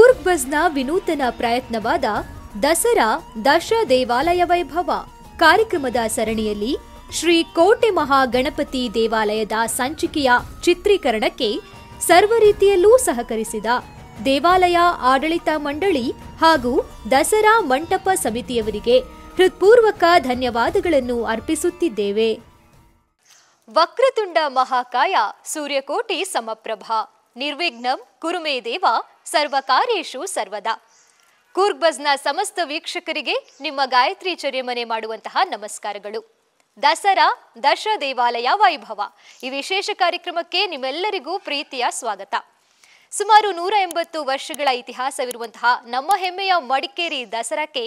ಕೂರ್ಗ್ ಬಸ್ನ ವಿನೂತನ ಪ್ರಯತ್ನವಾದ ದಸರಾ ದಶ ದೇವಾಲಯ ವೈಭವ ಕಾರ್ಯಕ್ರಮದ ಸರಣಿಯಲ್ಲಿ ಶ್ರೀ ಕೋಟೆ ಮಹಾಗಣಪತಿ ದೇವಾಲಯದ ಸಂಚಿಕೆಯ ಚಿತ್ರೀಕರಣಕ್ಕೆ ಸರ್ವ ರೀತಿಯಲ್ಲೂ ಸಹಕರಿಸಿದ ದೇವಾಲಯ ಆಡಳಿತ ಮಂಡಳಿ ಹಾಗೂ ದಸರಾ ಮಂಟಪ ಸಮಿತಿಯವರಿಗೆ ಹೃತ್ಪೂರ್ವಕ ಧನ್ಯವಾದಗಳನ್ನು ಅರ್ಪಿಸುತ್ತಿದ್ದೇವೆ. ವಕ್ರತುಂಡ ಮಹಾಕಾಯ ಸೂರ್ಯಕೋಟಿ ಸಮಪ್ರಭ ನಿರ್ವಿಘ್ನಂ ಕುರುಮೇ ದೇವ ಸರ್ವಕಾರ್ಯೇಷು ಸರ್ವದಾ. ಕೂರ್ಗ್ ಬಸ್ನ ಸಮಸ್ತ ವೀಕ್ಷಕರಿಗೆ ನಿಮ್ಮ ಗಾಯತ್ರಿ ಚರ್ಯಮನೆ ಮಾಡುವಂತಹ ನಮಸ್ಕಾರಗಳು. ದಸರಾ ದಶ ದೇವಾಲಯ ವೈಭವ ಈ ವಿಶೇಷ ಕಾರ್ಯಕ್ರಮಕ್ಕೆ ನಿಮ್ಮೆಲ್ಲರಿಗೂ ಪ್ರೀತಿಯ ಸ್ವಾಗತ. ಸುಮಾರು 180 ವರ್ಷಗಳ ಇತಿಹಾಸವಿರುವಂತಹ ನಮ್ಮ ಹೆಮ್ಮೆಯ ಮಡಿಕೇರಿ ದಸರಾಕ್ಕೆ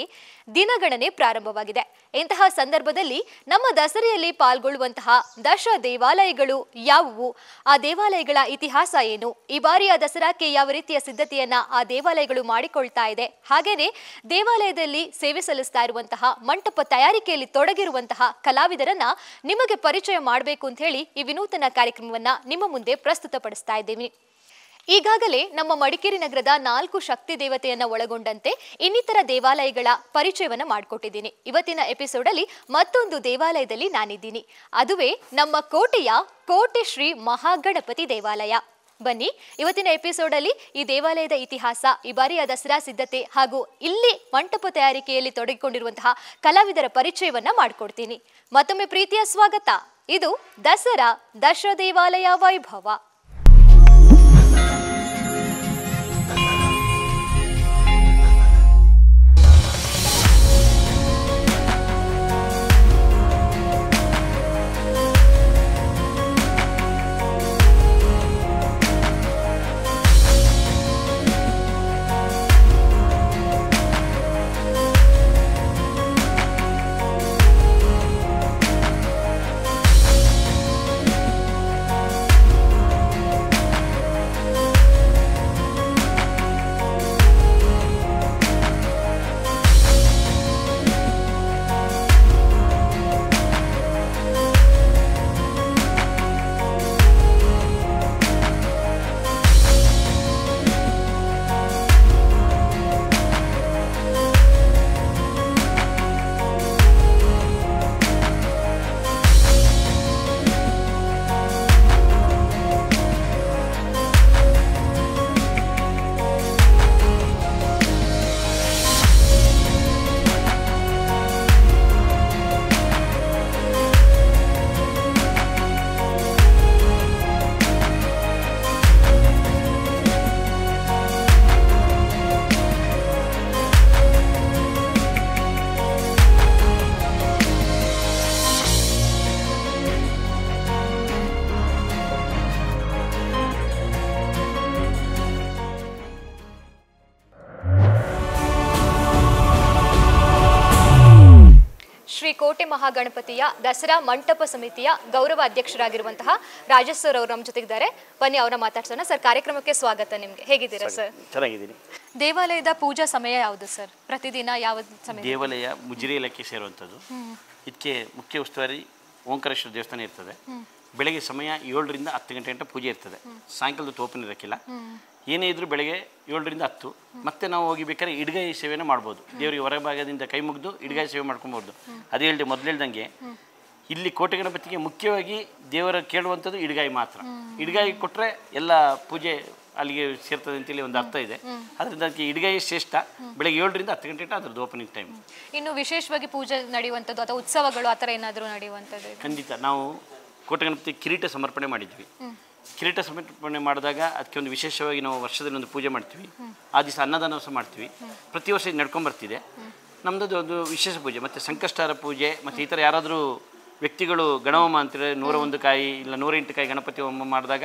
ದಿನಗಣನೆ ಪ್ರಾರಂಭವಾಗಿದೆ. ಇಂತಹ ಸಂದರ್ಭದಲ್ಲಿ ನಮ್ಮ ದಸರೆಯಲ್ಲಿ ಪಾಲ್ಗೊಳ್ಳುವಂತಹ ದಶ ದೇವಾಲಯಗಳು ಯಾವುವು, ಆ ದೇವಾಲಯಗಳ ಇತಿಹಾಸ ಏನು, ಈ ಬಾರಿಯ ದಸರಾಕ್ಕೆ ಯಾವ ರೀತಿಯ ಸಿದ್ಧತೆಯನ್ನ ಆ ದೇವಾಲಯಗಳು ಮಾಡಿಕೊಳ್ತಾ ಇದೆ, ಹಾಗೇನೆ ದೇವಾಲಯದಲ್ಲಿ ಸೇವೆ ಸಲ್ಲಿಸ್ತಾ ಇರುವಂತಹ ಮಂಟಪ ತಯಾರಿಕೆಯಲ್ಲಿ ತೊಡಗಿರುವಂತಹ ಕಲಾವಿದರನ್ನ ನಿಮಗೆ ಪರಿಚಯ ಮಾಡಬೇಕು ಅಂತ ಹೇಳಿ ಈ ವಿನೂತನ ಕಾರ್ಯಕ್ರಮವನ್ನ ನಿಮ್ಮ ಮುಂದೆ ಪ್ರಸ್ತುತಪಡಿಸ್ತಾ ಇದ್ದೀವಿ. ಈಗಾಗಲೇ ನಮ್ಮ ಮಡಿಕೇರಿ ನಗರದ 4 ಶಕ್ತಿ ದೇವತೆಯನ್ನ ಒಳಗೊಂಡಂತೆ ಇನ್ನಿತರ ದೇವಾಲಯಗಳ ಪರಿಚಯವನ್ನ ಮಾಡಿಕೊಟ್ಟಿದ್ದೀನಿ. ಇವತ್ತಿನ ಎಪಿಸೋಡ್ ಅಲ್ಲಿ ಮತ್ತೊಂದು ದೇವಾಲಯದಲ್ಲಿ ನಾನಿದ್ದೀನಿ. ಅದುವೇ ನಮ್ಮ ಕೋಟೆಯ ಕೋಟೆ ಶ್ರೀ ಮಹಾಗಣಪತಿ ದೇವಾಲಯ. ಬನ್ನಿ, ಇವತ್ತಿನ ಎಪಿಸೋಡ್ ಅಲ್ಲಿ ಈ ದೇವಾಲಯದ ಇತಿಹಾಸ, ಈ ಬಾರಿಯ ದಸರಾ ಸಿದ್ಧತೆ ಹಾಗೂ ಇಲ್ಲಿ ಮಂಟಪ ತಯಾರಿಕೆಯಲ್ಲಿ ತೊಡಗಿಕೊಂಡಿರುವಂತಹ ಕಲಾವಿದರ ಪರಿಚಯವನ್ನ ಮಾಡಿಕೊಡ್ತೀನಿ. ಮತ್ತೊಮ್ಮೆ ಪ್ರೀತಿಯ ಸ್ವಾಗತ. ಇದು ದಸರಾ ದಶ ದೇವಾಲಯ ವೈಭವ. ಶ್ರೀ ಕೋಟೆ ಮಹಾಗಣಪತಿಯ ದಸರಾ ಮಂಟಪ ಸಮಿತಿಯ ಗೌರವ ಅಧ್ಯಕ್ಷರಾಗಿರುವಂತಹ ರಾಜೇಶ್ ಸರ್ ಅವರು ನಮ್ಮ ಜೊತೆಗಿದ್ದಾರೆ. ಬನ್ನಿ, ಅವರ ಮಾತಾಡ್ಸೋಣ. ಸರ್, ಕಾರ್ಯಕ್ರಮಕ್ಕೆ ಸ್ವಾಗತ. ನಿಮ್ಗೆ ಹೇಗಿದ್ದೀರಾ ಸರ್? ಚೆನ್ನಾಗಿದ್ದೀನಿ. ದೇವಾಲಯದ ಪೂಜಾ ಸಮಯ ಯಾವುದು ಸರ್? ಪ್ರತಿದಿನ ಯಾವ ಸಮಯ? ದೇವಾಲಯ ಮುಜರಿ ಇಲಾಖೆ ಸೇರುವಂಥದ್ದು. ಇದಕ್ಕೆ ಮುಖ್ಯ ಉಸ್ತುವಾರಿ ಓಂಕಾರೇಶ್ವರ ದೇವಸ್ಥಾನ ಇರ್ತದೆ. ಬೆಳಗ್ಗೆ ಸಮಯ 7 ರಿಂದ 10 ಗಂಟೆ ಗಂಟೆ ಪೂಜೆ ಇರ್ತದೆ. ಸಾಯಂಕಾಲದ ಓಪನ್ ಇರೋಕ್ಕಿಲ್ಲ. ಏನೇ ಇದ್ರೂ ಬೆಳಗ್ಗೆ 7 ರಿಂದ 10. ಮತ್ತೆ ನಾವು ಹೋಗಿ ಬೇಕಾದ್ರೆ ಇಡ್ಗಾಯಿ ಸೇವೆನ ಮಾಡ್ಬೋದು. ದೇವರಿಗೆ ಹೊರಭಾಗದಿಂದ ಕೈ ಮುಗಿದು ಇಡ್ಗಾಯಿ ಸೇವೆ ಮಾಡ್ಕೊಬೋದು. ಅದೇ ಹೇಳಿದೆ ಮೊದಲು ಹೇಳ್ದಂಗೆ, ಇಲ್ಲಿ ಕೋಟೆ ಗಣಪತಿಗೆ ಮುಖ್ಯವಾಗಿ ದೇವರ ಕೇಳುವಂಥದ್ದು ಇಡ್ಗಾಯಿ ಮಾತ್ರ. ಇಡ್ಗಾಯಿ ಕೊಟ್ಟರೆ ಎಲ್ಲ ಪೂಜೆ ಅಲ್ಲಿಗೆ ಸೇರ್ತದೆ ಅಂತೇಳಿ ಒಂದು ಅರ್ಥ ಇದೆ. ಅದರಿಂದ ಅದಕ್ಕೆ ಇಡ್ಗಾಯಿ ಶ್ರೇಷ್ಠ. ಬೆಳಗ್ಗೆ 7 ರಿಂದ 10 ಗಂಟೆ ಅದ್ರದ್ದು ಓಪನಿಂಗ್ ಟೈಮ್. ಇನ್ನು ವಿಶೇಷವಾಗಿ ಪೂಜೆ ನಡೆಯುವಂಥದ್ದು ಅಥವಾ ಉತ್ಸವಗಳು ಆ ಥರ ಏನಾದರೂ ನಡೆಯುವಂಥದ್ದು? ಖಂಡಿತ. ನಾವು ಕೋಟೆ ಗಣಪತಿ ಕಿರೀಟ ಸಮರ್ಪಣೆ ಮಾಡಿದ್ವಿ. ಕಿರೀಟ ಸಮರ್ಪಣೆ ಮಾಡಿದಾಗ ಅದಕ್ಕೆ ಒಂದು ವಿಶೇಷವಾಗಿ ನಾವು ವರ್ಷದಲ್ಲಿ ಒಂದು ಪೂಜೆ ಮಾಡ್ತೀವಿ. ಆ ದಿವಸ ಅನ್ನದಾನ ಸಹ ಮಾಡ್ತೀವಿ. ಪ್ರತಿ ವರ್ಷ ಇದು ನಡ್ಕೊಂಬರ್ತಿದೆ. ನಮ್ಮದು ಒಂದು ವಿಶೇಷ ಪೂಜೆ. ಮತ್ತು ಸಂಕಷ್ಟಹರ ಪೂಜೆ ಮತ್ತು ಈ ಥರ ಯಾರಾದರೂ ವ್ಯಕ್ತಿಗಳು ಗಣಹೋಮ ಅಂತೇಳಿ 101 ಕಾಯಿ ಇಲ್ಲ 108 ಕಾಯಿ ಗಣಪತಿ ಹೋಮ ಮಾಡಿದಾಗ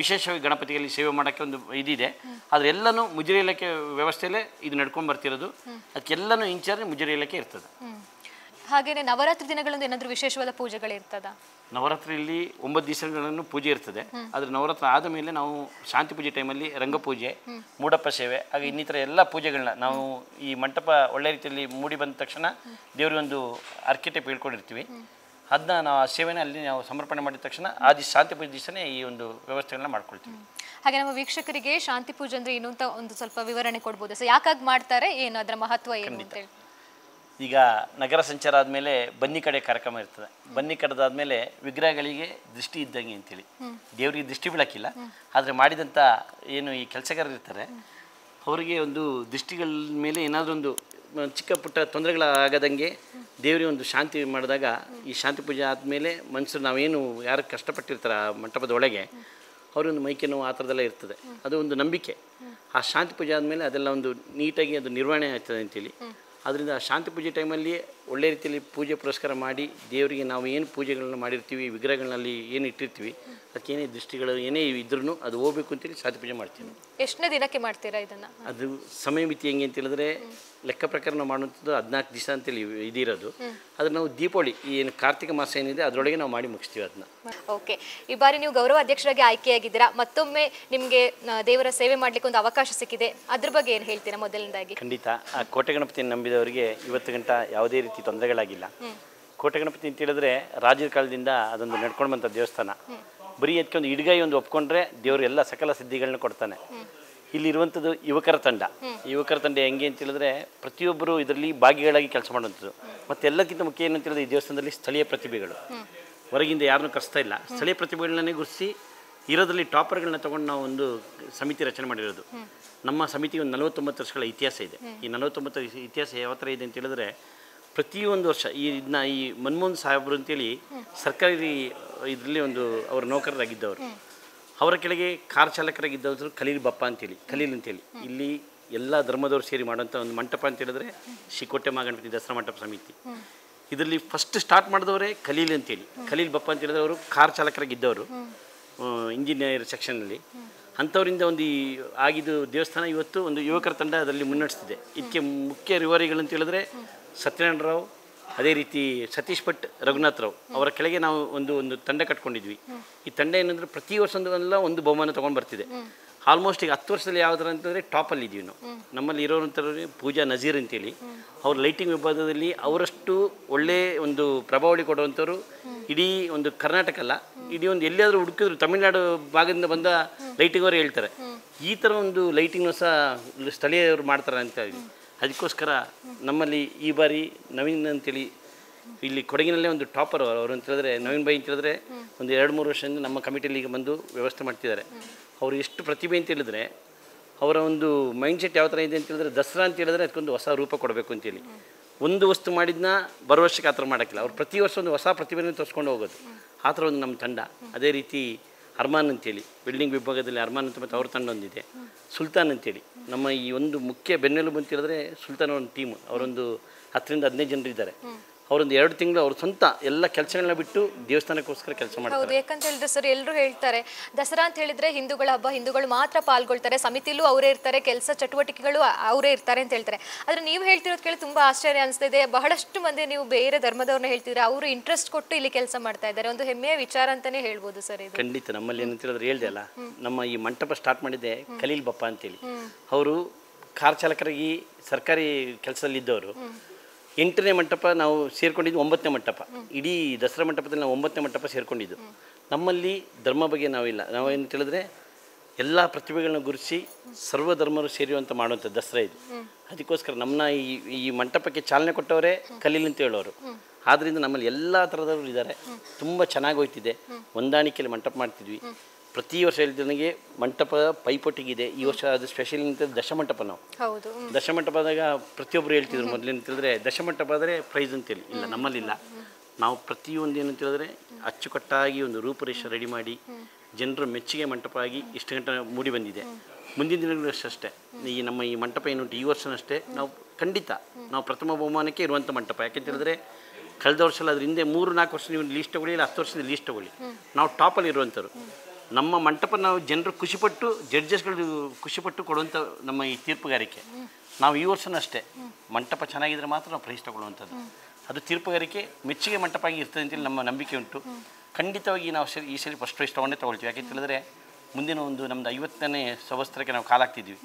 ವಿಶೇಷವಾಗಿ ಗಣಪತಿಯಲ್ಲಿ ಸೇವೆ ಮಾಡೋಕ್ಕೆ ಒಂದು ಇದಿದೆ. ಆದರೆ ಎಲ್ಲನೂ ಮುಜರಿ ಇಲಾಖೆ ವ್ಯವಸ್ಥೆಯಲ್ಲೇ ಇದು ನಡ್ಕೊಂಡು ಬರ್ತಿರೋದು. ಅದಕ್ಕೆಲ್ಲನೂ ಇನ್ಚಾರ್ಜ್ ಮುಜರಿ ಇಲಾಖೆ ಇರ್ತದೆ. ಹಾಗೇನೆ ನವರಾತ್ರಿ ದಿನಗಳಂದು ಏನಾದರೂ ವಿಶೇಷವಾದ ಪೂಜೆಗಳಿರ್ತದ? ನವರಾತ್ರಿಯಲ್ಲಿ 9 ದಿವಸಗಳನ್ನು ಪೂಜೆ ಇರ್ತದೆ. ಆದರೆ ನವರಾತ್ರಿ ಆದ ಮೇಲೆ ನಾವು ಶಾಂತಿ ಪೂಜೆ ಟೈಮಲ್ಲಿ ರಂಗಪೂಜೆ, ಮೂಡಪ್ಪ ಸೇವೆ ಹಾಗೆ ಇನ್ನಿತರ ಎಲ್ಲ ಪೂಜೆಗಳನ್ನ ನಾವು ಈ ಮಂಟಪ ಒಳ್ಳೆ ರೀತಿಯಲ್ಲಿ ಮೂಡಿ ಬಂದ ತಕ್ಷಣ ದೇವರಿಗೊಂದು ಆರ್ಕಿಟೆಕ್ಟ್ ಹೇಳ್ಕೊಂಡಿರ್ತೀವಿ. ಅದನ್ನ ನಾವು ಆ ಸೇವೆನ ಅಲ್ಲಿ ನಾವು ಸಮರ್ಪಣೆ ಮಾಡಿದ ತಕ್ಷಣ ಆ ದಿವಸ ಶಾಂತಿ ಪೂಜೆ ದಿವಸನೇ ಈ ಒಂದು ವ್ಯವಸ್ಥೆಗಳನ್ನ ಮಾಡ್ಕೊಳ್ತೀವಿ. ಹಾಗೆ ನಮ್ಮ ವೀಕ್ಷಕರಿಗೆ ಶಾಂತಿ ಪೂಜೆ ಅಂದ್ರೆ ಏನು ಅಂತ ಒಂದು ಸ್ವಲ್ಪ ವಿವರಣೆ ಕೊಡ್ಬೋದು ಸರ್, ಯಾಕಾಗಿ ಮಾಡ್ತಾರೆ, ಏನು ಅದರ ಮಹತ್ವ ಏನು ಅಂತ ಹೇಳಿ? ಈಗ ನಗರ ಸಂಚಾರ ಆದಮೇಲೆ ಬನ್ನಿ ಕಡೆ ಕಾರ್ಯಕ್ರಮ ಇರ್ತದೆ. ಬನ್ನಿ ಕಡ್ದಾದ್ಮೇಲೆ ವಿಗ್ರಹಗಳಿಗೆ ದೃಷ್ಟಿ ಇದ್ದಂಗೆ ಅಂತೇಳಿ, ದೇವರಿಗೆ ದೃಷ್ಟಿ ಬೀಳಕ್ಕಿಲ್ಲ, ಆದರೆ ಮಾಡಿದಂಥ ಏನು ಈ ಕೆಲಸಗಾರರು ಇರ್ತಾರೆ ಅವರಿಗೆ ಒಂದು ದೃಷ್ಟಿಗಳ ಮೇಲೆ ಏನಾದರೂ ಒಂದು ಚಿಕ್ಕ ಪುಟ್ಟ ತೊಂದರೆಗಳಾಗದಂಗೆ ದೇವರಿಗೆ ಒಂದು ಶಾಂತಿ ಮಾಡಿದಾಗ, ಈ ಶಾಂತಿ ಪೂಜೆ ಆದಮೇಲೆ ಮನುಷ್ಯರು ನಾವೇನು ಯಾರು ಕಷ್ಟಪಟ್ಟಿರ್ತಾರೆ ಆ ಮಂಟಪದ ಒಳಗೆ ಅವರೊಂದು ಮೈಕೆ ನೋವು ಆ ಥರದ್ದೆಲ್ಲ ಇರ್ತದೆ, ಅದು ಒಂದು ನಂಬಿಕೆ. ಆ ಶಾಂತಿ ಪೂಜೆ ಆದಮೇಲೆ ಅದೆಲ್ಲ ಒಂದು ನೀಟಾಗಿ ಅದು ನಿರ್ವಹಣೆ ಆಗ್ತದೆ ಅಂತೇಳಿ, ಅದರಿಂದ ಶಾಂತಿ ಪೂಜೆ ಟೈಮಲ್ಲಿ ಒಳ್ಳೆ ರೀತಿಯಲ್ಲಿ ಪೂಜೆ ಪುರಸ್ಕಾರ ಮಾಡಿ ದೇವರಿಗೆ ನಾವು ಏನು ಪೂಜೆಗಳನ್ನ ಮಾಡಿರ್ತೀವಿ, ವಿಗ್ರಹಗಳಲ್ಲಿ ಏನು ಇಟ್ಟಿರ್ತೀವಿ, ಅದಕ್ಕೆ ಏನೇ ದೃಷ್ಟಿಗಳು ಏನೇ ಇದ್ರೂ ಅದು ಹೋಗ್ಬೇಕು ಅಂತೇಳಿ ಶಾಂತಿ ಪೂಜೆ ಮಾಡ್ತೀವಿ. ಎಷ್ಟನೇ ದಿನಕ್ಕೆ ಮಾಡ್ತೀರಾ ಇದನ್ನು? ಅದು ಸಮಯ ಮಿತಿ ಹೆಂಗೆ ಅಂತ ಹೇಳಿದ್ರೆ ಲೆಕ್ಕ ಪ್ರಕಾರ ನಾವು ಮಾಡುವಂಥದ್ದು 14 ದಿವಸ ಅಂತೇಳಿ ಇದಿರೋದು. ಆದರೆ ನಾವು ದೀಪಾವಳಿ ಏನು ಕಾರ್ತಿಕ ಮಾಸ ಏನಿದೆ ಅದರೊಳಗೆ ನಾವು ಮಾಡಿ ಮುಗಿಸ್ತೀವಿ ಅದನ್ನ. ಓಕೆ, ಈ ಬಾರಿ ನೀವು ಗೌರವ ಅಧ್ಯಕ್ಷರಾಗಿ ಆಯ್ಕೆಯಾಗಿದ್ದೀರಾ, ಮತ್ತೊಮ್ಮೆ ನಿಮಗೆ ದೇವರ ಸೇವೆ ಮಾಡಲಿಕ್ಕೆ ಒಂದು ಅವಕಾಶ ಸಿಕ್ಕಿದೆ, ಅದ್ರ ಬಗ್ಗೆ ಏನು ಹೇಳ್ತೀರಾ ಮೊದಲನೇದಾಗಿ? ಖಂಡಿತ ಆ ಕೋಟೆ ಗಣಪತಿಯನ್ನು ನಂಬಿದವರಿಗೆ ಇವತ್ತು ಗಂಟ ಯಾವುದೇ ರೀತಿ ತೊಂದರೆಗಳಾಗಿಲ್ಲ. ಕೋಟೆ ಗಣಪತಿ ಅಂತ ಹೇಳಿದ್ರೆ ರಾಜರ ಕಾಲದಿಂದ ಅದೊಂದು ನಡ್ಕೊಂಡು ಬಂತ ದೇವಸ್ಥಾನ. ಬರೀ ಅದಕ್ಕೆ ಒಂದು ಇಡ್ಗಾಯಿ ಒಂದು ಒಪ್ಕೊಂಡ್ರೆ ದೇವರು ಎಲ್ಲ ಸಕಲ ಸಿದ್ಧಿಗಳನ್ನ ಕೊಡ್ತಾನೆ. ಇಲ್ಲಿರುವಂಥದ್ದು ಯುವಕರ ತಂಡ. ಯುವಕರ ತಂಡ ಹೆಂಗೆ ಅಂತ ಹೇಳಿದ್ರೆ ಪ್ರತಿಯೊಬ್ಬರು ಇದರಲ್ಲಿ ಭಾಗಿಗಳಾಗಿ ಕೆಲಸ ಮಾಡುವಂಥದ್ದು. ಮತ್ತು ಎಲ್ಲಕ್ಕಿಂತ ಮುಖ್ಯ ಏನು ಅಂತ ಹೇಳಿದ್ರೆ ಈ ದೇವಸ್ಥಾನದಲ್ಲಿ ಸ್ಥಳೀಯ ಪ್ರತಿಭೆಗಳು, ಹೊರಗಿಂದ ಯಾರನ್ನೂ ಕರೆಸ್ತಾ ಇಲ್ಲ, ಸ್ಥಳೀಯ ಪ್ರತಿಭೆಗಳನ್ನೇ ಗುರುತಿಸಿ ಇರೋದ್ರಲ್ಲಿ ಟಾಪರ್ಗಳನ್ನ ತೊಗೊಂಡು ನಾವು ಒಂದು ಸಮಿತಿ ರಚನೆ ಮಾಡಿರೋದು. ನಮ್ಮ ಸಮಿತಿ ಒಂದು 49 ವರ್ಷಗಳ ಇತಿಹಾಸ ಇದೆ. ಈ 49 ಇತಿಹಾಸ ಯಾವ ಥರ ಇದೆ ಅಂತ ಹೇಳಿದ್ರೆ ಪ್ರತಿಯೊಂದು ವರ್ಷ ಈ ಮನಮೋಹನ್ ಸಾಹೇಬರು ಅಂತೇಳಿ ಸರ್ಕಾರಿ ಇದರಲ್ಲಿ ಒಂದು ಅವ್ರ ನೌಕರರಾಗಿದ್ದವರು, ಅವರ ಕೆಳಗೆ ಕಾರ್ ಚಾಲಕರಾಗಿದ್ದವರು ಖಲೀಲ್ ಬಪ್ಪ ಅಂತೇಳಿ, ಖಲೀಲ್ ಅಂತೇಳಿ. ಇಲ್ಲಿ ಎಲ್ಲ ಧರ್ಮದವರು ಸೇರಿ ಮಾಡೋಂಥ ಒಂದು ಮಂಟಪ ಅಂತ ಹೇಳಿದ್ರೆ ಶ್ರೀ ಕೋಟೆ ಮಹಾಗಣಪತಿ ದಸರಾ ಮಂಟಪ ಸಮಿತಿ. ಇದರಲ್ಲಿ ಫಸ್ಟ್ ಸ್ಟಾರ್ಟ್ ಮಾಡಿದವರೇ ಖಲೀಲ್ ಅಂತೇಳಿ, ಖಲೀಲ್ ಬಪ್ಪ ಅಂತ ಹೇಳಿದ್ರೆ ಅವರು ಕಾರ್ ಚಾಲಕರಾಗಿದ್ದವರು ಇಂಜಿನಿಯರ್ ಸೆಕ್ಷನಲ್ಲಿ. ಅಂಥವರಿಂದ ಒಂದು ಆಗಿದ್ದು ದೇವಸ್ಥಾನ ಇವತ್ತು ಒಂದು ಯುವಕರ ತಂಡ ಅದರಲ್ಲಿ ಮುನ್ನಡೆಸ್ತಿದೆ. ಇದಕ್ಕೆ ಮುಖ್ಯ ರಿವರಿಗಳಂತ ಹೇಳಿದ್ರೆ ಸತ್ಯನಾರಾಯಣ ರಾವ್, ಅದೇ ರೀತಿ ಸತೀಶ್ ಭಟ್, ರಘುನಾಥ್ ರಾವ್ ಅವರ ಕೆಳಗೆ ನಾವು ಒಂದು ತಂಡ ಕಟ್ಕೊಂಡಿದ್ವಿ. ಈ ತಂಡ ಏನಂದರೆ ಪ್ರತಿ ವರ್ಷದಲ್ಲ ಒಂದು ಬಹುಮಾನ ತೊಗೊಂಡು ಬರ್ತಿದೆ. ಆಲ್ಮೋಸ್ಟ್ ಈಗ 10 ವರ್ಷದಲ್ಲಿ ಯಾವ ಥರ ಅಂತಂದರೆ ಟಾಪಲ್ಲಿ ಇದ್ದೀವಿ ನಾವು. ನಮ್ಮಲ್ಲಿ ಇರೋರಂಥವ್ರು ಪೂಜಾ ನಜೀರ್ ಅಂತೇಳಿ, ಅವ್ರ ಲೈಟಿಂಗ್ ವಿಭಾಗದಲ್ಲಿ ಅವರಷ್ಟು ಒಳ್ಳೆ ಒಂದು ಪ್ರಭಾವಳಿ ಕೊಡುವಂಥವ್ರು ಇಡೀ ಒಂದು ಕರ್ನಾಟಕ ಅಲ್ಲ, ಇಡೀ ಒಂದು ಎಲ್ಲಿಯಾದರೂ ಹುಡುಕಿದ್ರು ತಮಿಳುನಾಡು ಭಾಗದಿಂದ ಬಂದ ಲೈಟಿಂಗ್ ಅವರು ಹೇಳ್ತಾರೆ ಈ ಥರ ಒಂದು ಲೈಟಿಂಗ್ನ ಸಹ ಸ್ಥಳೀಯರು ಮಾಡ್ತಾರೆ ಅಂತ ಹೇಳಿ. ಅದಕ್ಕೋಸ್ಕರ ನಮ್ಮಲ್ಲಿ ಈ ಬಾರಿ ನವೀನ್ ಅಂತೇಳಿ ಇಲ್ಲಿ ಕೊಡಗಿನಲ್ಲೇ ಒಂದು ಟಾಪರ್ ಅವರು ಅಂತ ಹೇಳಿದ್ರೆ ನವೀನ್ ಬೈ ಅಂತ ಹೇಳಿದ್ರೆ ಒಂದು 2-3 ವರ್ಷದಿಂದ ನಮ್ಮ ಕಮಿಟಿಯಲ್ಲಿ ಈಗ ಬಂದು ವ್ಯವಸ್ಥೆ ಮಾಡ್ತಿದ್ದಾರೆ. ಅವರು ಎಷ್ಟು ಪ್ರತಿಭೆ ಅಂತ ಹೇಳಿದ್ರೆ ಅವರ ಒಂದು ಮೈಂಡ್ಸೆಟ್ ಯಾವ ಥರ ಇದೆ ಅಂತ ಹೇಳಿದ್ರೆ ದಸರಾ ಅಂತ ಹೇಳಿದ್ರೆ ಅದಕ್ಕೊಂದು ಹೊಸ ರೂಪ ಕೊಡಬೇಕು ಅಂತೇಳಿ. ಒಂದು ವಸ್ತು ಮಾಡಿದ್ನ ಬರೋ ವರ್ಷಕ್ಕೆ ಆ ಥರ ಮಾಡೋಕ್ಕಿಲ್ಲ, ಅವ್ರು ಪ್ರತಿ ವರ್ಷ ಒಂದು ಹೊಸ ಪ್ರತಿಭೆಯನ್ನು ತೋರಿಸ್ಕೊಂಡು ಹೋಗೋದು. ಆ ಥರ ಒಂದು ನಮ್ಮ ತಂಡ. ಅದೇ ರೀತಿ ಅರ್ಮಾನ್ ಅಂತೇಳಿ ಬಿಲ್ಡಿಂಗ್ ವಿಭಾಗದಲ್ಲಿ ಅರ್ಮಾನ್ ಅಂತ ಮತ್ತು ಅವ್ರ ತಂಡ ಒಂದಿದೆ. ಸುಲ್ತಾನ್ ಅಂತೇಳಿ ನಮ್ಮ ಈ ಒಂದು ಮುಖ್ಯ ಬೆನ್ನೆಲುಬು ಅಂತ ಹೇಳಿದ್ರೆ ಸುಲ್ತಾನ್ ಒಂದು ಟೀಮ್, ಅವರೊಂದು 10-15 ಜನರು ಇದ್ದಾರೆ. ಅವರೊಂದು 2 ತಿಂಗಳು ಅವ್ರ ಸ್ವಂತ ಎಲ್ಲ ಕೆಲಸಗಳನ್ನ ಬಿಟ್ಟು ದೇವಸ್ಥಾನಕ್ಕೋಸ್ಕರ ಕೆಲಸ ಮಾಡ್ತಾರೆ. ಹೌದು, ಯಾಕಂತ ಹೇಳಿದ್ರೆ ಸರ್ ಎಲ್ಲರೂ ಹೇಳ್ತಾರೆ ದಸರಾ ಅಂತ ಹೇಳಿದ್ರೆ ಹಿಂದೂಗಳ ಹಬ್ಬ, ಹಿಂದೂಗಳು ಮಾತ್ರ ಪಾಲ್ಗೊಳ್ತಾರೆ, ಸಮಿತಿಲೂ ಅವರೇ ಇರ್ತಾರೆ, ಕೆಲಸ ಚಟುವಟಿಕೆಗಳು ಅವರೇ ಇರ್ತಾರೆ ಅಂತ ಹೇಳ್ತಾರೆ. ಆದರೆ ನೀವು ಹೇಳ್ತಿರೋದು ಕೇಳಿ ತುಂಬ ಆಶ್ಚರ್ಯ ಅನಿಸ್ತಾ ಇದೆ. ಬಹಳಷ್ಟು ಮಂದಿ ನೀವು ಬೇರೆ ಧರ್ಮದವ್ರನ್ನ ಹೇಳ್ತಿದ್ರೆ ಅವರು ಇಂಟ್ರೆಸ್ಟ್ ಕೊಟ್ಟು ಇಲ್ಲಿ ಕೆಲಸ ಮಾಡ್ತಾ ಇದ್ದಾರೆ, ಒಂದು ಹೆಮ್ಮೆಯ ವಿಚಾರ ಅಂತಾನೆ ಹೇಳ್ಬೋದು ಸರ್ ಇದು. ಖಂಡಿತ. ನಮ್ಮಲ್ಲಿ ಏನಂತ ಹೇಳಿದ್ರೆ ಹೇಳ್ದೆ ಅಲ್ಲ, ನಮ್ಮ ಈ ಮಂಟಪ ಸ್ಟಾರ್ಟ್ ಮಾಡಿದ್ದೆ ಖಲೀಲ್ ಬಪ್ಪ ಅಂತೇಳಿ. ಅವರು ಕಾರ್ ಚಾಲಕರಾಗಿ ಸರ್ಕಾರಿ ಕೆಲಸದಲ್ಲಿದ್ದವರು. 8ನೇ ಮಂಟಪ ನಾವು ಸೇರ್ಕೊಂಡಿದ್ದು 9ನೇ ಮಂಟಪ. ಇಡೀ ದಸರಾ ಮಂಟಪದಲ್ಲಿ ನಾವು 9ನೇ ಮಂಟಪ ಸೇರ್ಕೊಂಡಿದ್ದು. ನಮ್ಮಲ್ಲಿ ಧರ್ಮ ಬಗ್ಗೆ ನಾವಿಲ್ಲ, ನಾವೇನು ಹೇಳಿದ್ರೆ ಎಲ್ಲ ಪ್ರತಿಭೆಗಳನ್ನ ಗುರುತಿಸಿ ಸರ್ವಧರ್ಮರು ಸೇರಿಯುವಂಥ ಮಾಡುವಂಥ ದಸರಾ ಇದು. ಅದಕ್ಕೋಸ್ಕರ ನಮ್ಮನ್ನ ಈ ಮಂಟಪಕ್ಕೆ ಚಾಲನೆ ಕೊಟ್ಟವರೇ ಖಲೀಲ್ ಅಂತ ಹೇಳೋರು. ಆದ್ದರಿಂದ ನಮ್ಮಲ್ಲಿ ಎಲ್ಲ ಥರದವರು ಇದ್ದಾರೆ. ತುಂಬ ಚೆನ್ನಾಗಿ ಹೋಗ್ತಿದೆ. ಹೊಂದಾಣಿಕೆಯಲ್ಲಿ ಮಂಟಪ ಮಾಡ್ತಿದ್ವಿ. ಪ್ರತಿ ವರ್ಷ ಹೇಳಿದನಿಗೆ ಮಂಟಪ ಪೈಪೋಟಿಗಿದೆ. ಈ ವರ್ಷ ಅದು ಸ್ಪೆಷಲ್ ಅಂತ ದಶಮಂಟಪ. ನಾವು ದಶಮಂಟಪದಾಗ ಪ್ರತಿಯೊಬ್ಬರು ಹೇಳ್ತಿದ್ರು ಮೊದಲೇನು ಹೇಳಿದ್ರೆ ದಶಮಂಟಪ ಆದರೆ ಪ್ರೈಸ್ ಅಂತೇಳಿ. ಇಲ್ಲ, ನಮ್ಮಲ್ಲಿಲ್ಲ. ನಾವು ಪ್ರತಿಯೊಂದು ಏನು ಅಂತ ಹೇಳಿದ್ರೆ ಅಚ್ಚುಕಟ್ಟಾಗಿ ಒಂದು ರೂಪುರೇಷೆ ರೆಡಿ ಮಾಡಿ ಜನರು ಮೆಚ್ಚುಗೆ ಮಂಟಪ ಆಗಿ ಇಷ್ಟು ಗಂಟೆ ಮೂಡಿ ಬಂದಿದೆ. ಮುಂದಿನ ದಿನಗಳು ಅಷ್ಟೇ ಈ ನಮ್ಮ ಈ ಮಂಟಪ ಏನುಂಟು ಈ ವರ್ಷನಷ್ಟೇ ನಾವು ಖಂಡಿತ ನಾವು ಪ್ರಥಮ ಬಹುಮಾನಕ್ಕೆ ಇರುವಂಥ ಮಂಟಪ. ಯಾಕೆಂತ ಹೇಳಿದ್ರೆ ಕಳೆದ ವರ್ಷ ಅದ್ರ ಹಿಂದೆ 3-4 ವರ್ಷ ನೀವು ಲೀಸ್ಟ್ ತೊಗೊಳ್ಳಿ, ಇಲ್ಲ 10 ವರ್ಷದ ಲೀಸ್ಟ್ ತೊಗೊಳ್ಳಿ, ನಾವು ಟಾಪಲ್ಲಿ ಇರುವಂಥವ್ರು. ನಮ್ಮ ಮಂಟಪ ನಾವು ಜನರು ಖುಷಿಪಟ್ಟು ಜಡ್ಜಸ್ಗಳು ಖುಷಿಪಟ್ಟು ಕೊಡುವಂಥ ನಮ್ಮ ಈ ತೀರ್ಪುಗಾರಿಕೆ. ನಾವು ಈ ವರ್ಷನೂ ಅಷ್ಟೇ ಮಂಟಪ ಚೆನ್ನಾಗಿದ್ರೆ ಮಾತ್ರ ನಾವು ಪ್ರೈಸ್ ತಗೊಳ್ಳುವಂಥದ್ದು. ಅದು ತೀರ್ಪುಗಾರಿಕೆ ಮೆಚ್ಚುಗೆ ಮಂಟಪ ಆಗಿ ಇರ್ತದೆ ಅಂತೇಳಿ ನಮ್ಮ ನಂಬಿಕೆ ಉಂಟು. ಖಂಡಿತವಾಗಿ ನಾವು ಈ ಸರಿ ಫಸ್ಟ್ ಪ್ರೈಸ್ ತೊಗೊಂಡೇ ತೊಗೊಳ್ತೀವಿ. ಯಾಕೆಂತ ಹೇಳಿದ್ರೆ ಮುಂದಿನ ಒಂದು ನಮ್ಮದು 50ನೇ ಸಂವತ್ಸರಕ್ಕೆ ನಾವು ಕಾಲಾಗ್ತಿದ್ವಿ.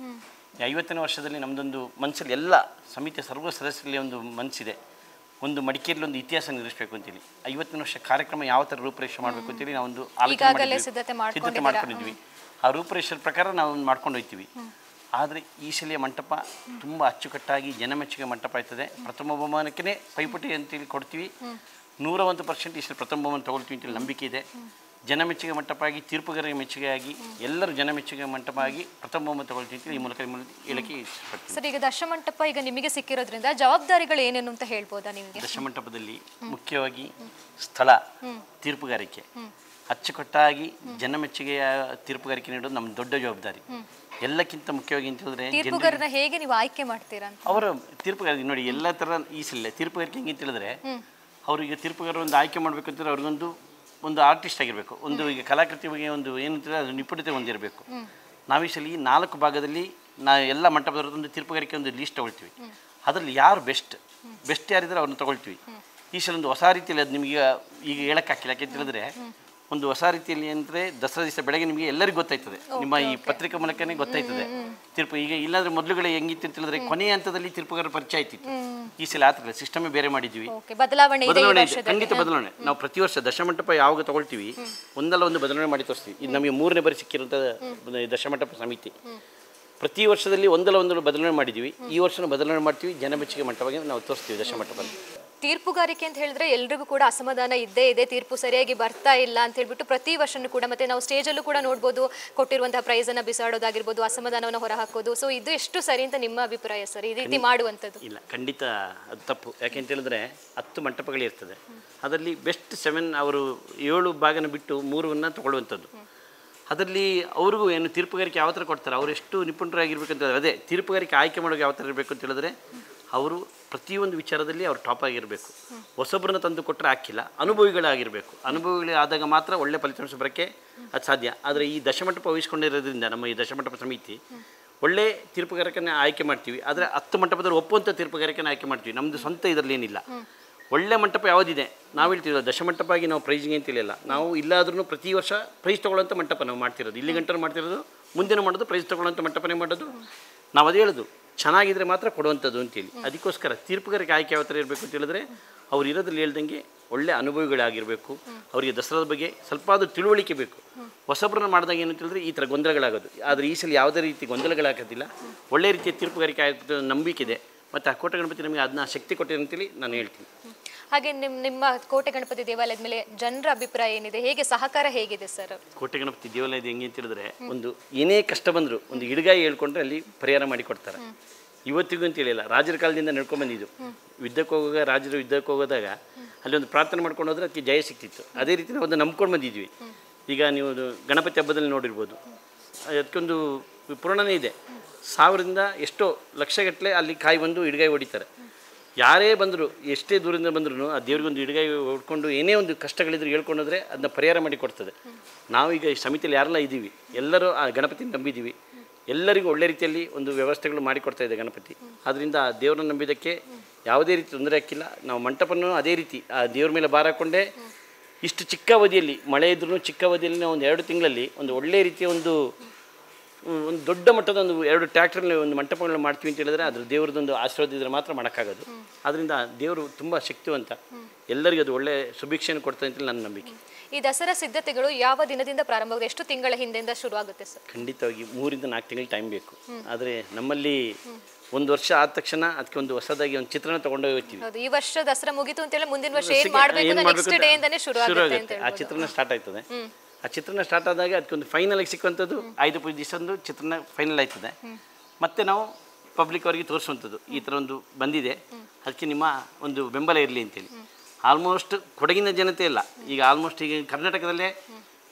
ಈ 50ನೇ ವರ್ಷದಲ್ಲಿ ನಮ್ಮದೊಂದು ಮನಸ್ಸಲ್ಲಿ ಎಲ್ಲ ಸಮಿತಿಯ ಸರ್ವ ಸದಸ್ಯರಲ್ಲಿ ಒಂದು ಮನಸ್ಸಿದೆ, ಒಂದು ಮಡಿಕೇರಿಯಲ್ಲಿ ಒಂದು ಇತಿಹಾಸ ನಿರ್ಮಿಸಬೇಕು ಅಂತೇಳಿ. 50ನೇ ವರ್ಷ ಕಾರ್ಯಕ್ರಮ ಯಾವ ಥರ ರೂಪರೇಷೆ ಮಾಡಬೇಕು ಅಂತೇಳಿ ನಾವೊಂದು ಸಿದ್ಧತೆ ಮಾಡ್ಕೊಂಡಿದ್ವಿ. ಆ ರೂಪರೇಷರ ಪ್ರಕಾರ ನಾವು ಮಾಡ್ಕೊಂಡು ಹೋಗ್ತೀವಿ. ಆದರೆ ಈ ಸಲಿಯ ಮಂಟಪ ತುಂಬ ಅಚ್ಚುಕಟ್ಟಾಗಿ ಜನಮೆಚ್ಚುಗೆ ಮಂಟಪ ಆಯ್ತದೆ. ಪ್ರಥಮ ಬಹುಮಾನಕ್ಕೇ ಪೈಪೋಟಿ ಅಂತೇಳಿ ಕೊಡ್ತೀವಿ. 101% ಈ ಸಲ ಪ್ರಥಮ ಬಹುಮಾನ ತೊಗೊಳ್ತೀವಿ ಅಂತೇಳಿ ನಂಬಿಕೆ ಇದೆ. ಜನಮೆಚ್ಚುಗೆ ಮಂಟಪ ಆಗಿ, ತೀರ್ಪುಗಾರರಿಗೆ ಮೆಚ್ಚುಗೆಯಾಗಿ, ಎಲ್ಲರೂ ಜನಮೆಚ್ಚುಗೆ ಮಂಟಪ ಆಗಿ ಪ್ರಥಮ ಬಹುಮಾನ ತೊಗೊಳ್ತೀವಿ ಅಂತೇಳಿ ಈ ಮೂಲಕ ಹೇಳಕ್ಕೆ ಇಷ್ಟಪಡ್ತೀನಿ. ಸರ್, ಈಗ ದಶಮಂಟಪ ಈಗ ನಿಮಗೆ ಸಿಕ್ಕಿರೋದ್ರಿಂದ ಜವಾಬ್ದಾರಿಗಳು ಏನೇನು ಅಂತ ಹೇಳ್ಬೋದಾ ನಿಮಗೆ? ದಶಮಂಟಪದಲ್ಲಿ ಮುಖ್ಯವಾಗಿ ಸ್ಥಳ, ತೀರ್ಪುಗಾರಿಕೆ, ಅಚ್ಚುಕಟ್ಟಾಗಿ ಜನಮೆಚ್ಚುಗೆಯ ತೀರ್ಪುಗಾರಿಕೆ ನೀಡೋದು ನಮ್ಮ ದೊಡ್ಡ ಜವಾಬ್ದಾರಿ. ಎಲ್ಲಕ್ಕಿಂತ ಮುಖ್ಯವಾಗಿ ಅಂತ ಹೇಳಿದ್ರೆ ತೀರ್ಪುಗಾರನ ಹೇಗೆ ನೀವು ಆಯ್ಕೆ ಮಾಡ್ತೀರಾ ಅಂತ. ಅವರ ತೀರ್ಪುಗಾರಿಕೆ ನೋಡಿ ಎಲ್ಲ ಥರ ಈ ಸಲ ತೀರ್ಪುಗಾರಿಕೆ ಹೆಂಗೆ ಅಂತ ಹೇಳಿದ್ರೆ, ಅವರಿಗೆ ತೀರ್ಪುಗಾರ ಒಂದು ಆಯ್ಕೆ ಮಾಡಬೇಕು ಅಂತಂದ್ರೆ ಅವ್ರಿಗೊಂದು ಆರ್ಟಿಸ್ಟ್ ಆಗಿರಬೇಕು. ಒಂದು ಈಗ ಕಲಾಕೃತಿ ಬಗ್ಗೆ ಒಂದು ಏನಂತಾರೆ ಅದು ನಿಪುಣತೆ ಹೊಂದಿರಬೇಕು. ನಾವು ಈ ಸಲ ಈ 4 ಭಾಗದಲ್ಲಿ ಎಲ್ಲ ಮಂಟಪದವ್ರದ್ದು ಒಂದು ತೀರ್ಪುಗಾರಿಕೆ ಒಂದು ಲೀಸ್ಟ್ ತಗೊಳ್ತೀವಿ. ಅದರಲ್ಲಿ ಯಾರು ಬೆಸ್ಟ್ ಯಾರಿದ್ದಾರೆ ಅವ್ರನ್ನ ತಗೊಳ್ತೀವಿ. ಈ ಸಲ ಒಂದು ಹೊಸ ರೀತಿಯಲ್ಲಿ ಅದು ನಿಮಗೆ ಈಗ ಹೇಳೋಕ್ಕಾಗಿಲ್ಲ. ಯಾಕೆ ಅಂತ ಹೇಳಿದ್ರೆ ಒಂದು ಹೊಸ ರೀತಿಯಲ್ಲಿ ಅಂದರೆ ದಸರಾ ದಿವಸ ಬೆಳಗ್ಗೆ ನಿಮಗೆ ಎಲ್ಲರಿಗೂ ಗೊತ್ತಾಯ್ತದೆ, ನಿಮ್ಮ ಈ ಪತ್ರಿಕಾ ಮೂಲಕನೇ ಗೊತ್ತಾಯ್ತದೆ ತೀರ್ಪು. ಈಗ ಇಲ್ಲಾಂದ್ರೆ ಮೊದಲುಗಳೇ ಹೆಂಗಿತ್ತು ಅಂತ ಹೇಳಿದ್ರೆ ಕೊನೆಯ ಹಂತದಲ್ಲಿ ತೀರ್ಪುಗಾರರ ಪರಿಚಯ ಆಯ್ತಿತ್ತು. ಈ ಸಲ ಆತಲ್ಲ, ಸಿಸ್ಟಮೇ ಬೇರೆ ಮಾಡಿದ್ವಿ. ಬದಲಾವಣೆ ಇದೆ, ಖಂಡಿತ ಬದಲಾವಣೆ. ನಾವು ಪ್ರತಿ ವರ್ಷ ದಶಮಂಟಪ ಯಾವಾಗ ತಗೊಳ್ತೀವಿ ಒಂದಲ್ಲ ಒಂದು ಬದಲಾವಣೆ ಮಾಡಿ ತೋರಿಸ್ತೀವಿ. ಇದು ನಮಗೆ 3ನೇ ಬಾರಿ ಸಿಕ್ಕಿರುವಂಥ ದಶಮಂಟಪ ಸಮಿತಿ. ಪ್ರತಿ ವರ್ಷದಲ್ಲಿ ಒಂದಲ್ಲ ಒಂದು ಬದಲಾವಣೆ ಮಾಡಿದ್ದೀವಿ. ಈ ವರ್ಷನೂ ಬದಲಾವಣೆ ಮಾಡ್ತೀವಿ. ಜನಮೆಚ್ಚುಗೆ ಮಂಟಪವಾಗಿ ನಾವು ತೋರಿಸ್ತೀವಿ ದಶಮಂಟಪದಲ್ಲಿ. ತೀರ್ಪುಗಾರಿಕೆ ಅಂತ ಹೇಳಿದ್ರೆ ಎಲ್ರಿಗೂ ಕೂಡ ಅಸಮಾಧಾನ ಇದ್ದೇ ಇದೆ, ತೀರ್ಪು ಸರಿಯಾಗಿ ಬರ್ತಾ ಇಲ್ಲ ಅಂತ ಹೇಳ್ಬಿಟ್ಟು ಪ್ರತಿ ವರ್ಷನೂ ಕೂಡ, ಮತ್ತೆ ನಾವು ಸ್ಟೇಜಲ್ಲೂ ಕೂಡ ನೋಡ್ಬೋದು, ಕೊಟ್ಟಿರುವಂತಹ ಪ್ರೈಸನ್ನು ಬಿಸಾಡೋದಾಗಿರ್ಬೋದು, ಅಸಮಾಧಾನವನ್ನು ಹೊರಹಾಕೋದು. ಸೊ ಇದು ಎಷ್ಟು ಸರಿ ಅಂತ ನಿಮ್ಮ ಅಭಿಪ್ರಾಯ ಸರ್, ಈ ರೀತಿ ಮಾಡುವಂಥದ್ದು? ಇಲ್ಲ, ಖಂಡಿತ ಅದು ತಪ್ಪು. ಯಾಕೆಂತ ಹೇಳಿದ್ರೆ 10 ಮಂಟಪಗಳಿರ್ತದೆ. ಅದರಲ್ಲಿ ಬೆಸ್ಟ್ 7 ಅವರು 7 ಭಾಗನ ಬಿಟ್ಟು 3 ತಗೊಳ್ಳುವಂಥದ್ದು. ಅದರಲ್ಲಿ ಅವ್ರಿಗೂ ಏನು ತೀರ್ಪುಗಾರಿಕೆ ಯಾವ ಥರ ಕೊಡ್ತಾರೆ, ಅವರು ಎಷ್ಟು ನಿಪುಣರಾಗಿರ್ಬೇಕಂತ ಅದೇ ತೀರ್ಪುಗಾರಿಕೆ ಆಯ್ಕೆ ಮಾಡೋಕೆ ಯಾವ ಥರ ಇರಬೇಕು ಅಂತ ಹೇಳಿದ್ರೆ, ಅವರು ಪ್ರತಿಯೊಂದು ವಿಚಾರದಲ್ಲಿ ಅವ್ರು ಟಾಪ್ ಆಗಿರಬೇಕು. ಹೊಸೊಬ್ಬರನ್ನ ತಂದು ಕೊಟ್ಟರೆ ಹಾಕಿಲ್ಲ, ಅನುಭವಿಗಳಾಗಿರಬೇಕು. ಅನುಭವಿಗಳೇ ಆದಾಗ ಮಾತ್ರ ಒಳ್ಳೆ ಫಲಿತಾಂಶ ಬರೋಕ್ಕೆ ಅದು ಸಾಧ್ಯ. ಆದರೆ ಈ ದಶಮಂಟಪ ವಹಿಸ್ಕೊಂಡಿರೋದ್ರಿಂದ ನಮ್ಮ ಈ ದಶಮಂಟಪ ಸಮಿತಿ ಒಳ್ಳೆ ತೀರ್ಪುಗಾರಿಕೆನ ಆಯ್ಕೆ ಮಾಡ್ತೀವಿ. ಆದರೆ 10 ಮಂಟಪದಲ್ಲಿ ಒಪ್ಪುವಂಥ ತೀರ್ಪುಗಾರಿಕೆನ ಆಯ್ಕೆ ಮಾಡ್ತೀವಿ. ನಮ್ಮದು ಸ್ವಂತ ಇದರಲ್ಲಿ ಏನಿಲ್ಲ. ಒಳ್ಳೆ ಮಂಟಪ ಯಾವುದಿದೆ ನಾವು ಹೇಳ್ತೀವಿ, ದಶಮಂಟಪ ಆಗಿ ನಾವು ಪ್ರೈಸ್ಗೆ ಅಂತ ಹೇಳಿಲ್ಲ. ನಾವು ಇಲ್ಲಾದ್ರೂ ಪ್ರತಿ ವರ್ಷ ಪ್ರೈಸ್ ತೊಗೊಳ್ಳೋಂಥ ಮಂಟಪ ನಾವು ಮಾಡ್ತಿರೋದು. ಇಲ್ಲಿ ಗಂಟೆ ಮಾಡ್ತಿರೋದು, ಮುಂದಿನ ಮಾಡೋದು ಪ್ರೈಸ್ ತೊಗೊಳ್ಳೋಂಥ ಮಂಟಪನೇ ಮಾಡೋದು. ನಾವು ಅದೇ ಹೇಳೋದು, ಚೆನ್ನಾಗಿದ್ದರೆ ಮಾತ್ರ ಕೊಡುವಂಥದ್ದು ಅಂತೇಳಿ. ಅದಕ್ಕೋಸ್ಕರ ತೀರ್ಪುಗಾರಿಕೆ ಆಯ್ಕೆ ಯಾವ ಥರ ಇರಬೇಕು ಅಂತ ಹೇಳಿದ್ರೆ, ಅವ್ರು ಇರೋದ್ರಲ್ಲಿ ಹೇಳ್ದಂಗೆ ಒಳ್ಳೆ ಅನುಭವಿಗಳಾಗಿರಬೇಕು. ಅವರಿಗೆ ದಸರಾದ ಬಗ್ಗೆ ಸ್ವಲ್ಪ ಆದರೂ ತಿಳುವಳಿಕೆ ಬೇಕು. ಹೊಸಬ್ರನ್ನ ಮಾಡಿದಾಗ ಏನಂತ ಹೇಳಿದ್ರೆ ಈ ಥರ ಗೊಂದಲಗಳಾಗೋದು. ಆದರೆ ಈ ಸಲ ಯಾವುದೇ ರೀತಿ ಗೊಂದಲಗಳಾಗೋದಿಲ್ಲ. ಒಳ್ಳೆ ರೀತಿಯ ತೀರ್ಪುಗಾರಿಕೆ ಆಗುತ್ತೆ ನಂಬಿಕೆ ಇದೆ. ಮತ್ತು ಆ ಕೋಟೆ ಗಣಪತಿ ನಮಗೆ ಅದನ್ನ ಶಕ್ತಿ ಕೊಟ್ಟಿದೆ ಅಂತೇಳಿ ನಾನು ಹೇಳ್ತೀನಿ. ಹಾಗೆ ನಿಮ್ಮ ಕೋಟೆ ಗಣಪತಿ ದೇವಾಲಯದ ಮೇಲೆ ಜನರ ಅಭಿಪ್ರಾಯ ಏನಿದೆ, ಹೇಗೆ ಸಹಕಾರ ಹೇಗಿದೆ ಸರ್? ಕೋಟೆ ಗಣಪತಿ ದೇವಾಲಯದ ಹೆಂಗೆ ಅಂತ ಹೇಳಿದ್ರೆ, ಒಂದು ಏನೇ ಕಷ್ಟ ಬಂದರೂ ಒಂದು ಹಿಡುಗಾಯಿ ಹೇಳ್ಕೊಂಡ್ರೆ ಅಲ್ಲಿ ಪರಿಹಾರ ಮಾಡಿ ಕೊಡ್ತಾರೆ. ಇವತ್ತಿಗೂ ಅಂತ ಹೇಳಿಲ್ಲ, ರಾಜರ ಕಾಲದಿಂದ ನಡ್ಕೊಂಡ್ಬಂದಿದ್ದು. ರಾಜರು ಯುದ್ಧಕ್ಕೆ ಹೋಗೋದಾಗ ಅಲ್ಲಿ ಒಂದು ಪ್ರಾರ್ಥನೆ ಮಾಡ್ಕೊಂಡು ಹೋದ್ರೆ ಅದಕ್ಕೆ ಜಯ ಸಿಕ್ತಿತ್ತು. ಅದೇ ರೀತಿ ನಾವು ಒಂದು ನಂಬ್ಕೊಂಡು ಬಂದಿದ್ವಿ. ಈಗ ನೀವು ಗಣಪತಿ ಹಬ್ಬದಲ್ಲಿ ನೋಡಿರ್ಬೋದು, ಅದಕ್ಕೊಂದು ಪುರಾಣನೇ ಇದೆ. 1000ರಿಂದ ಎಷ್ಟೋ ಲಕ್ಷಗಟ್ಟಲೆ ಅಲ್ಲಿ ಕಾಯಿ ಬಂದು ಹಿಡುಗಾಯಿ ಹೊಡಿತಾರೆ. ಯಾರೇ ಬಂದರೂ, ಎಷ್ಟೇ ದೂರದಿಂದ ಬಂದ್ರೂ ಆ ದೇವ್ರಿಗೊಂದು ಹಿಡುಗಾಯಿ ಹೊಡ್ಕೊಂಡು ಏನೇ ಒಂದು ಕಷ್ಟಗಳಿದ್ರು ಹೇಳ್ಕೊಂಡೋದ್ರೆ ಅದನ್ನ ಪರಿಹಾರ ಮಾಡಿ ಕೊಡ್ತದೆ. ನಾವೀಗ ಈ ಸಮಿತಿಯಲ್ಲಿ ಯಾರೆಲ್ಲ ಇದ್ದೀವಿ ಎಲ್ಲರೂ ಆ ಗಣಪತಿನ ನಂಬಿದ್ದೀವಿ. ಎಲ್ಲರಿಗೂ ಒಳ್ಳೆ ರೀತಿಯಲ್ಲಿ ಒಂದು ವ್ಯವಸ್ಥೆಗಳು ಮಾಡಿಕೊಡ್ತಾ ಇದೆ ಗಣಪತಿ. ಆದ್ದರಿಂದ ಆ ದೇವ್ರನ್ನ ನಂಬಿದ್ದಕ್ಕೆ ಯಾವುದೇ ರೀತಿ ತೊಂದರೆ ಹಾಕಿಲ್ಲ. ನಾವು ಮಂಟಪನೂ ಅದೇ ರೀತಿ ಆ ದೇವ್ರ ಮೇಲೆ ಭಾರ ಹಾಕ್ಕೊಂಡೇ ಇಷ್ಟು ಚಿಕ್ಕ ಅವಧಿಯಲ್ಲಿ, ಮಳೆ ಇದ್ರೂ ಚಿಕ್ಕ ಅವಧಿಯಲ್ಲಿ ನಾವು ಒಂದು 2 ತಿಂಗಳಲ್ಲಿ ಒಂದು ಒಳ್ಳೆ ರೀತಿಯ ಒಂದು ದೊಡ್ಡ ಮಟ್ಟದ ಒಂದು 2 ಟ್ರ್ಯಾಕ್ಟರ್ನಲ್ಲಿ ಒಂದು ಮಂಟಪಗಳನ್ನ ಮಾಡ್ತೀವಿ ಅಂತ ಹೇಳಿದ್ರೆ ಅದ್ರ ದೇವ್ರದೊಂದು ಆಶೀರ್ವಾದ ಇದ್ರೆ ಮಾತ್ರ ಮಾಡೋಕ್ಕಾಗೋದು. ಆದ್ದರಿಂದ ದೇವರು ತುಂಬ ಶಕ್ತಿವಂತ, ಎಲ್ಲರಿಗೂ ಅದು ಒಳ್ಳೆ ಸುಭಿಕ್ಷೆಯನ್ನು ಕೊಡ್ತದೆ ಅಂತ ನನ್ನ ನಂಬಿಕೆ. ಈ ದಸರಾ ಸಿದ್ಧತೆಗಳು ಯಾವ ದಿನದಿಂದ ಪ್ರಾರಂಭವಾಗುತ್ತೆ, ಎಷ್ಟು ತಿಂಗಳ ಹಿಂದೆಯಿಂದ ಶುರುವಾಗುತ್ತೆ ಸರ್? ಖಂಡಿತವಾಗಿ 3 ರಿಂದ 4 ತಿಂಗಳ ಟೈಮ್ ಬೇಕು. ಆದರೆ ನಮ್ಮಲ್ಲಿ 1 ವರ್ಷ ಆದ ತಕ್ಷಣ ಅದಕ್ಕೆ ಒಂದು ಹೊಸದಾಗಿ ಒಂದು ಚಿತ್ರಣ ತಗೊಂಡೋಗಿ ಹೋಗ್ತೀವಿ. ಈ ವರ್ಷ ದಸರಾ ಮುಗಿತು ಅಂತ ಹೇಳಿ ಮುಂದಿನ ವರ್ಷ ಏನು ಮಾಡಬೇಕು ಅಂತ ನೆಕ್ಸ್ಟ್ ಡೇ ಇಂದನೇ ಶುರು ಆಗುತ್ತೆ. ಆ ಚಿತ್ರಣ ಸ್ಟಾರ್ಟ್ ಆಯ್ತದೆ. ಆ ಚಿತ್ರಣ ಸ್ಟಾರ್ಟ್ ಆದಾಗ ಅದಕ್ಕೊಂದು ಫೈನಲ್ ಆಗಿ ಸಿಕ್ಕುವಂಥದ್ದು 5 ದಿವಸದ್ದು ಚಿತ್ರಣ ಫೈನಲ್ ಆಯ್ತದೆ. ಮತ್ತೆ ನಾವು ಪಬ್ಲಿಕ್ ಅವರಿಗೆ ತೋರಿಸುವಂಥದ್ದು ಈ ಥರ ಒಂದು ಬಂದಿದೆ, ಅದಕ್ಕೆ ನಿಮ್ಮ ಒಂದು ಬೆಂಬಲ ಇರಲಿ ಅಂತೇಳಿ. ಆಲ್ಮೋಸ್ಟ್ ಕೊಡಗಿನ ಜನತೆ ಇಲ್ಲ, ಈಗ ಆಲ್ಮೋಸ್ಟ್ ಈಗ ಕರ್ನಾಟಕದಲ್ಲೇ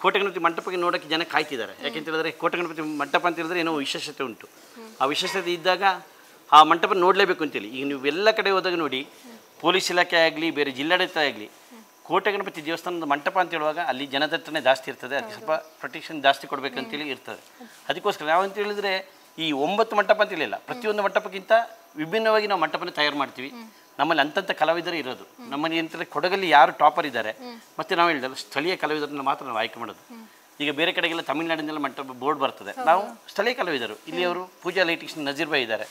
ಕೋಟೆ ಗಣಪತಿ ಮಂಟಪಕ್ಕೆ ನೋಡೋಕ್ಕೆ ಜನ ಕಾಯ್ತಿದ್ದಾರೆ. ಯಾಕೆಂತ ಹೇಳಿದ್ರೆ ಕೋಟೆ ಗಣಪತಿ ಮಂಟಪ ಅಂತ ಹೇಳಿದ್ರೆ ಏನೋ ವಿಶೇಷತೆ ಉಂಟು. ಆ ವಿಶೇಷತೆ ಇದ್ದಾಗ ಆ ಮಂಟಪ ನೋಡಲೇಬೇಕು ಅಂತೇಳಿ. ಈಗ ನೀವು ಎಲ್ಲ ಕಡೆ ಹೋದಾಗ ನೋಡಿ, ಪೊಲೀಸ್ ಇಲಾಖೆ ಆಗಲಿ, ಬೇರೆ ಜಿಲ್ಲಾಡಳಿತ ಆಗಲಿ, ಕೋಟೆ ಗಣಪತಿ ದೇವಸ್ಥಾನದ ಮಂಟಪ ಅಂತ ಹೇಳುವಾಗ ಅಲ್ಲಿ ಜನದಟ್ಟಣೆ ಜಾಸ್ತಿ ಇರ್ತದೆ. ಅದಕ್ಕೆ ಸ್ವಲ್ಪ ಪ್ರೊಟೆಕ್ಷನ್ ಜಾಸ್ತಿ ಕೊಡಬೇಕಂತೇಳಿ ಇರ್ತದೆ. ಅದಕ್ಕೋಸ್ಕರ ನಾವಂತ ಹೇಳಿದ್ರೆ ಈ 9 ಮಂಟಪ ಅಂತ ಹೇಳಿಲ್ಲ, ಪ್ರತಿಯೊಂದು ಮಂಟಪಕ್ಕಿಂತ ವಿಭಿನ್ನವಾಗಿ ನಾವು ಮಂಟಪನ ತಯಾರು ಮಾಡ್ತೀವಿ. ನಮ್ಮಲ್ಲಿ ಅಂತಂಥ ಕಲಾವಿದರು ಇರೋದು. ನಮ್ಮಲ್ಲಿ ಏನಂತಂದರೆ ಕೊಡಗಲ್ಲಿ ಯಾರು ಟಾಪರ್ ಇದ್ದಾರೆ, ಮತ್ತು ನಾವು ಹೇಳಿದ್ರೆ ಸ್ಥಳೀಯ ಕಲಾವಿದರನ್ನ ಮಾತ್ರ ನಾವು ಆಯ್ಕೆ ಮಾಡೋದು. ಈಗ ಬೇರೆ ಕಡೆಗೆಲ್ಲ ತಮಿಳುನಾಡಿನೆಲ್ಲ ಮಂಟಪ ಬೋರ್ಡ್ ಬರ್ತದೆ. ನಾವು ಸ್ಥಳೀಯ ಕಲಾವಿದರು, ಇಲ್ಲಿ ಅವರು ಪೂಜಾ ಲೈಟಿಂಗ್ಸ್ ನಜೀರ್ ಭಾಯ್ ಇದ್ದಾರೆ,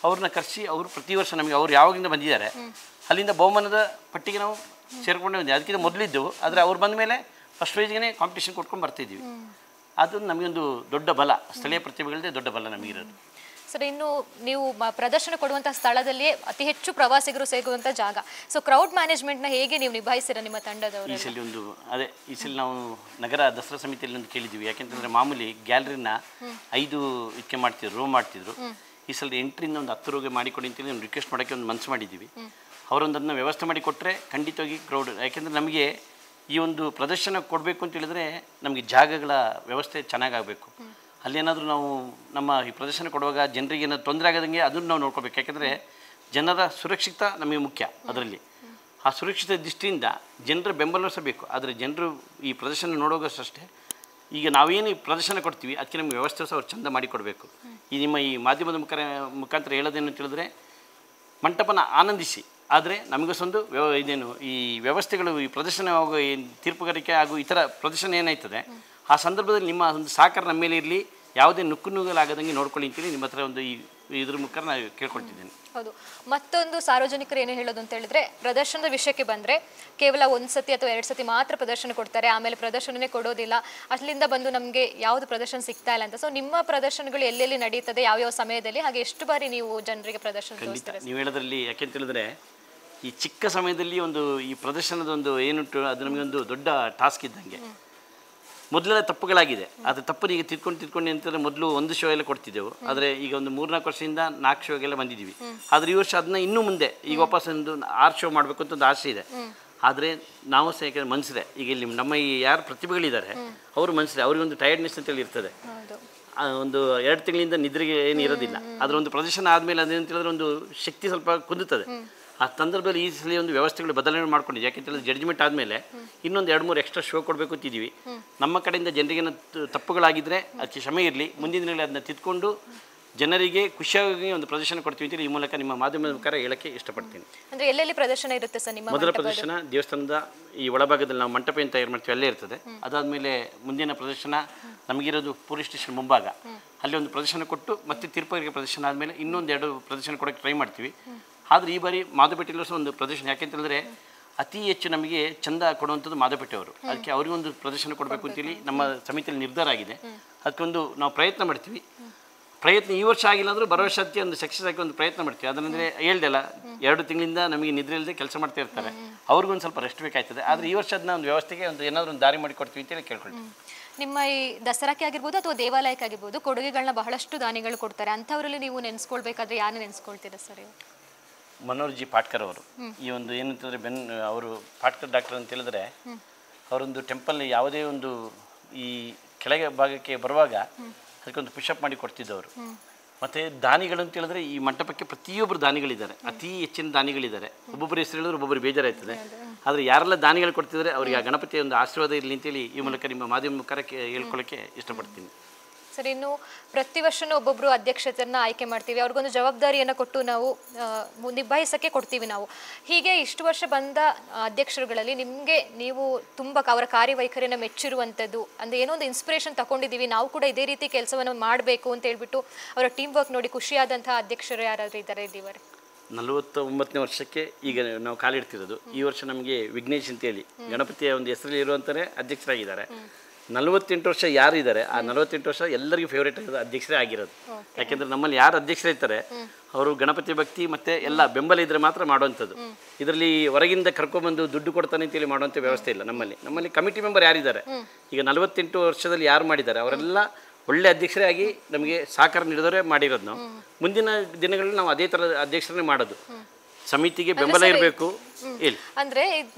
ಅವ್ರನ್ನ ಕರೆಸಿ ಅವರು ಪ್ರತಿ ವರ್ಷ ನಮಗೆ ಅವ್ರು ಯಾವಾಗಿಂದ ಬಂದಿದ್ದಾರೆ ಅಲ್ಲಿಂದ ಬಹುಮಾನದ ಪಟ್ಟಿಗೆ ನಾವು ಸೇರ್ಕೊಂಡೇ ಬಂದಿದ್ದೀವಿ. ಅದಕ್ಕಿಂತ ಮೊದಲಿದ್ದು, ಆದರೆ ಅವ್ರು ಬಂದ ಮೇಲೆ ಫಸ್ಟ್ ಪ್ರೈಸ್ಗೆ ಕಾಂಪಿಟೇಷನ್ ಕೊಟ್ಕೊಂಡು ಬರ್ತಿದ್ದೀವಿ. ಅದು ನಮಗೊಂದು ದೊಡ್ಡ ಬಲ, ಸ್ಥಳೀಯ ಪ್ರತಿಭೆಗಳದೇ ದೊಡ್ಡ ಬಲ ನಮಗಿರೋದು. ಸರ್, ಇನ್ನು ನೀವು ಪ್ರದರ್ಶನ ಕೊಡುವಂತಹ ಸ್ಥಳದಲ್ಲಿಯೇ ಅತಿ ಹೆಚ್ಚು ಪ್ರವಾಸಿಗರು ಸೇರುವಂಥ ಜಾಗ. ಸೊ ಕ್ರೌಡ್ ಮ್ಯಾನೇಜ್ಮೆಂಟ್ನ ಹೇಗೆ ನೀವು ನಿಭಾಯಿಸಿರ ನಿಮ್ಮ ತಂಡದವರು? ಈ ಸಲ ನಾವು ನಗರ ದಸರಾ ಸಮಿತಿಯಲ್ಲಿ ಒಂದು ಕೇಳಿದ್ವಿ. ಯಾಕೆಂತಂದರೆ ಮಾಮೂಲಿ ಗ್ಯಾಲರಿನ 5 ಇದಕ್ಕೆ ಮಾಡ್ತಿದ್ರು, ರೋ ಮಾಡ್ತಿದ್ರು. ಈ ಸಲ 8ರಿಂದ ಒಂದು 10 ರೋಗೆ ಮಾಡಿಕೊಡಿ ಅಂತೇಳಿ ಒಂದು ರಿಕ್ವೆಸ್ಟ್ ಮಾಡೋಕ್ಕೆ ಒಂದು ಮನಸ್ಸು ಮಾಡಿದ್ದೀವಿ. ಅವರೊಂದು ಅದನ್ನ ವ್ಯವಸ್ಥೆ ಮಾಡಿ ಕೊಟ್ಟರೆ ಖಂಡಿತವಾಗಿ ಕ್ರೌಡ್, ಯಾಕೆಂದರೆ ನಮಗೆ ಈ ಒಂದು ಪ್ರದರ್ಶನ ಕೊಡಬೇಕು ಅಂತ ಹೇಳಿದ್ರೆ ನಮಗೆ ಜಾಗಗಳ ವ್ಯವಸ್ಥೆ ಚೆನ್ನಾಗಾಗಬೇಕು. ಅಲ್ಲೇನಾದರೂ ನಾವು ನಮ್ಮ ಈ ಪ್ರದರ್ಶನ ಕೊಡುವಾಗ ಜನರಿಗೆ ಏನಾದ್ರು ತೊಂದರೆ ಆಗೋದಂಗೆ ಅದನ್ನು ನಾವು ನೋಡ್ಕೋಬೇಕು. ಯಾಕೆಂದರೆ ಜನರ ಸುರಕ್ಷಿತ ನಮಗೆ ಮುಖ್ಯ. ಅದರಲ್ಲಿ ಆ ಸುರಕ್ಷಿತ ದೃಷ್ಟಿಯಿಂದ ಜನರ ಬೆಂಬಲ ಸಹ ಬೇಕು. ಆದರೆ ಜನರು ಈ ಪ್ರದರ್ಶನ ನೋಡೋಗಷ್ಟೇ, ಈಗ ನಾವೇನು ಈ ಪ್ರದರ್ಶನ ಕೊಡ್ತೀವಿ ಅದಕ್ಕೆ ನಮಗೆ ವ್ಯವಸ್ಥೆ ಸಹ ಅವ್ರು ಚೆಂದ ಮಾಡಿಕೊಡ್ಬೇಕು. ಈ ನಿಮ್ಮ ಈ ಮಾಧ್ಯಮದ ಮುಖಾಂತರ ಹೇಳೋದೇನು ಅಂತ ಹೇಳಿದ್ರೆ, ಮಂಟಪನ ಆನಂದಿಸಿ, ಆದರೆ ನಮಗೂ ಸಹ ಒಂದು ಇದೇನು ಈ ವ್ಯವಸ್ಥೆಗಳು, ಈ ಪ್ರದರ್ಶನ ತೀರ್ಪುಗಾರಿಕೆ ಹಾಗೂ ಇತರ ಪ್ರದರ್ಶನ ಏನಾಯ್ತದೆ ಆ ಸಂದರ್ಭದಲ್ಲಿ ನಿಮ್ಮ ಒಂದು ಸಹಕಾರ ನಮ್ಮ ಮೇಲೆ ಇರಲಿ, ಯಾವುದೇ ನುಗ್ಗಲಾಗದಂಗೆ ನೋಡ್ಕೊಳ್ಳಿ ಅಂತೇಳಿ ನಿಮ್ಮ ಹತ್ರ ಒಂದು ಇದ್ರ ಮುಖಾಂತರ ನಾನು ಕೇಳ್ಕೊಳ್ತಿದ್ದೇನೆ. ಹೌದು. ಮತ್ತೊಂದು ಸಾರ್ವಜನಿಕರು ಏನು ಹೇಳೋದು ಅಂತ ಹೇಳಿದ್ರೆ, ಪ್ರದರ್ಶನದ ವಿಷಯಕ್ಕೆ ಬಂದರೆ ಕೇವಲ 1 ಸತಿ ಅಥವಾ 2 ಸತಿ ಮಾತ್ರ ಪ್ರದರ್ಶನ ಕೊಡ್ತಾರೆ, ಆಮೇಲೆ ಪ್ರದರ್ಶನನೇ ಕೊಡೋದಿಲ್ಲ, ಅಲ್ಲಿಂದ ಬಂದು ನಮಗೆ ಯಾವುದು ಪ್ರದರ್ಶನ ಸಿಗ್ತಾ ಇಲ್ಲ ಅಂತ. ಸೊ ನಿಮ್ಮ ಪ್ರದರ್ಶನಗಳು ಎಲ್ಲೆಲ್ಲಿ ನಡೀತದೆ, ಯಾವ್ಯಾವ ಸಮಯದಲ್ಲಿ, ಹಾಗೆ ಎಷ್ಟು ಬಾರಿ ನೀವು ಜನರಿಗೆ ಪ್ರದರ್ಶನ ತೋರಿಸ್ತಾರೆ? ನೀವು ಹೇಳೋದ್ರಲ್ಲಿ ಯಾಕೆಂತ ಹೇಳಿದ್ರೆ, ಈ ಚಿಕ್ಕ ಸಮಯದಲ್ಲಿ ಒಂದು ಈ ಪ್ರದರ್ಶನದ ಒಂದು ಏನುಂಟು ಅದು ನಮಗೊಂದು ದೊಡ್ಡ ಟಾಸ್ಕ್ ಇದ್ದಂಗೆ. ಮೊದಲೆಲ್ಲ ತಪ್ಪುಗಳಾಗಿದೆ, ಅದು ತಪ್ಪನ್ನು ಈಗ ತಿದ್ಕೊಂಡು ಅಂತಂದರೆ ಮೊದಲು 1 ಶೋ ಎಲ್ಲ ಕೊಡ್ತಿದ್ದೆವು. ಆದರೆ ಈಗ ಒಂದು 3-4 ವರ್ಷದಿಂದ 4 ಶೋಗೆಲ್ಲ ಬಂದಿದ್ದೀವಿ. ಆದರೆ ಈ ವರ್ಷ ಅದನ್ನ ಇನ್ನೂ ಮುಂದೆ ಈಗ ವಾಪಸ್ ಒಂದು 6 ಶೋ ಮಾಡಬೇಕು ಅಂತ ಒಂದು ಆಸೆ ಇದೆ. ಆದರೆ ನಾವು ಸಹ ಯಾಕೆಂದರೆ ಮನಸ್ಸಿದೆ, ಈಗ ಇಲ್ಲಿ ನಮ್ಮ ಈ ಯಾರು ಪ್ರತಿಭೆಗಳಿದ್ದಾರೆ ಅವರು ಮನಸ್ಸಿದೆ, ಅವ್ರಿಗೊಂದು ಟಯರ್ಡ್ನೆಸ್ ಅಂತೇಳಿ ಇರ್ತದೆ. ಒಂದು 2 ತಿಂಗಳಿಂದ ನಿದ್ರೆಗೆ ಏನು ಇರೋದಿಲ್ಲ. ಅದರ ಒಂದು ಪ್ರದರ್ಶನ ಆದಮೇಲೆ ಅದೇನಂತ ಹೇಳಿದ್ರೆ ಒಂದು ಶಕ್ತಿ ಸ್ವಲ್ಪ ಕುಂದುತ್ತದೆ. ಆ ಸಂದರ್ಭದಲ್ಲಿ ಈ ಸಲ ಒಂದು ವ್ಯವಸ್ಥೆಗಳು ಬದಲಾವಣೆ ಮಾಡ್ಕೊಂಡಿದ್ದೆ. ಯಾಕೆಂತೇಳಿದ್ರೆ ಜಡ್ಜ್ಮೆಂಟ್ ಆದಮೇಲೆ ಇನ್ನೊಂದು 2-3 ಎಕ್ಸ್ಟ್ರಾ ಶೋ ಕೊಡಬೇಕು ಅಂತಿದ್ದೀವಿ. ನಮ್ಮ ಕಡೆಯಿಂದ ಜನರಿಗೆ ತಪ್ಪುಗಳಾಗಿದ್ದರೆ ಅದಕ್ಕೆ ಕ್ಷಮೆ ಇರಲಿ, ಮುಂದಿನ ದಿನಗಳಲ್ಲಿ ಅದನ್ನ ತಿದ್ಕೊಂಡು ಜನರಿಗೆ ಖುಷಿಯಾಗಿ ಒಂದು ಪ್ರದರ್ಶನ ಕೊಡ್ತೀವಿ ಅಂತೇಳಿ ಈ ಮೂಲಕ ನಿಮ್ಮ ಮಾಧ್ಯಮದ ಮುಖಾಂತರ ಹೇಳಕ್ಕೆ ಇಷ್ಟಪಡ್ತೀನಿ. ಅಂದರೆ ಎಲ್ಲೆಲ್ಲಿ ಪ್ರದರ್ಶನ ಇರುತ್ತೆ ಸರ್ ನಿಮ್ಮ? ಮೊದಲ ಪ್ರದರ್ಶನ ದೇವಸ್ಥಾನದ ಈ ಒಳಭಾಗದಲ್ಲಿ ನಾವು ಮಂಟಪ ಏನು ತಯಾರು ಮಾಡ್ತೀವಿ ಅಲ್ಲೇ ಇರ್ತದೆ. ಅದಾದಮೇಲೆ ಮುಂದಿನ ಪ್ರದರ್ಶನ ನಮಗಿರೋದು ಪೊಲೀಸ್ ಸ್ಟೇಷನ್ ಮುಂಭಾಗ, ಅಲ್ಲಿ ಒಂದು ಪ್ರದರ್ಶನ ಕೊಟ್ಟು ಮತ್ತೆ ತೀರ್ಪುಗಾರಿಕೆ ಪ್ರದರ್ಶನ ಆದಮೇಲೆ ಇನ್ನೊಂದು 2 ಪ್ರದರ್ಶನ ಕೊಡೋಕ್ಕೆ ಟ್ರೈ ಮಾಡ್ತೀವಿ. ಆದರೆ ಈ ಬಾರಿ ಮಾಧವಪೇಟೆಯಲ್ಲೂ ಸಹ ಒಂದು ಪ್ರದರ್ಶನ, ಯಾಕೆಂತ ಹೇಳಿದ್ರೆ ಅತಿ ಹೆಚ್ಚು ನಮಗೆ ಚಂದ ಕೊಡುವಂಥದ್ದು ಮಾಧವಪೇಟೆಯವರು. ಅದಕ್ಕೆ ಅವರಿಗೊಂದು ಪ್ರದರ್ಶನ ಕೊಡಬೇಕು ಅಂತೇಳಿ ನಮ್ಮ ಸಮಿತಿಯಲ್ಲಿ ನಿರ್ಧಾರ ಆಗಿದೆ. ಅದಕ್ಕೊಂದು ನಾವು ಪ್ರಯತ್ನ ಮಾಡ್ತೀವಿ. ಪ್ರಯತ್ನ ಈ ವರ್ಷ ಆಗಿಲ್ಲ ಅಂದರೂ ಬರೋ ವರ್ಷಕ್ಕೆ ಒಂದು ಸಕ್ಸಸ್ ಆಗಿ ಒಂದು ಪ್ರಯತ್ನ ಮಾಡ್ತೀವಿ. ಅದರಂದರೆ ಹೇಳ್ದಲ್ಲ, 2 ತಿಂಗಳಿಂದ ನಮಗೆ ನಿದ್ರೆ ಇಲ್ಲದೆ ಕೆಲಸ ಮಾಡ್ತಾ ಇರ್ತಾರೆ, ಅವ್ರಿಗೊಂದು ಸ್ವಲ್ಪ ರೆಸ್ಟ್ ಬೇಕಾಗ್ತದೆ. ಆದರೆ ಈ ವರ್ಷ ಅದನ್ನ ಒಂದು ವ್ಯವಸ್ಥೆಗೆ ಒಂದು ಏನಾದರೂ ಒಂದು ದಾರಿ ಮಾಡಿ ಕೊಡ್ತೀವಿ ಅಂತೇಳಿ ಕೇಳ್ಕೊಳ್ತೀವಿ. ನಿಮ್ಮ ಈ ದಸರಾಕ್ಕೆ ಆಗಿರ್ಬೋದು ಅಥವಾ ದೇವಾಲಯಕ್ಕೆ ಆಗಿರ್ಬೋದು ಕೊಡುಗೆಗಳನ್ನ ಬಹಳಷ್ಟು ದಾನಿಗಳು ಕೊಡ್ತಾರೆ. ಅಂಥವರಲ್ಲಿ ನೀವು ನೆನೆಸ್ಕೊಳ್ಬೇಕಾದ್ರೆ ಯಾರು ನೆನೆಸ್ಕೊಳ್ತೀರಾ ಸರ್? ಮನೋಹರ್ ಜಿ ಪಾಟ್ಕರ್ ಅವರು ಈ ಒಂದು ಏನಂತಂದರೆ ಅವರು ಪಾಟ್ಕರ್ ಡಾಕ್ಟರ್ ಅಂತ ಹೇಳಿದ್ರೆ, ಅವರೊಂದು ಟೆಂಪಲ್ ಯಾವುದೇ ಒಂದು ಈ ಕೆಳಗೆ ಭಾಗಕ್ಕೆ ಬರುವಾಗ ಅದಕ್ಕೊಂದು ಪುಷಪ್ ಮಾಡಿ ಕೊಡ್ತಿದ್ದವರು. ಮತ್ತು ದಾನಿಗಳು ಅಂತ ಹೇಳಿದ್ರೆ ಈ ಮಂಟಪಕ್ಕೆ ಪ್ರತಿಯೊಬ್ಬರು ದಾನಿಗಳಿದ್ದಾರೆ, ಅತಿ ಹೆಚ್ಚಿನ ದಾನಿಗಳಿದ್ದಾರೆ. ಒಬ್ಬೊಬ್ಬರು ಹೆಸರು ಹೇಳಿದ್ರೆ ಒಬ್ಬೊಬ್ಬರು ಬೇಜಾರಾಯ್ತದೆ. ಆದರೆ ಯಾರೆಲ್ಲ ದಾನಿಗಳು ಕೊಡ್ತಿದ್ದಾರೆ ಅವರಿಗೆ ಆ ಗಣಪತಿಯ ಒಂದು ಆಶೀರ್ವಾದ ಇರಲಿ ಅಂತೇಳಿ ಈ ಮೂಲಕ ನಿಮ್ಮ ಮಾಧ್ಯಮ ಮುಖಾಂತರ ಹೇಳ್ಕೊಳ್ಳೋಕ್ಕೆ ಇಷ್ಟಪಡ್ತೀನಿ. ಸರ್, ಇನ್ನು ಪ್ರತಿ ವರ್ಷನೂ ಒಬ್ಬೊಬ್ಬರು ಅಧ್ಯಕ್ಷತೆಯನ್ನು ಆಯ್ಕೆ ಮಾಡ್ತೀವಿ, ಅವ್ರಿಗೊಂದು ಜವಾಬ್ದಾರಿಯನ್ನು ಕೊಟ್ಟು ನಾವು ನಿಭಾಯಿಸೋಕ್ಕೆ ಕೊಡ್ತೀವಿ ನಾವು. ಹೀಗೆ ಇಷ್ಟು ವರ್ಷ ಬಂದ ಅಧ್ಯಕ್ಷರುಗಳಲ್ಲಿ ನಿಮಗೆ ನೀವು ತುಂಬ ಅವರ ಕಾರ್ಯವೈಖರಿಯನ್ನು ಮೆಚ್ಚಿರುವಂಥದ್ದು, ಅಂದರೆ ಏನೋ ಒಂದು ಇನ್ಸ್ಪಿರೇಷನ್ ತಗೊಂಡಿದ್ದೀವಿ, ನಾವು ಕೂಡ ಇದೇ ರೀತಿ ಕೆಲಸವನ್ನು ಮಾಡಬೇಕು ಅಂತ ಹೇಳ್ಬಿಟ್ಟು ಅವರ ಟೀಮ್ ವರ್ಕ್ ನೋಡಿ ಖುಷಿಯಾದಂಥ ಅಧ್ಯಕ್ಷರು ಯಾರಾದರೂ ಇದ್ದಾರೆ ಇಲ್ಲಿವರೆ? 49ನೇ ವರ್ಷಕ್ಕೆ ಈಗ ನಾವು ಕಾಲಿಡ್ತಿರೋದು. ಈ ವರ್ಷ ನಮಗೆ ವಿಘ್ನೇಶ್ ಅಂತೇಳಿ ಗಣಪತಿಯ ಒಂದು ಹೆಸರಲ್ಲಿ ಇರುವಂಥವೇ ಅಧ್ಯಕ್ಷರಾಗಿದ್ದಾರೆ. 48 ವರ್ಷ ಯಾರಿದ್ದಾರೆ ಆ 48 ವರ್ಷ ಎಲ್ಲರಿಗೂ ಫೇವ್ರೇಟ್ ಅಧ್ಯಕ್ಷರೇ ಆಗಿರೋದು. ಯಾಕೆಂದರೆ ನಮ್ಮಲ್ಲಿ ಯಾರು ಅಧ್ಯಕ್ಷರಿರ್ತಾರೆ ಅವರು ಗಣಪತಿ ಭಕ್ತಿ ಮತ್ತು ಎಲ್ಲ ಬೆಂಬಲ ಇದ್ದರೆ ಮಾತ್ರ ಮಾಡುವಂಥದ್ದು. ಇದರಲ್ಲಿ ಹೊರಗಿಂದ ಕರ್ಕೊಂಡ್ಬಂದು ದುಡ್ಡು ಕೊಡ್ತಾನೆ ಅಂತೇಳಿ ಮಾಡುವಂಥ ವ್ಯವಸ್ಥೆ ಇಲ್ಲ. ನಮ್ಮಲ್ಲಿ ಕಮಿಟಿ ಮೆಂಬರ್ ಯಾರಿದ್ದಾರೆ, ಈಗ 48 ವರ್ಷದಲ್ಲಿ ಯಾರು ಮಾಡಿದ್ದಾರೆ ಅವರೆಲ್ಲ ಒಳ್ಳೆ ಅಧ್ಯಕ್ಷರೇ ಆಗಿ ನಮಗೆ ಸಹಕಾರ ನೀಡಿದವರೇ ಮಾಡಿರೋದು. ನಾವು ಮುಂದಿನ ದಿನಗಳಲ್ಲಿ ನಾವು ಅದೇ ಥರದ ಅಧ್ಯಕ್ಷರನ್ನೇ ಮಾಡೋದು. ಸಮಿತಿಗೆ ಬೆಂಬಲ ಇರಬೇಕು. ಅಂದ್ರೆ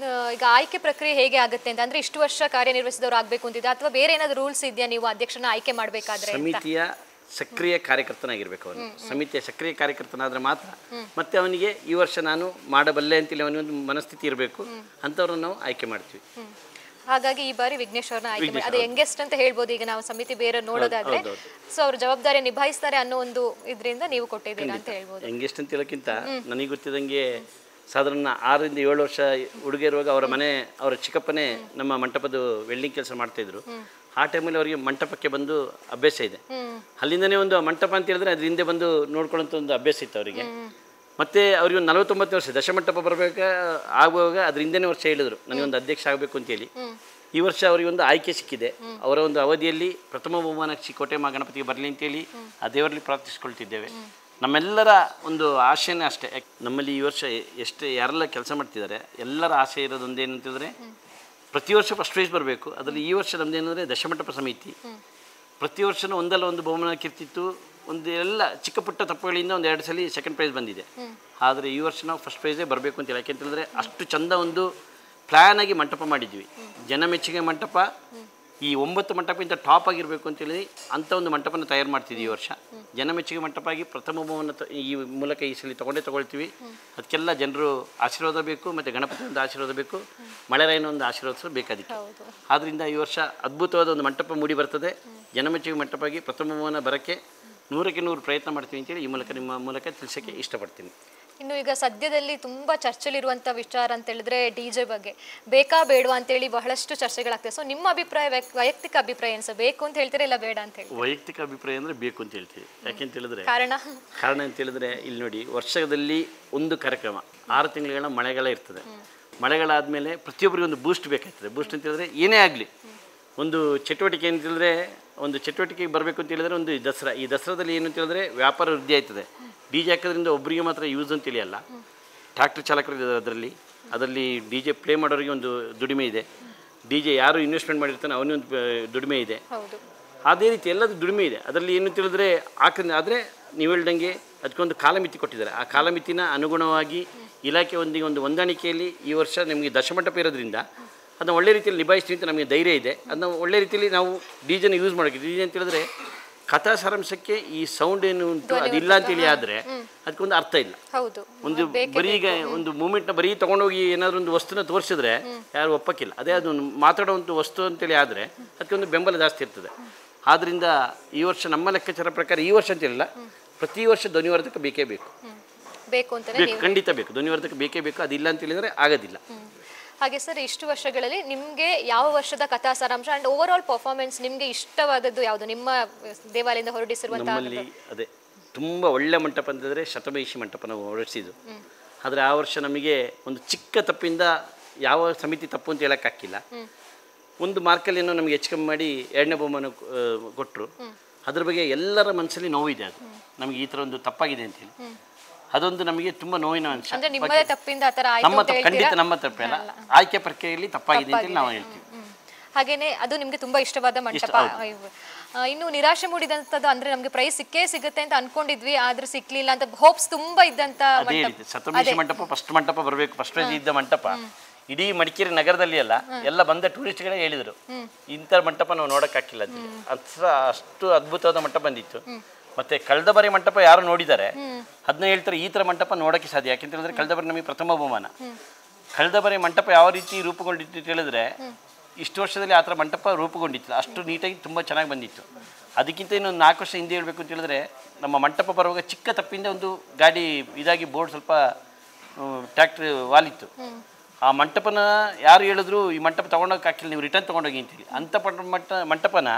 ಈಗ ಆಯ್ಕೆ ಪ್ರಕ್ರಿಯೆ ಹೇಗೆ ಆಗುತ್ತೆ ಅಂತ, ಅಂದ್ರೆ ಇಷ್ಟು ವರ್ಷ ಕಾರ್ಯನಿರ್ವಹಿಸಿದವರು ಆಗ್ಬೇಕು ಅಂತಿದೆ ಅಥವಾ ಬೇರೆ ಏನಾದ್ರು ರೂಲ್ಸ್ ಇದೆಯಾ? ನೀವು ಅಧ್ಯಕ್ಷರನ್ನ ಆಯ್ಕೆ ಮಾಡಬೇಕಾದ್ರೆ ಸಮಿತಿಯ ಸಕ್ರಿಯ ಕಾರ್ಯಕರ್ತನಾಗಿರ್ಬೇಕು. ಅವನು ಸಮಿತಿಯ ಸಕ್ರಿಯ ಕಾರ್ಯಕರ್ತನಾದ್ರೆ ಮಾತ್ರ ಮತ್ತೆ ಅವನಿಗೆ ಈ ವರ್ಷ ನಾನು ಮಾಡಬಲ್ಲೆ ಅಂತೇಳಿ ಅವನಿಗೊಂದು ಮನಸ್ಥಿತಿ ಇರಬೇಕು. ಅಂಥವ್ರನ್ನ ನಾವು ಆಯ್ಕೆ ಮಾಡ್ತೀವಿ. ಹಾಗಾಗಿ ಈ ಬಾರಿ ವಿಘ್ನೇಶ್ ಅವ್ರನ್ನ ಆಯ್ಕೆ ಮಾಡಿ, ಅದು ಯಂಗೆಸ್ಟ್ ಅಂತ ಹೇಳ್ಬೋದು. ಈಗ ನಾವು ಸಮಿತಿ ಬೇರೆ ನೋಡೋದಾದ್ರೆ ಸೊ ಅವ್ರ ಜವಾಬ್ದಾರಿ ನಿಭಾಯಿಸ್ತಾರೆ ಅನ್ನೋ ಒಂದು ಇದರಿಂದ ನೀವು ಕೊಟ್ಟಿದ್ದೀರಾ ಅಂತ ಹೇಳ್ಬೋದು. ಯಂಗೆಸ್ಟ್ ಅಂತ ಹೇಳೋಕ್ಕಿಂತ ನನಗೆ ಗೊತ್ತಿದ್ದಂಗೆ ಸಾಧಾರಣ 6ರಿಂದ 7 ವರ್ಷ ಹುಡುಗ ಇರುವಾಗ ಅವರ ಚಿಕ್ಕಪ್ಪನೇ ನಮ್ಮ ಮಂಟಪದ ವೆಲ್ಡಿಂಗ್ ಕೆಲಸ ಮಾಡ್ತಾಯಿದ್ರು. ಆ ಟೈಮಲ್ಲಿ ಅವರಿಗೆ ಮಂಟಪಕ್ಕೆ ಬಂದು ಅಭ್ಯಾಸ ಇದೆ. ಅಲ್ಲಿಂದನೇ ಒಂದು ಮಂಟಪ ಅಂತ ಹೇಳಿದ್ರೆ ಅದ್ರ ಹಿಂದೆ ಬಂದು ನೋಡ್ಕೊಳ್ಳೋಂಥ ಒಂದು ಅಭ್ಯಾಸ ಇತ್ತು ಅವರಿಗೆ. ಮತ್ತು ಅವ್ರಿಗೆ ಒಂದು 49 ವರ್ಷ ದಶಮಂಟಪ ಬರಬೇಕು ಆಗುವಾಗ ಅದ್ರ ಹಿಂದೆನೇ ವರ್ಷ ಹೇಳಿದ್ರು ನನಗೊಂದು ಅಧ್ಯಕ್ಷ ಆಗಬೇಕು ಅಂತೇಳಿ. ಈ ವರ್ಷ ಅವರಿಗೆ ಒಂದು ಆಯ್ಕೆ ಸಿಕ್ಕಿದೆ. ಅವರ ಒಂದು ಅವಧಿಯಲ್ಲಿ ಪ್ರಥಮ ಬಹುಮಾನ ಕೋಟೆ ಗಣಪತಿಗೆ ಬರಲಿ ಅಂತೇಳಿ ಆ ದೇವರಲ್ಲಿ ಪ್ರಾರ್ಥಿಸ್ಕೊಳ್ತಿದ್ದೇವೆ. ನಮ್ಮೆಲ್ಲರ ಒಂದು ಆಶೆನೇ ಅಷ್ಟೇ. ನಮ್ಮಲ್ಲಿ ಈ ವರ್ಷ ಎಷ್ಟು ಯಾರೆಲ್ಲ ಕೆಲಸ ಮಾಡ್ತಿದ್ದಾರೆ ಎಲ್ಲರ ಆಸೆ ಇರೋದು ಒಂದೇನಂತಂದರೆ ಪ್ರತಿ ವರ್ಷ ಫಸ್ಟ್ ಪ್ರೈಸ್ ಬರಬೇಕು. ಅದರಲ್ಲಿ ಈ ವರ್ಷ ನಮ್ಮದೇನೆಂದರೆ ದಶಮಂಟಪ ಸಮಿತಿ ಪ್ರತಿ ವರ್ಷವೂ ಒಂದಲ್ಲ ಒಂದು ಬಹುಮಾನ ಕಿರ್ತಿತ್ತು. ಒಂದು ಎಲ್ಲ ಚಿಕ್ಕ ಪುಟ್ಟ ತಪ್ಪುಗಳಿಂದ ಒಂದು 2 ಸಲ ಸೆಕೆಂಡ್ ಪ್ರೈಸ್ ಬಂದಿದೆ. ಆದರೆ ಈ ವರ್ಷ ನಾವು ಫಸ್ಟ್ ಪ್ರೈಸೇ ಬರಬೇಕು ಅಂತೇಳಿ. ಯಾಕೆಂತಂದರೆ ಅಷ್ಟು ಚಂದ ಒಂದು ಪ್ಲ್ಯಾನ್ ಆಗಿ ಮಂಟಪ ಮಾಡಿದ್ವಿ. ಜನ ಮೆಚ್ಚುಗೆ ಮಂಟಪ, ಈ 9 ಮಂಟಪಕ್ಕಿಂತ ಟಾಪ್ ಆಗಿರಬೇಕು ಅಂತೇಳಿ ಅಂಥ ಒಂದು ಮಂಟಪನ ತಯಾರು ಮಾಡ್ತಿದ್ವಿ ಈ ವರ್ಷ. ಜನ ಮೆಚ್ಚುಗೆ ಮಂಟಪ ಆಗಿ ಪ್ರಥಮ ಬಹುಮಾನ ಈ ಮೂಲಕ ಈ ಸಲ ತೊಗೊಳ್ತೀವಿ. ಅದಕ್ಕೆಲ್ಲ ಜನರು ಆಶೀರ್ವಾದ ಬೇಕು, ಮತ್ತು ಗಣಪತಿ ಒಂದು ಆಶೀರ್ವಾದ ಬೇಕು, ಮಳೆರಾಯನ ಒಂದು ಆಶೀರ್ವಾದ ಬೇಕು ಅದಕ್ಕೆ. ಆದ್ದರಿಂದ ಈ ವರ್ಷ ಅದ್ಭುತವಾದ ಒಂದು ಮಂಟಪ ಮೂಡಿ ಬರ್ತದೆ. ಜನ ಮೆಚ್ಚುಗೆ ಮಂಟಪ ಆಗಿ ಪ್ರಥಮ ಬಹುಮಾನ ಬರೋಕ್ಕೆ 100ಕ್ಕೆ 100 ಪ್ರಯತ್ನ ಮಾಡ್ತೀವಿ ಅಂತೇಳಿ ಈ ಮೂಲಕ ನಿಮ್ಮ ಮೂಲಕ ತಿಳಿಸೋಕ್ಕೆ ಇಷ್ಟಪಡ್ತೀನಿ. ಇನ್ನು ಈಗ ಸದ್ಯದಲ್ಲಿ ತುಂಬ ಚರ್ಚೆಲಿರುವಂಥ ವಿಚಾರ ಅಂತ ಹೇಳಿದ್ರೆ DJ ಬಗ್ಗೆ ಬೇಕಾ ಬೇಡವಾ ಅಂತೇಳಿ ಬಹಳಷ್ಟು ಚರ್ಚೆಗಳಾಗ್ತದೆ. ಸೊ ನಿಮ್ಮ ಅಭಿಪ್ರಾಯ, ವೈಯಕ್ತಿಕ ಅಭಿಪ್ರಾಯ ಏನು ಸರ್? ಬೇಕು ಅಂತ ಹೇಳ್ತೀರಾ ಇಲ್ಲ ಬೇಡ ಅಂತ ಹೇಳಿ? ವೈಯಕ್ತಿಕ ಅಭಿಪ್ರಾಯ ಅಂದರೆ ಬೇಕು ಅಂತ ಹೇಳ್ತೀವಿ. ಯಾಕೆಂತ ಹೇಳಿದ್ರೆ ಕಾರಣ ಅಂತ ಹೇಳಿದ್ರೆ ಇಲ್ಲಿ ನೋಡಿ, ವರ್ಷದಲ್ಲಿ ಒಂದು ಕಾರ್ಯಕ್ರಮ 6 ತಿಂಗಳ ಮಳೆಗಾಲ ಇರ್ತದೆ. ಮಳೆಗಾಲಾದಮೇಲೆ ಪ್ರತಿಯೊಬ್ಬರಿಗೂ ಒಂದು ಬೂಸ್ಟ್ ಬೇಕಾಗ್ತದೆ. ಬೂಸ್ಟ್ ಅಂತ ಹೇಳಿದ್ರೆ ಏನೇ ಆಗಲಿ ಒಂದು ಚಟುವಟಿಕೆ ಅಂತ ಹೇಳಿದ್ರೆ, ಒಂದು ಚಟುವಟಿಕೆಗೆ ಬರಬೇಕು ಅಂತ ಹೇಳಿದ್ರೆ ಒಂದು ದಸರಾ. ಈ ದಸರಾದಲ್ಲಿ ಏನು ಅಂತ ಹೇಳಿದ್ರೆ ವ್ಯಾಪಾರ ವೃದ್ಧಿ ಆಯ್ತದೆ. DJ ಹಾಕೋದ್ರಿಂದ ಒಬ್ಬರಿಗೆ ಮಾತ್ರ ಯೂಸ್ ಅಂತೇಳಿ ಅಲ್ಲ, ಟ್ರ್ಯಾಕ್ಟರ್ ಚಾಲಕರು ಇದ್ದಾರೆ ಅದರಲ್ಲಿ DJ ಪ್ಲೇ ಮಾಡೋರಿಗೆ ಒಂದು ದುಡಿಮೆ ಇದೆ. DJ ಯಾರು ಇನ್ವೆಸ್ಟ್ಮೆಂಟ್ ಮಾಡಿರ್ತಾನೆ ಅವನಿಗೊಂದು ದುಡಿಮೆ ಇದೆ. ಅದೇ ರೀತಿ ಎಲ್ಲದೂ ದುಡಿಮೆ ಇದೆ. ಅದರಲ್ಲಿ ಏನು ಅಂತ ಹೇಳಿದ್ರೆ ಆದರೆ ನೀವು ಹೇಳ್ದಂಗೆ ಅದಕ್ಕೊಂದು ಕಾಲಮಿತಿ ಕೊಟ್ಟಿದ್ದಾರೆ. ಆ ಕಾಲಮಿತಿನ ಅನುಗುಣವಾಗಿ ಇಲಾಖೆ ಒಂದು ಹೊಂದಾಣಿಕೆಯಲ್ಲಿ ಈ ವರ್ಷ ನಮಗೆ ದಶಮಂಟಪ ಇರೋದ್ರಿಂದ ಅದನ್ನ ಒಳ್ಳೆ ರೀತಿಯಲ್ಲಿ ನಿಭಾಯಿಸ್ತೀವಿ ಅಂತ ನಮಗೆ ಧೈರ್ಯ ಇದೆ. ಅದನ್ನ ಒಳ್ಳೆ ರೀತಿಯಲ್ಲಿ ನಾವು DJ ಯೂಸ್ ಮಾಡೋಕ್ಕೆ. DJ ಅಂತ ಹೇಳಿದ್ರೆ ಕಥಾ ಸಾರಾಂಶಕ್ಕೆ ಈ ಸೌಂಡ್ ಏನು ಉಂಟು ಅದಿಲ್ಲ ಅಂತೇಳಿ ಆದರೆ ಅದಕ್ಕೊಂದು ಅರ್ಥ ಇಲ್ಲ. ಒಂದು ಬರೀ ಈಗ ಒಂದು ಮೂಮೆಂಟ್ನ ಬರೀ ತೊಗೊಂಡೋಗಿ ಏನಾದರೂ ಒಂದು ವಸ್ತುನ ತೋರಿಸಿದ್ರೆ ಯಾರು ಒಪ್ಪಕ್ಕಿಲ್ಲ. ಅದೇ ಅದು ಮಾತಾಡೋವಂಥ ವಸ್ತು ಅಂತೇಳಿ ಆದರೆ ಅದಕ್ಕೊಂದು ಬೆಂಬಲ ಜಾಸ್ತಿ ಇರ್ತದೆ. ಆದ್ದರಿಂದ ಈ ವರ್ಷ ನಮ್ಮ ಲೆಕ್ಕಾಚಾರ ಪ್ರಕಾರ ಈ ವರ್ಷ ಅಂತೇಳಿಲ್ಲ, ಪ್ರತಿ ವರ್ಷ ಧ್ವನಿವರ್ಧಕ ಬೇಕೇ ಬೇಕು. ಖಂಡಿತ ಬೇಕು, ಧ್ವನಿವರ್ಧಕ ಬೇಕೇ ಬೇಕು. ಅದಿಲ್ಲ ಅಂತ ಹೇಳಿದರೆ ಆಗೋದಿಲ್ಲ. ಹಾಗೆ ಸರ್, ಇಷ್ಟು ವರ್ಷಗಳಲ್ಲಿ ನಿಮಗೆ ಯಾವ ವರ್ಷದ ಕಥಾ ಸಾರಾಂಶ ಅಂಡ್ ಓವರ್ ಆಲ್ ಪರ್ಫಾರ್ಮೆನ್ಸ್ ನಿಮಗೆ ಇಷ್ಟವಾದದ್ದು ಯಾವುದು ನಿಮ್ಮ ದೇವಾಲಯದಿಂದ ಹೊರಡಿಸಿರುವಂತಹ? ನಮ್ಮಲ್ಲಿ ಅದೇ ತುಂಬ ಒಳ್ಳೆ ಮಂಟಪ ಅಂತಂದರೆ ಶತಮಹಿಷಿ ಮಂಟಪ ನಾವು ಹೊರಡಿಸಿದ್ದು. ಆದರೆ ಆ ವರ್ಷ ನಮಗೆ ಒಂದು ಚಿಕ್ಕ ತಪ್ಪಿಂದ ಯಾವ ಸಮಿತಿ ತಪ್ಪು ಅಂತ ಹೇಳೋಕ್ಕಾಗಿಲ್ಲ. ಒಂದು ಮಾರ್ಕಲ್ಲಿ ಏನೋ ನಮಗೆ ಹೆಚ್ಚು ಕಮ್ಮಿ ಮಾಡಿ 2ನೇ ಬಹುಮಾನ ಕೊಟ್ಟರು. ಅದ್ರ ಬಗ್ಗೆ ಎಲ್ಲರ ಮನಸ್ಸಲ್ಲಿ ನೋವಿದೆ. ಅದು ನಮಗೆ ಈ ಥರ ಒಂದು ತಪ್ಪಾಗಿದೆ ಅಂತೇಳಿ ಅದೊಂದು ನಮಗೆ ತುಂಬ ನೋವಿನ ಅಂಶ. ನಮ್ಮ ಖಂಡಿತ ನಮ್ಮ ತಪ್ಪಲ್ಲ, ಆಯ್ಕೆ ಪ್ರಕ್ರಿಯೆಯಲ್ಲಿ ತಪ್ಪಾಗಿದೆ ಅಂತ ನಾವು ಹೇಳ್ತೀವಿ. ಹಾಗೇನೆ ಅದು ನಿಮಗೆ ತುಂಬಾ ಇಷ್ಟವಾದ ಮಂಟಪ. ಇನ್ನು ನಿರಾಶೆ ಮೂಡಿದಂಥದ್ದು ಅಂದ್ರೆ ನಮಗೆ ಪ್ರೈಸ್ ಸಿಗುತ್ತೆ ಅಂತ ಅನ್ಕೊಂಡಿದ್ವಿ, ಆದ್ರೂ ಸಿಕ್ಲಿಲ್ಲ ಅಂತ ಹೋಪ್ಸ್ ತುಂಬಾ ಇದ್ದಂತ ಶತಮಹಿಷಿ ಮಂಟಪ ಫಸ್ಟ್ ಮಂಟಪ ಬರಬೇಕು, ಫಸ್ಟ್ ಪ್ರೈಸ್ ಇದ್ದ ಮಂಟಪ ಇಡೀ ಮಡಿಕೇರಿ ನಗರದಲ್ಲಿ ಎಲ್ಲ ಬಂದ ಟೂರಿಸ್ಟ್ಗಳೇ ಹೇಳಿದರು ಇಂಥ ಮಂಟಪ ನಾವು ನೋಡೋಕ್ಕಾಗಿಲ್ಲ ಅಂತ. ಅಷ್ಟು ಅದ್ಭುತವಾದ ಮಂಟಪ ಬಂದಿತ್ತು. ಮತ್ತೆ ಕಳೆದ ಬಾರಿ ಮಂಟಪ ಯಾರು ನೋಡಿದ್ದಾರೆ ಅದನ್ನ ಹೇಳ್ತಾರೆ ಈ ಥರ ಮಂಟಪ ನೋಡೋಕ್ಕೆ ಸಾಧ್ಯ. ಯಾಕೆಂತ ಹೇಳಿದ್ರೆ ಕಳೆದ ಬಾರಿ ನಮಗೆ ಪ್ರಥಮ ಬಹುಮಾನ. ಕಳೆದ ಬಾರಿ ಮಂಟಪ ಯಾವ ರೀತಿ ರೂಪುಗೊಂಡಿತ್ತು ಅಂತ ಹೇಳಿದ್ರೆ ಇಷ್ಟು ವರ್ಷದಲ್ಲಿ ಆ ಥರ ಮಂಟಪ ರೂಪುಗೊಂಡಿತ್ತು. ಅಷ್ಟು ನೀಟಾಗಿ ತುಂಬ ಚೆನ್ನಾಗಿ ಬಂದಿತ್ತು. ಅದಕ್ಕಿಂತ ಇನ್ನೊಂದು 4 ವರ್ಷ ಹಿಂದೆ ಹೇಳಬೇಕು ಅಂತ ಹೇಳಿದ್ರೆ ನಮ್ಮ ಮಂಟಪ ಬರುವಾಗ ಚಿಕ್ಕ ತಪ್ಪಿಂದ ಒಂದು ಗಾಡಿ ಇದಾಗಿ ಬೋರ್ಡ್ ಸ್ವಲ್ಪ ಟ್ರ್ಯಾಕ್ಟ್ರ್ ವಾಲಿತ್ತು. ಆ ಮಂಟಪನ ಯಾರು ಹೇಳಿದ್ರು ಈ ಮಂಟಪ ತೊಗೊಂಡೋಗಕ್ಕಾಗಿಲ್ಲ, ನೀವು ರಿಟರ್ನ್ ತೊಗೊಂಡೋಗಿ ಅಂತೇಳಿ. ಅಂಥ ಮಂಟಪನ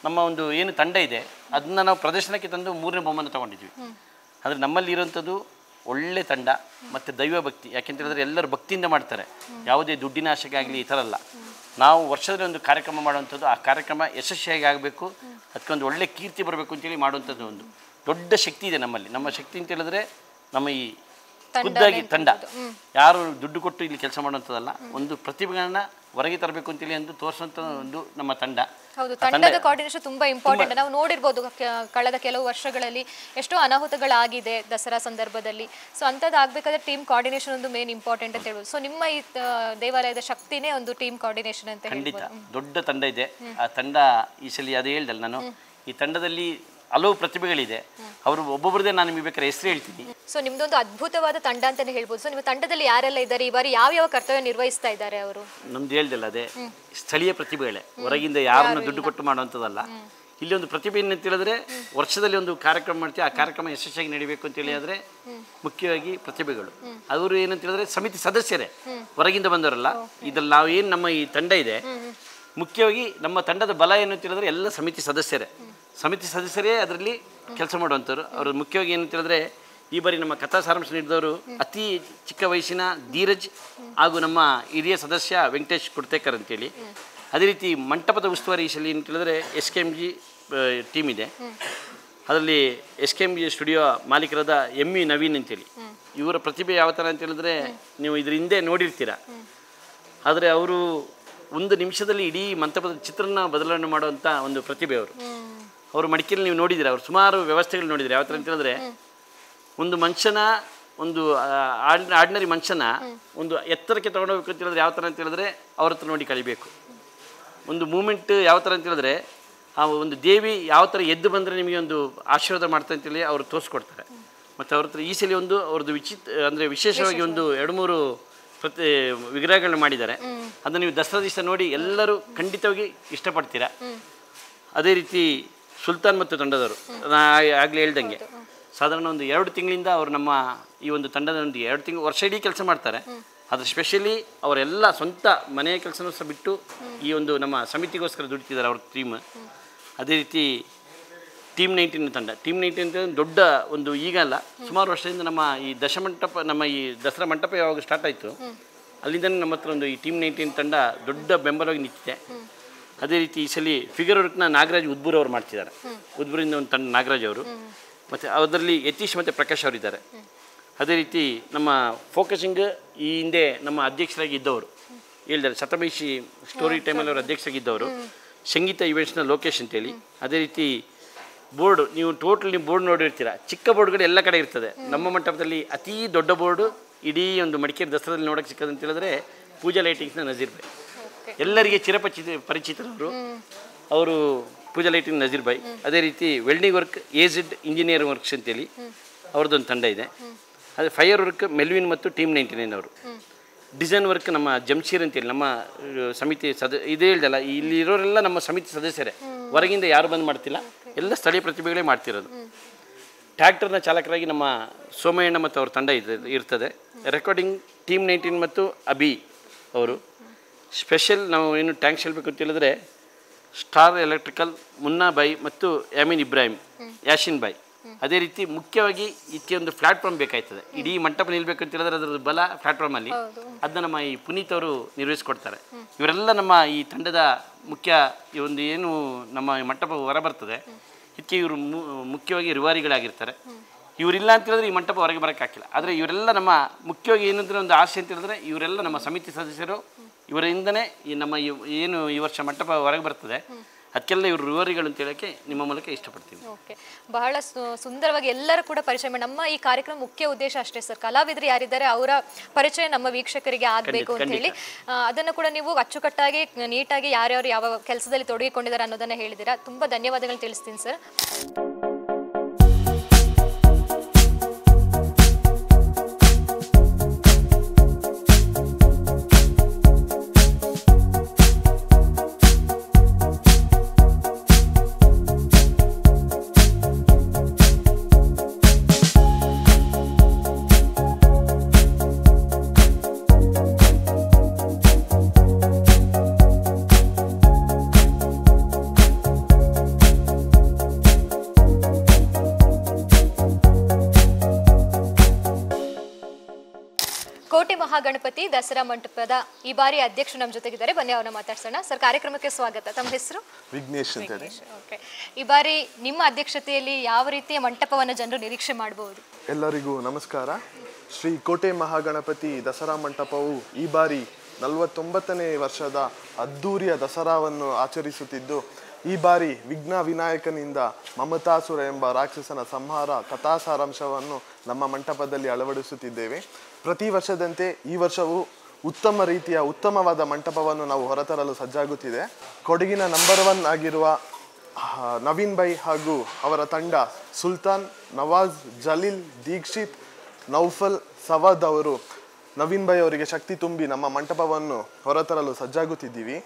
ನಮ್ಮ ಒಂದು ಏನು ತಂಡ ಇದೆ ಅದನ್ನ ನಾವು ಪ್ರದರ್ಶನಕ್ಕೆ ತಂದು 3ನೇ ಬಹುಮಾನ ತೊಗೊಂಡಿದ್ವಿ. ಅಂದರೆ ನಮ್ಮಲ್ಲಿ ಇರೋಂಥದ್ದು ಒಳ್ಳೆ ತಂಡ ಮತ್ತು ದೈವ ಭಕ್ತಿ. ಯಾಕೆಂತ ಹೇಳಿದ್ರೆ ಎಲ್ಲರೂ ಭಕ್ತಿಯಿಂದ ಮಾಡ್ತಾರೆ, ಯಾವುದೇ ದುಡ್ಡಿನ ಆಶೆಗೆ ಆಗಲಿ ಈ ಥರ ಅಲ್ಲ. ನಾವು ವರ್ಷದಲ್ಲಿ ಒಂದು ಕಾರ್ಯಕ್ರಮ ಮಾಡುವಂಥದ್ದು, ಆ ಕಾರ್ಯಕ್ರಮ ಯಶಸ್ವಿಯಾಗಿ ಆಗಬೇಕು, ಅದಕ್ಕೊಂದು ಒಳ್ಳೆ ಕೀರ್ತಿ ಬರಬೇಕು ಅಂತೇಳಿ ಮಾಡುವಂಥದ್ದು ಒಂದು ದೊಡ್ಡ ಶಕ್ತಿ ಇದೆ ನಮ್ಮಲ್ಲಿ. ನಮ್ಮ ಶಕ್ತಿ ಅಂತ ಹೇಳಿದ್ರೆ ನಮ್ಮ ಈ ಖುದ್ದಾಗಿ ತಂಡ, ಯಾರು ದುಡ್ಡು ಕೊಟ್ಟು ಇಲ್ಲಿ ಕೆಲಸ ಮಾಡುವಂಥದ್ದಲ್ಲ, ಒಂದು ಪ್ರತಿಭೆಗಳನ್ನ ಹೊರಗೆ ತರಬೇಕು ಅಂತೇಳಿ ಒಂದು ತೋರಿಸುವಂಥ ಒಂದು ನಮ್ಮ ತಂಡ. ಹೌದು, ತಂಡದ ಕೋಆರ್ಡಿನೇಷನ್ ತುಂಬಾ ಇಂಪಾರ್ಟೆಂಟ್. ನಾವು ನೋಡಿರ್ಬೋದು ಕಳೆದ ಕೆಲವು ವರ್ಷಗಳಲ್ಲಿ ಎಷ್ಟೋ ಅನಾಹುತಗಳಾಗಿದೆ ದಸರಾ ಸಂದರ್ಭದಲ್ಲಿ. ಸೊ ಅಂಥದ್ದಾಗಬೇಕಾದ್ರೆ ಟೀಮ್ ಕೋಆರ್ಡಿನೇಷನ್ ಒಂದು ಮೇನ್ ಇಂಪಾರ್ಟೆಂಟ್ ಅಂತ ಹೇಳ್ಬೋದು. ಸೊ ನಿಮ್ಮ ಈ ದೇವಾಲಯದ ಶಕ್ತಿನೇ ಒಂದು ಟೀಮ್ ಕೋಆರ್ಡಿನೇಷನ್ ಅಂತ ಖಂಡಿತ ದೊಡ್ಡ ತಂಡ ಇದೆ. ಆ ತಂಡ ಈ ಸಲ ಅದೇ ಹೇಳ್ದಲ್ಲ ನಾನು, ಈ ತಂಡದಲ್ಲಿ ಹಲವು ಪ್ರತಿಭೆಗಳಿದೆ. ಅವರು ಒಬ್ಬೊಬ್ಬರದೇ ನಾನು ನಿಮಗೆ ಬೇಕಾದ್ರೆ ಹೆಸರು ಹೇಳ್ತೀನಿ. ಸೊ ನಿಮ್ದೊಂದು ಅದ್ಭುತವಾದ ತಂಡ ಅಂತಾನೆ ಹೇಳ್ಬೋದು. ಸೊ ನಿಮ್ಮ ತಂಡದಲ್ಲಿ ಯಾರೆಲ್ಲ ಇದ್ದಾರೆ, ಈ ಬಾರಿ ಯಾವ ಕರ್ತವ್ಯ ನಿರ್ವಹಿಸ್ತಾ ಇದ್ದಾರೆ ಅವರು? ನಮ್ದು ಹೇಳ್ದಲ್ಲ ಅದೇ ಸ್ಥಳೀಯ ಪ್ರತಿಭೆಗಳೇ, ಹೊರಗಿಂದ ಯಾರನ್ನು ದುಡ್ಡು ಕೊಟ್ಟು ಮಾಡುವಂಥದ್ದಲ್ಲ. ಇಲ್ಲಿ ಒಂದು ಪ್ರತಿಭೆ ಏನಂತ ಹೇಳಿದ್ರೆ ವರ್ಷದಲ್ಲಿ ಒಂದು ಕಾರ್ಯಕ್ರಮ ಮಾಡ್ತೀವಿ, ಆ ಕಾರ್ಯಕ್ರಮ ಯಶಸ್ವಿಯಾಗಿ ನಡಿಬೇಕು ಅಂತೇಳಿ ಆದರೆ ಮುಖ್ಯವಾಗಿ ಪ್ರತಿಭೆಗಳು. ಅವರು ಏನಂತ ಹೇಳಿದ್ರೆ ಸಮಿತಿ ಸದಸ್ಯರೇ, ಹೊರಗಿಂದ ಬಂದವರಲ್ಲ. ಇದ್ರಲ್ಲಿ ನಾವು ಏನು ನಮ್ಮ ಈ ತಂಡ ಇದೆ, ಮುಖ್ಯವಾಗಿ ನಮ್ಮ ತಂಡದ ಬಲ ಏನು ಅಂತ ಹೇಳಿದ್ರೆ ಎಲ್ಲ ಸಮಿತಿ ಸದಸ್ಯರೇ ಅದರಲ್ಲಿ ಕೆಲಸ ಮಾಡುವಂಥವ್ರು. ಅವರು ಮುಖ್ಯವಾಗಿ ಏನು ಅಂತ ಹೇಳಿದ್ರೆ ಈ ಬಾರಿ ನಮ್ಮ ಕಥಾ ಸಾರಾಂಶ ನೀಡಿದವರು ಅತಿ ಚಿಕ್ಕ ವಯಸ್ಸಿನ ಧೀರಜ್ ಹಾಗೂ ನಮ್ಮ ಹಿರಿಯ ಸದಸ್ಯ ವೆಂಕಟೇಶ್ ಕುಡ್ತೇಕರ್ ಅಂತೇಳಿ. ಅದೇ ರೀತಿ ಮಂಟಪದ ಉಸ್ತುವಾರಿ ಈ ಸಲ ಏನು ಕೇಳಿದ್ರೆ SKMG ಟೀಮ್ ಇದೆ. ಅದರಲ್ಲಿ SKMG ಸ್ಟುಡಿಯೋ ಮಾಲೀಕರಾದ ME ನವೀನ್ ಅಂತೇಳಿ. ಇವರ ಪ್ರತಿಭೆ ಯಾವ ಥರ ಅಂತ ಹೇಳಿದ್ರೆ ನೀವು ಇದ್ರ ಹಿಂದೆ ನೋಡಿರ್ತೀರ. ಆದರೆ ಅವರು ಒಂದು ನಿಮಿಷದಲ್ಲಿ ಇಡೀ ಮಂಟಪದ ಚಿತ್ರನ ಬದಲಾವಣೆ ಮಾಡುವಂಥ ಒಂದು ಪ್ರತಿಭೆ ಅವರು ಮಡಿಕೇರಿಯಲ್ಲಿ ನೀವು ನೋಡಿದ್ದೀರ. ಅವರು ಸುಮಾರು ವ್ಯವಸ್ಥೆಗಳು ನೋಡಿದ್ದೀರಿ. ಯಾವ ಥರ ಅಂತ ಹೇಳಿದ್ರೆ ಒಂದು ಮನುಷ್ಯನ ಒಂದು ಆರ್ಡಿನರಿ ಮನುಷ್ಯನ ಒಂದು ಎತ್ತರಕ್ಕೆ ತೊಗೊಂಡೋಗ್ಬೇಕು ಅಂತ ಹೇಳಿದ್ರೆ ಯಾವ ಥರ ಅಂತ ಹೇಳಿದ್ರೆ ಅವ್ರ ಹತ್ರ ನೋಡಿ ಕಲಿಬೇಕು. ಒಂದು ಮೂಮೆಂಟ್ ಯಾವ ಥರ ಅಂತ ಹೇಳಿದ್ರೆ ಆ ಒಂದು ದೇವಿ ಯಾವ ಥರ ಎದ್ದು ಬಂದರೆ ನಿಮಗೆ ಒಂದು ಆಶೀರ್ವಾದ ಮಾಡ್ತಾ ಅಂತೇಳಿ ಅವರು ತೋರಿಸ್ಕೊಡ್ತಾರೆ. ಮತ್ತು ಅವ್ರ ಹತ್ರ ಈ ಸಲ ಒಂದು ಅವ್ರದ್ದು ಅಂದರೆ ವಿಶೇಷವಾಗಿ ಒಂದು 2-3 ವಿಗ್ರಹಗಳನ್ನ ಮಾಡಿದ್ದಾರೆ. ಅದನ್ನು ನೀವು ದಸರಾ ದಿವಸ ನೋಡಿ ಎಲ್ಲರೂ ಖಂಡಿತವಾಗಿ ಇಷ್ಟಪಡ್ತೀರಾ. ಅದೇ ರೀತಿ ಸುಲ್ತಾನ್ ಮತ್ತು ತಂಡದವರು ಆಗಲೇ ಹೇಳ್ದಂಗೆ ಸಾಧಾರಣ ಒಂದು 2 ತಿಂಗಳಿಂದ ಅವರು ನಮ್ಮ ಈ ಒಂದು ತಂಡದ ಒಂದು 2 ತಿಂಗಳು ವರ್ಷ ಇಡೀ ಕೆಲಸ ಮಾಡ್ತಾರೆ. ಅದು ಸ್ಪೆಷಲಿ ಅವರೆಲ್ಲ ಸ್ವಂತ ಮನೆಯ ಕೆಲಸನೂ ಸಹ ಬಿಟ್ಟು ಈ ಒಂದು ನಮ್ಮ ಸಮಿತಿಗೋಸ್ಕರ ದುಡಿತಿದ್ದಾರೆ ಅವ್ರ ಟೀಮ್. ಅದೇ ರೀತಿ ಟೀಮ್ 19 ತಂಡ. ಟೀಮ್ 19 ಅಂತ ದೊಡ್ಡ ಒಂದು ಈಗ ಅಲ್ಲ, ಸುಮಾರು ವರ್ಷದಿಂದ ನಮ್ಮ ಈ ನಮ್ಮ ಈ ದಸರಾ ಮಂಟಪ ಯಾವಾಗ ಸ್ಟಾರ್ಟ್ ಆಯಿತು ಅಲ್ಲಿಂದನೇ ನಮ್ಮ ಹತ್ರ ಒಂದು ಈ ಟೀಮ್ 19 ತಂಡ ದೊಡ್ಡ ಬೆಂಬಲವಾಗಿ ನಿಂತಿದೆ. ಅದೇ ರೀತಿ ಈ ಸಲ ಫಿಗರ್ ವರ್ಕ್ನ ನಾಗರಾಜ್ ಉದ್ಬೂರ್ ಅವರು ಮಾಡ್ತಿದ್ದಾರೆ. ಉದ್ಬೂರಿಂದ ಒಂದು ತಂಡ ನಾಗರಾಜ್ ಅವರು, ಮತ್ತು ಅದರಲ್ಲಿ ಯತೀಶ್ ಮತ್ತು ಪ್ರಕಾಶ್ ಅವರಿದ್ದಾರೆ. ಅದೇ ರೀತಿ ನಮ್ಮ ಫೋಕಸಿಂಗ್ ಈ ಹಿಂದೆ ನಮ್ಮ ಅಧ್ಯಕ್ಷರಾಗಿ ಇದ್ದವರು ಹೇಳಿದ್ದಾರೆ, ಶತಭೈಷಿ ಸ್ಟೋರಿ ಟೈಮಲ್ಲಿ ಅವರು ಅಧ್ಯಕ್ಷರಾಗಿದ್ದವರು, ಸಂಗೀತ ಇವೆಂಟ್ಸ್ನ ಲೋಕೇಶ್ ಅಂತೇಳಿ. ಅದೇ ರೀತಿ ಬೋರ್ಡು ನೀವು ಟೋಟಲ್ ನೀವು ಬೋರ್ಡ್ ನೋಡಿರ್ತೀರ, ಚಿಕ್ಕ ಬೋರ್ಡ್ಗಳು ಎಲ್ಲ ಕಡೆ ಇರ್ತದೆ. ನಮ್ಮ ಮಂಟಪದಲ್ಲಿ ಅತೀ ದೊಡ್ಡ ಬೋರ್ಡು ಇಡೀ ಒಂದು ಮಡಿಕೇರಿ ದಸರಾದಲ್ಲಿ ನೋಡೋಕ್ಕೆ ಸಿಕ್ಕದು ಅಂತ ಹೇಳಿದ್ರೆ ಪೂಜಾ ಲೈಟಿಂಗ್ಸ್ನ ನಜೀರ್ ಭಾಯ್. ಎಲ್ಲರಿಗೆ ಪರಿಚಿತರವರು ಅವರು ಪೂಜಾ ಲೈಟಿಂಗ್ ನಜೀರ್ ಭಾಯ್. ಅದೇ ರೀತಿ welding work AZ engineering works ಅಂತೇಳಿ ಅವ್ರದ್ದೊಂದು ತಂಡ ಇದೆ. ಅದೇ ಫೈರ್ ವರ್ಕ್ ಮೆಲ್ವಿನ್ ಮತ್ತು ಟೀಮ್ 19 ಅವರು. ಡಿಸೈನ್ ವರ್ಕ್ ನಮ್ಮ ಜಮ್ಶೀರ್ ಅಂತೇಳಿ ನಮ್ಮ ಸಮಿತಿ ಇದೇ ಹೇಳ್ದಲ್ಲ, ಇಲ್ಲಿರೋರೆಲ್ಲ ನಮ್ಮ ಸಮಿತಿ ಸದಸ್ಯರೇ, ಹೊರಗಿಂದ ಯಾರು ಬಂದು ಮಾಡ್ತಿಲ್ಲ, ಎಲ್ಲ ಸ್ಥಳೀಯ ಪ್ರತಿಭೆಗಳೇ ಮಾಡ್ತಿರೋದು. ಟ್ರ್ಯಾಕ್ಟರ್ನ ಚಾಲಕರಾಗಿ ನಮ್ಮ ಸೋಮಯ್ಯಣ್ಣ ಮತ್ತು ಅವ್ರ ತಂಡ ಇರ್ತದೆ. ರೆಕಾರ್ಡಿಂಗ್ ಟೀಮ್ 19 ಮತ್ತು ಅಭಿ ಅವರು. ಸ್ಪೆಷಲ್ ನಾವು ಏನು ಟ್ಯಾಂಕ್ಸ್ ಹೇಳಬೇಕು ಅಂತ ಹೇಳಿದ್ರೆ ಸ್ಟಾರ್ ಎಲೆಕ್ಟ್ರಿಕಲ್ ಮುನ್ನಾ ಬಾಯ್ ಮತ್ತು ಯಾಶಿನ್ ಬಾಯ್. ಅದೇ ರೀತಿ ಮುಖ್ಯವಾಗಿ ಇದಕ್ಕೆ ಒಂದು ಪ್ಲಾಟ್ಫಾರ್ಮ್ ಬೇಕಾಯ್ತದೆ. ಇಡೀ ಮಂಟಪ ನಿಲ್ಬೇಕು ಅಂತ ಹೇಳಿದ್ರೆ ಅದರ ಬಲ ಪ್ಲಾಟ್ಫಾರ್ಮಲ್ಲಿ ಅದನ್ನ ನಮ್ಮ ಈ ಪುನೀತ್ ಅವರು ನಿರ್ವಹಿಸ್ಕೊಡ್ತಾರೆ. ಇವರೆಲ್ಲ ನಮ್ಮ ಈ ತಂಡದ ಮುಖ್ಯ ಈ ಒಂದು ಏನು ನಮ್ಮ ಮಂಟಪ ಹೊರ ಬರ್ತದೆ ಇದಕ್ಕೆ ಇವರು ಮುಖ್ಯವಾಗಿ ರೂವಾರಿಗಳಾಗಿರ್ತಾರೆ. ಇವರಿಲ್ಲ ಅಂತ ಹೇಳಿದ್ರೆ ಈ ಮಂಟಪ ಹೊರಗೆ ಬರೋಕ್ಕಾಗಿಲ್ಲ. ಆದರೆ ಇವರೆಲ್ಲ ನಮ್ಮ ಮುಖ್ಯವಾಗಿ ಏನಂದರೆ ಒಂದು ಆಸೆ ಅಂತ ಹೇಳಿದ್ರೆ ಇವರೆಲ್ಲ ನಮ್ಮ ಸಮಿತಿ ಸದಸ್ಯರು, ಇವರಿಂದನೇ ಈ ನಮ್ಮ ಏನು ಈ ವರ್ಷ ಮಂಟಪ ಹೊರಗೆ ಬರ್ತದೆ ಅದಕ್ಕೆಲ್ಲ ಇವರು ರೂವಾರಿಗಳು ಅಂತ ಹೇಳೋಕ್ಕೆ ನಿಮ್ಮ ಮೂಲಕ ಇಷ್ಟಪಡ್ತೀನಿ. ಓಕೆ, ಬಹಳ ಸುಂದರವಾಗಿ ಎಲ್ಲರೂ ಕೂಡ ಪರಿಚಯ ಮಾಡಿ. ನಮ್ಮ ಈ ಕಾರ್ಯಕ್ರಮ ಮುಖ್ಯ ಉದ್ದೇಶ ಅಷ್ಟೇ ಸರ್, ಕಲಾವಿದರು ಯಾರಿದ್ದಾರೆ ಅವರ ಪರಿಚಯ ನಮ್ಮ ವೀಕ್ಷಕರಿಗೆ ಆಗಬೇಕು ಅಂತ ಹೇಳಿ ಅದನ್ನು ಕೂಡ ನೀವು ಅಚ್ಚುಕಟ್ಟಾಗಿ ನೀಟಾಗಿ ಯಾರ್ಯಾರು ಯಾವ ಕೆಲಸದಲ್ಲಿ ತೊಡಗಿಕೊಂಡಿದ್ದಾರೆ ಅನ್ನೋದನ್ನ ಹೇಳಿದ್ದೀರಾ. ತುಂಬ ಧನ್ಯವಾದಗಳು ತಿಳಿಸ್ತೀನಿ ಸರ್. ಕೋಟೆ ಮಹಾಗಣಪತಿ ದಸರಾ ಮಂಟಪದ ಈ ಬಾರಿ ಅಧ್ಯಕ್ಷರು ನಮ್ಮ ಜೊತೆಗಿದ್ದಾರೆ. ಬನ್ನಿ ಅವ್ರನ್ನ ಮಾತಾಡ್ಸೋಣ. ಸರ್, ಕಾರ್ಯಕ್ರಮಕ್ಕೆ ಸ್ವಾಗತ. ತಮ್ಮ ಹೆಸರು? ವಿಘ್ನೇಶ್ ಅಂತ ಹೇಳಿ. ಓಕೆ, ಈ ಬಾರಿ ನಿಮ್ಮ ಅಧ್ಯಕ್ಷತೆಯಲ್ಲಿ ಯಾವ ರೀತಿಯ ಮಂಟಪವನ್ನು ಜನರು ನಿರೀಕ್ಷೆ ಮಾಡಬಹುದು? ಎಲ್ಲರಿಗೂ ನಮಸ್ಕಾರ. ಶ್ರೀ ಕೋಟೆ ಮಹಾಗಣಪತಿ ದಸರಾ ಮಂಟಪವು ಈ ಬಾರಿ 49ನೇ ವರ್ಷದ ಅದ್ದೂರಿಯ ದಸರಾವನ್ನು ಆಚರಿಸುತ್ತಿದ್ದು, ಈ ಬಾರಿ ವಿಘ್ನ ವಿನಾಯಕನಿಂದ ಮಮತಾಸುರ ಎಂಬ ರಾಕ್ಷಸನ ಸಂಹಾರ ಕಥಾ ಸಾರಾಂಶವನ್ನು ನಮ್ಮ ಮಂಟಪದಲ್ಲಿ ಅಳವಡಿಸುತ್ತಿದ್ದೇವೆ. ಪ್ರತಿ ವರ್ಷದಂತೆ ಈ ವರ್ಷವೂ ಉತ್ತಮವಾದ ಮಂಟಪವನ್ನು ನಾವು ಹೊರತರಲು ಸಜ್ಜಾಗುತ್ತಿದೆ. ಕೊಡಗಿನ ನಂಬರ್ 1 ಆಗಿರುವ ನವೀನ್ ಬೈ ಹಾಗೂ ಅವರ ತಂಡ ಸುಲ್ತಾನ್, ನವಾಜ್, ಜಲೀಲ್, ದೀಕ್ಷಿತ್, ನೌಫಲ್, ಸವಾದ್ ಅವರು ನವೀನ್ ಬೈ ಅವರಿಗೆ ಶಕ್ತಿ ತುಂಬಿ ನಮ್ಮ ಮಂಟಪವನ್ನು ಹೊರತರಲು ಸಜ್ಜಾಗುತ್ತಿದ್ದೀವಿ.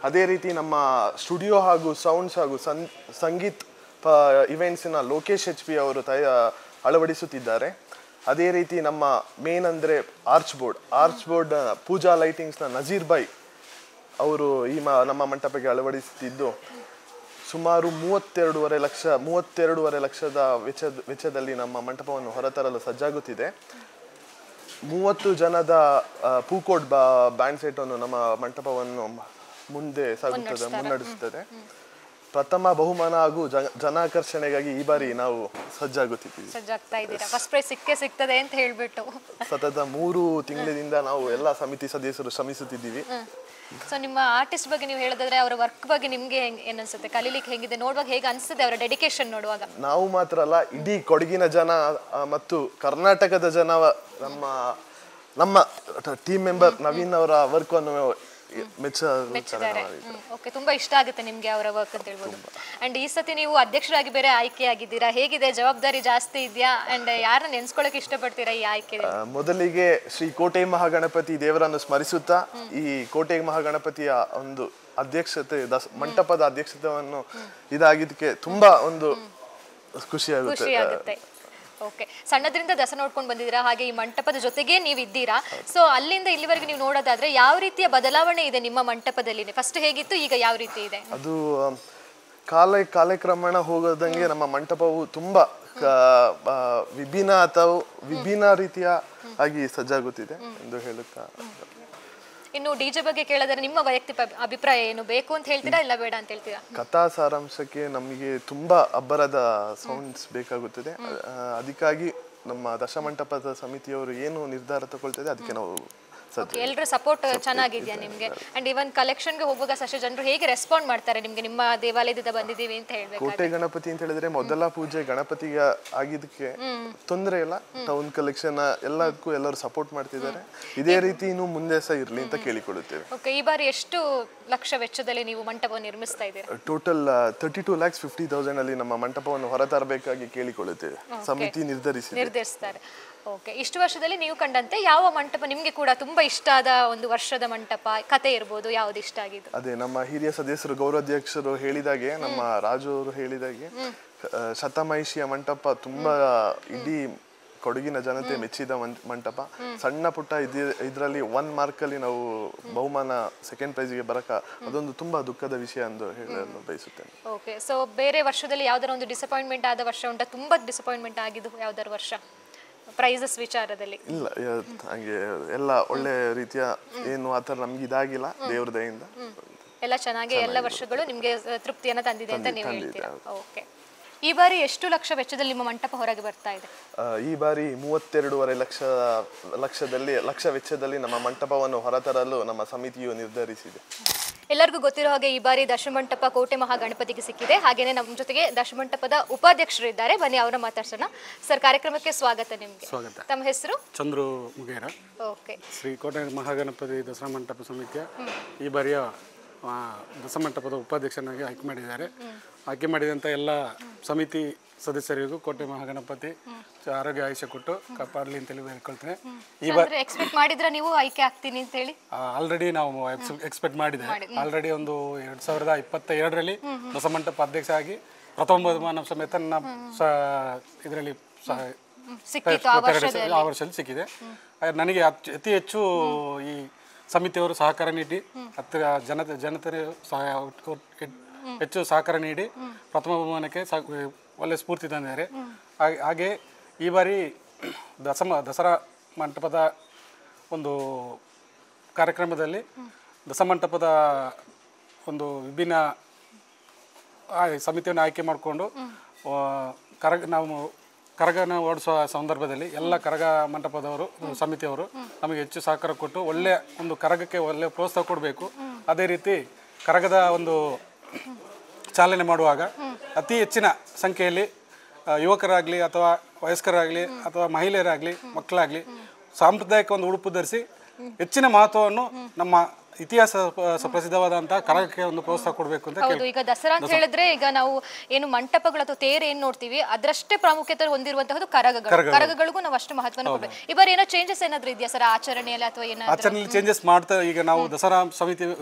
ಅದೇ ರೀತಿ ನಮ್ಮ ಸ್ಟುಡಿಯೋ ಹಾಗೂ ಸೌಂಡ್ಸ್ ಹಾಗೂ ಸಂಗೀತ್ ಇವೆಂಟ್ಸಿನ ಲೋಕೇಶ್ HP ಅವರು ಅಳವಡಿಸುತ್ತಿದ್ದಾರೆ. ಅದೇ ರೀತಿ ನಮ್ಮ ಮೇನ್ ಅಂದರೆ ಆರ್ಚ್ ಬೋರ್ಡ್ ಪೂಜಾ ಲೈಟಿಂಗ್ಸ್ನ ನಜೀರ್ ಬೈ ಅವರು ನಮ್ಮ ಮಂಟಪಕ್ಕೆ ಅಳವಡಿಸುತ್ತಿದ್ದು ಸುಮಾರು 32.5 ಲಕ್ಷದ ವೆಚ್ಚದಲ್ಲಿ ನಮ್ಮ ಮಂಟಪವನ್ನು ಹೊರತರಲು ಸಜ್ಜಾಗುತ್ತಿದೆ. 30 ಜನದ ಪೂಕೋಟ್ ಬ್ಯಾಂಡ್ ಸೆಟ್ ಅನ್ನು ನಮ್ಮ ಮಂಟಪವನ್ನು ಮುಂದೆ ಸಾಗುತ್ತದೆ, ಮುನ್ನಡೆಸುತ್ತದೆ. ಪ್ರಥಮ ಬಹುಮಾನ ಹಾಗೂ ಜನಾಕರ್ಷಣೆಗಾಗಿ ಈ ಬಾರಿ ನಾವು ಸಜ್ಜಾಗ್ತಾ ಇದ್ದೀರಾ. ಫಸ್ಟ್ ಪ್ರೈಸ್ ಸಿಗ್ತದೆ ಅಂತ ಹೇಳ್ಬಿಟ್ಟು ಸತತ 3 ತಿಂಗಳಿಂದ ನಾವು ಎಲ್ಲ ಸಮಿತಿ ಸದಸ್ಯರು ಶ್ರಮಿಸುತ್ತಿದ್ದೀವಿ. ಸೊ ನಿಮ್ಮ ಆರ್ಟಿಸ್ಟ್ ಬಗ್ಗೆ ನೀವು ಹೇಳೋದಾದ್ರೆ ಅವರ ವರ್ಕ್ ಬಗ್ಗೆ ನಿಮ್ಗೆ ಏನ್ ಅನ್ಸುತ್ತೆ? ಕಲೀಲಿಕ್ಕೆ ಹೇಗಿದೆ, ನೋಡುವಾಗ ಹೇಗೆ ಅನ್ಸುತ್ತೆ ಅವರ ಡೆಡಿಕೇಶನ್ ನೋಡುವಾಗ? ನಾವು ಮಾತ್ರ ಅಲ್ಲ, ಇಡೀ ಕೊಡಗಿನ ಜನ ಮತ್ತು ಕರ್ನಾಟಕದ ಜನ ನಮ್ಮ ಟೀಮ್ ಮೆಂಬರ್ ನವೀನ್ ಅವರ ವರ್ಕ್ ಅನ್ನು ಮೆಚ್ಚಿದ್ದಾರೆ. ಓಕೆ, ತುಂಬಾ ಇಷ್ಟ ಆಗುತ್ತೆ ನಿಮ್ಗೆ ಅವರ ವರ್ಕ್ ಅಂತ ಹೇಳ್ಬೋದು. ಅಂಡ್ ಈ ಸತಿ ನೀವು ಅಧ್ಯಕ್ಷರಾಗಿ ಬೇರೆ ಆಯ್ಕೆ ಆಗಿದ್ದೀರಾ, ಹೇಗಿದೆ? ಜವಾಬ್ದಾರಿ ಜಾಸ್ತಿ ಇದೆಯಾ? ಅಂಡ್ ಯಾರನ್ನ ನೆನ್ಸ್ಕೊಳಕ್ ಇಷ್ಟಪಡ್ತೀರಾ ಈ ಆಯ್ಕೆ? ಮೊದಲಿಗೆ ಶ್ರೀ ಕೋಟೆ ಮಹಾಗಣಪತಿ ದೇವರನ್ನು ಸ್ಮರಿಸುತ್ತಾ ಈ ಕೋಟೆ ಮಹಾಗಣಪತಿಯ ಒಂದು ಅಧ್ಯಕ್ಷತೆ ಮಂಟಪದ ಅಧ್ಯಕ್ಷತೆಯನ್ನು ಇದಾಗಿದ್ದಕ್ಕೆ ತುಂಬಾ ಒಂದು ಖುಷಿ ಆಗುತ್ತೆ. ಓಕೆ, ಸಣ್ಣದ್ರಿಂದ ದಸರಾ ನೋಡ್ಕೊಂಡು ಬಂದಿದ್ದೀರಾ, ಹಾಗೆ ಈ ಮಂಟಪದ ಜೊತೆಗೆ ನೀವು ಇದ್ದೀರಾ. ಸೊ ಅಲ್ಲಿಂದ ಇಲ್ಲಿವರೆಗೆ ನೀವು ನೋಡೋದಾದ್ರೆ ಯಾವ ರೀತಿಯ ಬದಲಾವಣೆ ಇದೆ ನಿಮ್ಮ ಮಂಟಪದಲ್ಲಿ? ಫಸ್ಟ್ ಹೇಗಿತ್ತು, ಈಗ ಯಾವ ರೀತಿ ಇದೆ? ಅದು ಕಾಲಕ್ರಮೇಣ ಹೋಗೋದಂಗೆ ನಮ್ಮ ಮಂಟಪವು ತುಂಬಾ ವಿಭಿನ್ನ ರೀತಿಯ ಆಗಿ ಸಜ್ಜಾಗುತ್ತಿದೆ ಎಂದು ಹೇಳುತ್ತಾ. ಇನ್ನು ಡಿಜೆ ಬಗ್ಗೆ ಕೇಳಿದ್ರೆ ನಿಮ್ಮ ವೈಯಕ್ತಿಕ ಅಭಿಪ್ರಾಯ ಏನು? ಬೇಕು ಅಂತ ಹೇಳ್ತೀರಾ, ಇಲ್ಲ ಬೇಡ ಅಂತ ಹೇಳ್ತೀರಾ? ಕಥಾ ಸಾರಾಂಶಕ್ಕೆ ನಮಗೆ ತುಂಬಾ ಅಬ್ಬರದ ಸೌಂಡ್ಸ್ ಬೇಕಾಗುತ್ತದೆ. ಅದಕ್ಕಾಗಿ ನಮ್ಮ ದಶಮಂಟಪದ ಸಮಿತಿಯವರು ಏನು ನಿರ್ಧಾರ ತಗೊಳ್ತದೆ ಅದಕ್ಕೆ ನಾವು ಎಲ್ಲರೂ ಸಪೋರ್ಟ್ ಚೆನ್ನಾಗಿದೆಯಾ ನಿಮ್ಗೆ? ಅಂಡ್ ಇವನ್ ಕಲೆಕ್ಷನ್ಗೆ ಹೋಗುವಾಗ ಸಾಕಷ್ಟು ಜನರು ಹೇಗೆ ರೆಸ್ಪಾಂಡ್ ಮಾಡ್ತಾರೆ ನಿಮ್ಗೆ? ನಿಮ್ಮ ದೇವಾಲಯದಿಂದ ಬಂದಿದ್ದೀವಿ ಅಂತ ಹೇಳ್ಬೇಕು. ಕೋಟೆ ಗಣಪತಿ ಅಂತ ಹೇಳಿದ್ರೆ ಮೊದಲ ಪೂಜೆ ಗಣಪತಿಗೆ ಆಗಿದ್ದಕ್ಕೆ ತೊಂದರೆ ಇಲ್ಲ. ಟೌನ್ ಕಲೆಕ್ಷನ್ ಎಲ್ಲದಕ್ಕೂ ಎಲ್ಲರೂ ಸಪೋರ್ಟ್ ಮಾಡ್ತಿದ್ದಾರೆ. ಇದೇ ರೀತಿ ಇನ್ನು ಮುಂದೆ ಸಹ ಇರ್ಲಿ ಅಂತ ಕೇಳಿಕೊಳ್ಳುತ್ತೇವೆ. ಓಕೆ, ಈ ಬಾರಿ ಎಷ್ಟು ಲಕ್ಷ ವೆಚ್ಚದಲ್ಲಿ ನೀವು ಮಂಟಪವನ್ನು ನಿರ್ಮಿಸ್ತಾ ಇದ್ದೀರಾ? ಟೋಟಲ್ 32,50,000 ಅಲ್ಲಿ ನಮ್ಮ ಮಂಟಪವನ್ನು ಹೊರತರಬೇಕಾಗಿ ಕೇಳಿಕೊಳ್ಳುತ್ತೇವೆ. ಸಮಿತಿ ನಿರ್ಧರಿಸ್ತಾರೆ. ಓಕೆ, ಇಷ್ಟು ವರ್ಷದಲ್ಲಿ ನೀವು ಕಂಡಂತೆ ಯಾವ ಮಂಟಪ ನಿಮ್ಗೆ ಕೂಡ ತುಂಬಾ ಇಷ್ಟ ಆದ ಒಂದು ವರ್ಷದ ಮಂಟಪ ಕತೆ ಇರ್ಬೋದು, ಯಾವ್ದು ಇಷ್ಟ ಆಗಿದ್ದು? ಅದೇ ನಮ್ಮ ಹಿರಿಯ ಸದಸ್ಯರು ಗೌರವಾಧ್ಯಕ್ಷರು ಹೇಳಿದಾಗೆ, ನಮ್ಮ ರಾಜು ಅವರು ಹೇಳಿದಾಗೆ ಶತಮಹಿಷಿಯ ಮಂಟಪ ತುಂಬಾ ಇಡೀ ಕೊಡಗಿನ ಜನತೆ ಮೆಚ್ಚಿದ ಮಂಟಪ. ಸಣ್ಣ ಪುಟ್ಟ ಇದರಲ್ಲಿ 1 ಮಾರ್ಕ್ ಅಲ್ಲಿ ನಾವು ಬಹುಮಾನ ಸೆಕೆಂಡ್ ಪ್ರೈಸ್ಗೆ ಬರಕ ಅದೊಂದು ತುಂಬಾ ದುಃಖದ ವಿಷಯ ಎಂದು ಹೇಳಲು ಬಯಸುತ್ತೇನೆ. ಓಕೆ, ಸೊ ಬೇರೆ ವರ್ಷದಲ್ಲಿ ಯಾವ್ದಾರ ಒಂದು ಡಿಸಪಾಯಿಂಟ್ಮೆಂಟ್ ಆದ ವರ್ಷ ಉಂಟಾ? ತುಂಬಾ ಡಿಸಪಾಯಿಂಟ್ಮೆಂಟ್ ಆಗಿದ್ದು ಯಾವ್ದಾರ ವರ್ಷ ಪ್ರೈಸಸ್ ವಿಚಾರದಲ್ಲಿ? ಇಲ್ಲ, ಹಾಗೆ ಎಲ್ಲ ಒಳ್ಳೆ ರೀತಿಯ ಏನು ಆತರ ನಮ್ಗೆ ಇದಾಗಿಲ್ಲ, ದೇವ್ರ ದಯಿಂದ ಎಲ್ಲ ಚೆನ್ನಾಗಿ ಎಲ್ಲ ವರ್ಷಗಳು ನಿಮ್ಗೆ ತೃಪ್ತಿಯನ್ನ ತಂದಿದೆ ಅಂತ ನೀವು ಹೇಳ್ತೀರಾ. ಓಕೆ, ಈ ಬಾರಿ ಎಷ್ಟು ಲಕ್ಷ ವೆಚ್ಚದಲ್ಲಿ ನಿಮ್ಮ ಮಂಟಪ ಹೊರಗೆ ಬರ್ತಾ ಇದೆ? ಈ ಬಾರಿ 32.5 ಲಕ್ಷ ವೆಚ್ಚದಲ್ಲಿ ನಮ್ಮ ಮಂಟಪವನ್ನು ಹೊರತರಲು ನಮ್ಮ ಸಮಿತಿಯು ನಿರ್ಧರಿಸಿದೆ. ಎಲ್ಲರಿಗೂ ಗೊತ್ತಿರೋ ಹಾಗೆ ಈ ಬಾರಿ ದಶಮಂಟಪ ಕೋಟೆ ಮಹಾಗಣಪತಿಗೆ ಸಿಕ್ಕಿದೆ. ಹಾಗೇನೆ ನಮ್ಮ ಜೊತೆಗೆ ದಶಮಂಟಪದ ಉಪಾಧ್ಯಕ್ಷರು ಇದ್ದಾರೆ, ಬನ್ನಿ ಅವರ ಮಾತಾಡ್ಸೋಣ. ಸರ್, ಕಾರ್ಯಕ್ರಮಕ್ಕೆ ಸ್ವಾಗತ. ನಿಮ್ಗೆ ತಮ್ಮ ಹೆಸರು? ಚಂದ್ರು ಮುಗೇರ. ಓಕೆ, ಶ್ರೀ ಕೋಟೆ ಮಹಾಗಣಪತಿ ದಸರಾ ಮಂಟಪ ಸಮಿತಿಯ ಈ ಬಾರಿಯ ದಶಮಂಟಪದ ಉಪಾಧ್ಯಕ್ಷನಾಗಿ ಆಯ್ಕೆ ಮಾಡಿದ್ದಾರೆ. ಆಯ್ಕೆ ಮಾಡಿದಂಥ ಎಲ್ಲ ಸಮಿತಿ ಸದಸ್ಯರಿಗೂ ಕೋಟೆ ಮಹಾಗಣಪತಿ ಆರೋಗ್ಯ ಆಯುಷ್ಯ ಕೊಟ್ಟು ಕಾಪಾಡಲಿ ಅಂತೇಳಿ ಹೇಳ್ಕೊಳ್ತೇನೆ. ಈ ಬಾರಿ ಎಕ್ಸ್ಪೆಕ್ಟ್ ಮಾಡಿದ್ರೆ ನೀವು ಆಯ್ಕೆ ಆಗ್ತೀನಿ ಅಂತ ಹೇಳಿ? ಆಲ್ರೆಡಿ ನಾವು ಎಕ್ಸ್ಪೆಕ್ಟ್ ಮಾಡಿದೆ. ಆಲ್ರೆಡಿ ಒಂದು 2022ರಲ್ಲಿ ದಶಮಂಟಪ ಅಧ್ಯಕ್ಷ ಆಗಿ ಪ್ರಥಮ ಬಹುಮಾನ ಸಮೇತ ಇದರಲ್ಲಿ ಆ ವರ್ಷದಲ್ಲಿ ಸಿಕ್ಕಿದೆ. ನನಗೆ ಅತಿ ಹೆಚ್ಚು ಈ ಸಮಿತಿಯವರು ಸಹಕಾರ ನೀಡಿ ಜನತೆ ಹೆಚ್ಚು ಸಹಕಾರ ನೀಡಿ ಪ್ರಥಮ ಬಹುಮಾನಕ್ಕೆ ಒಳ್ಳೆ ಸ್ಫೂರ್ತಿ ತಂದಿದ್ದಾರೆ. ಹಾಗೆ ಈ ಬಾರಿ ದಸರಾ ಮಂಟಪದ ಒಂದು ಕಾರ್ಯಕ್ರಮದಲ್ಲಿ ದಸಮಂಟಪದ ಒಂದು ವಿಭಿನ್ನ ಸಮಿತಿಯನ್ನು ಆಯ್ಕೆ ಮಾಡಿಕೊಂಡು ನಾವು ಕರಗನ ಓಡಿಸುವ ಸಂದರ್ಭದಲ್ಲಿ ಎಲ್ಲ ಕರಗ ಮಂಟಪದವರು ಸಮಿತಿಯವರು ನಮಗೆ ಹೆಚ್ಚು ಸಹಕಾರ ಕೊಟ್ಟು ಒಳ್ಳೆಯ ಒಂದು ಕರಗಕ್ಕೆ ಒಳ್ಳೆಯ ಪ್ರೋತ್ಸಾಹ ಕೊಡಬೇಕು. ಅದೇ ರೀತಿ ಕರಗದ ಒಂದು ಚಾಲನೆ ಮಾಡುವಾಗ ಅತಿ ಹೆಚ್ಚಿನ ಸಂಖ್ಯೆಯಲ್ಲಿ ಯುವಕರಾಗಲಿ ಅಥವಾ ವಯಸ್ಕರಾಗಲಿ ಅಥವಾ ಮಹಿಳೆಯರಾಗಲಿ ಮಕ್ಕಳಾಗಲಿ ಸಾಂಪ್ರದಾಯಿಕ ಒಂದು ಉಡುಪು ಧರಿಸಿ ಹೆಚ್ಚಿನ ಮಹತ್ವವನ್ನು ನಮ್ಮ ಇತಿಹಾಸ ಪ್ರಸಿದ್ಧವಾದಂತಹ ಕರಗಕ್ಕೆ ಒಂದು ಪ್ರೋತ್ಸಾಹ ಕೊಡಬೇಕು ಅಂತ. ಹೌದು, ಈಗ ದಸರಾ ಅಂತ ಹೇಳಿದ್ರೆ ಈಗ ನಾವು ಏನು ಮಂಟಪಗಳು ಅಥವಾ ತೇರು ಏನ್ ನೋಡ್ತೀವಿ ಅದರಷ್ಟೇ ಪ್ರಾಮುಖ್ಯತೆ ಹೊಂದಿರುವಂತಹದ್ದು ಕರಗಗಳಿಗೂ ನಾವು ಅಷ್ಟು ಮಹತ್ವನ ಕೊಡ್ಬೇಕು. ಈ ಬಾರಿ ಏನೋ ಚೇಂಜಸ್ ಏನಾದ್ರು ಇದೆಯಾ ಸರ್ ಆಚರಣೆಯಲ್ಲಿ ಅಥವಾ ಏನಾದ್ರು? ಆಚರಣೆಯಲ್ಲಿ ಚೇಂಜಸ್ ಮಾಡ್ತಾ ಈಗ ನಾವು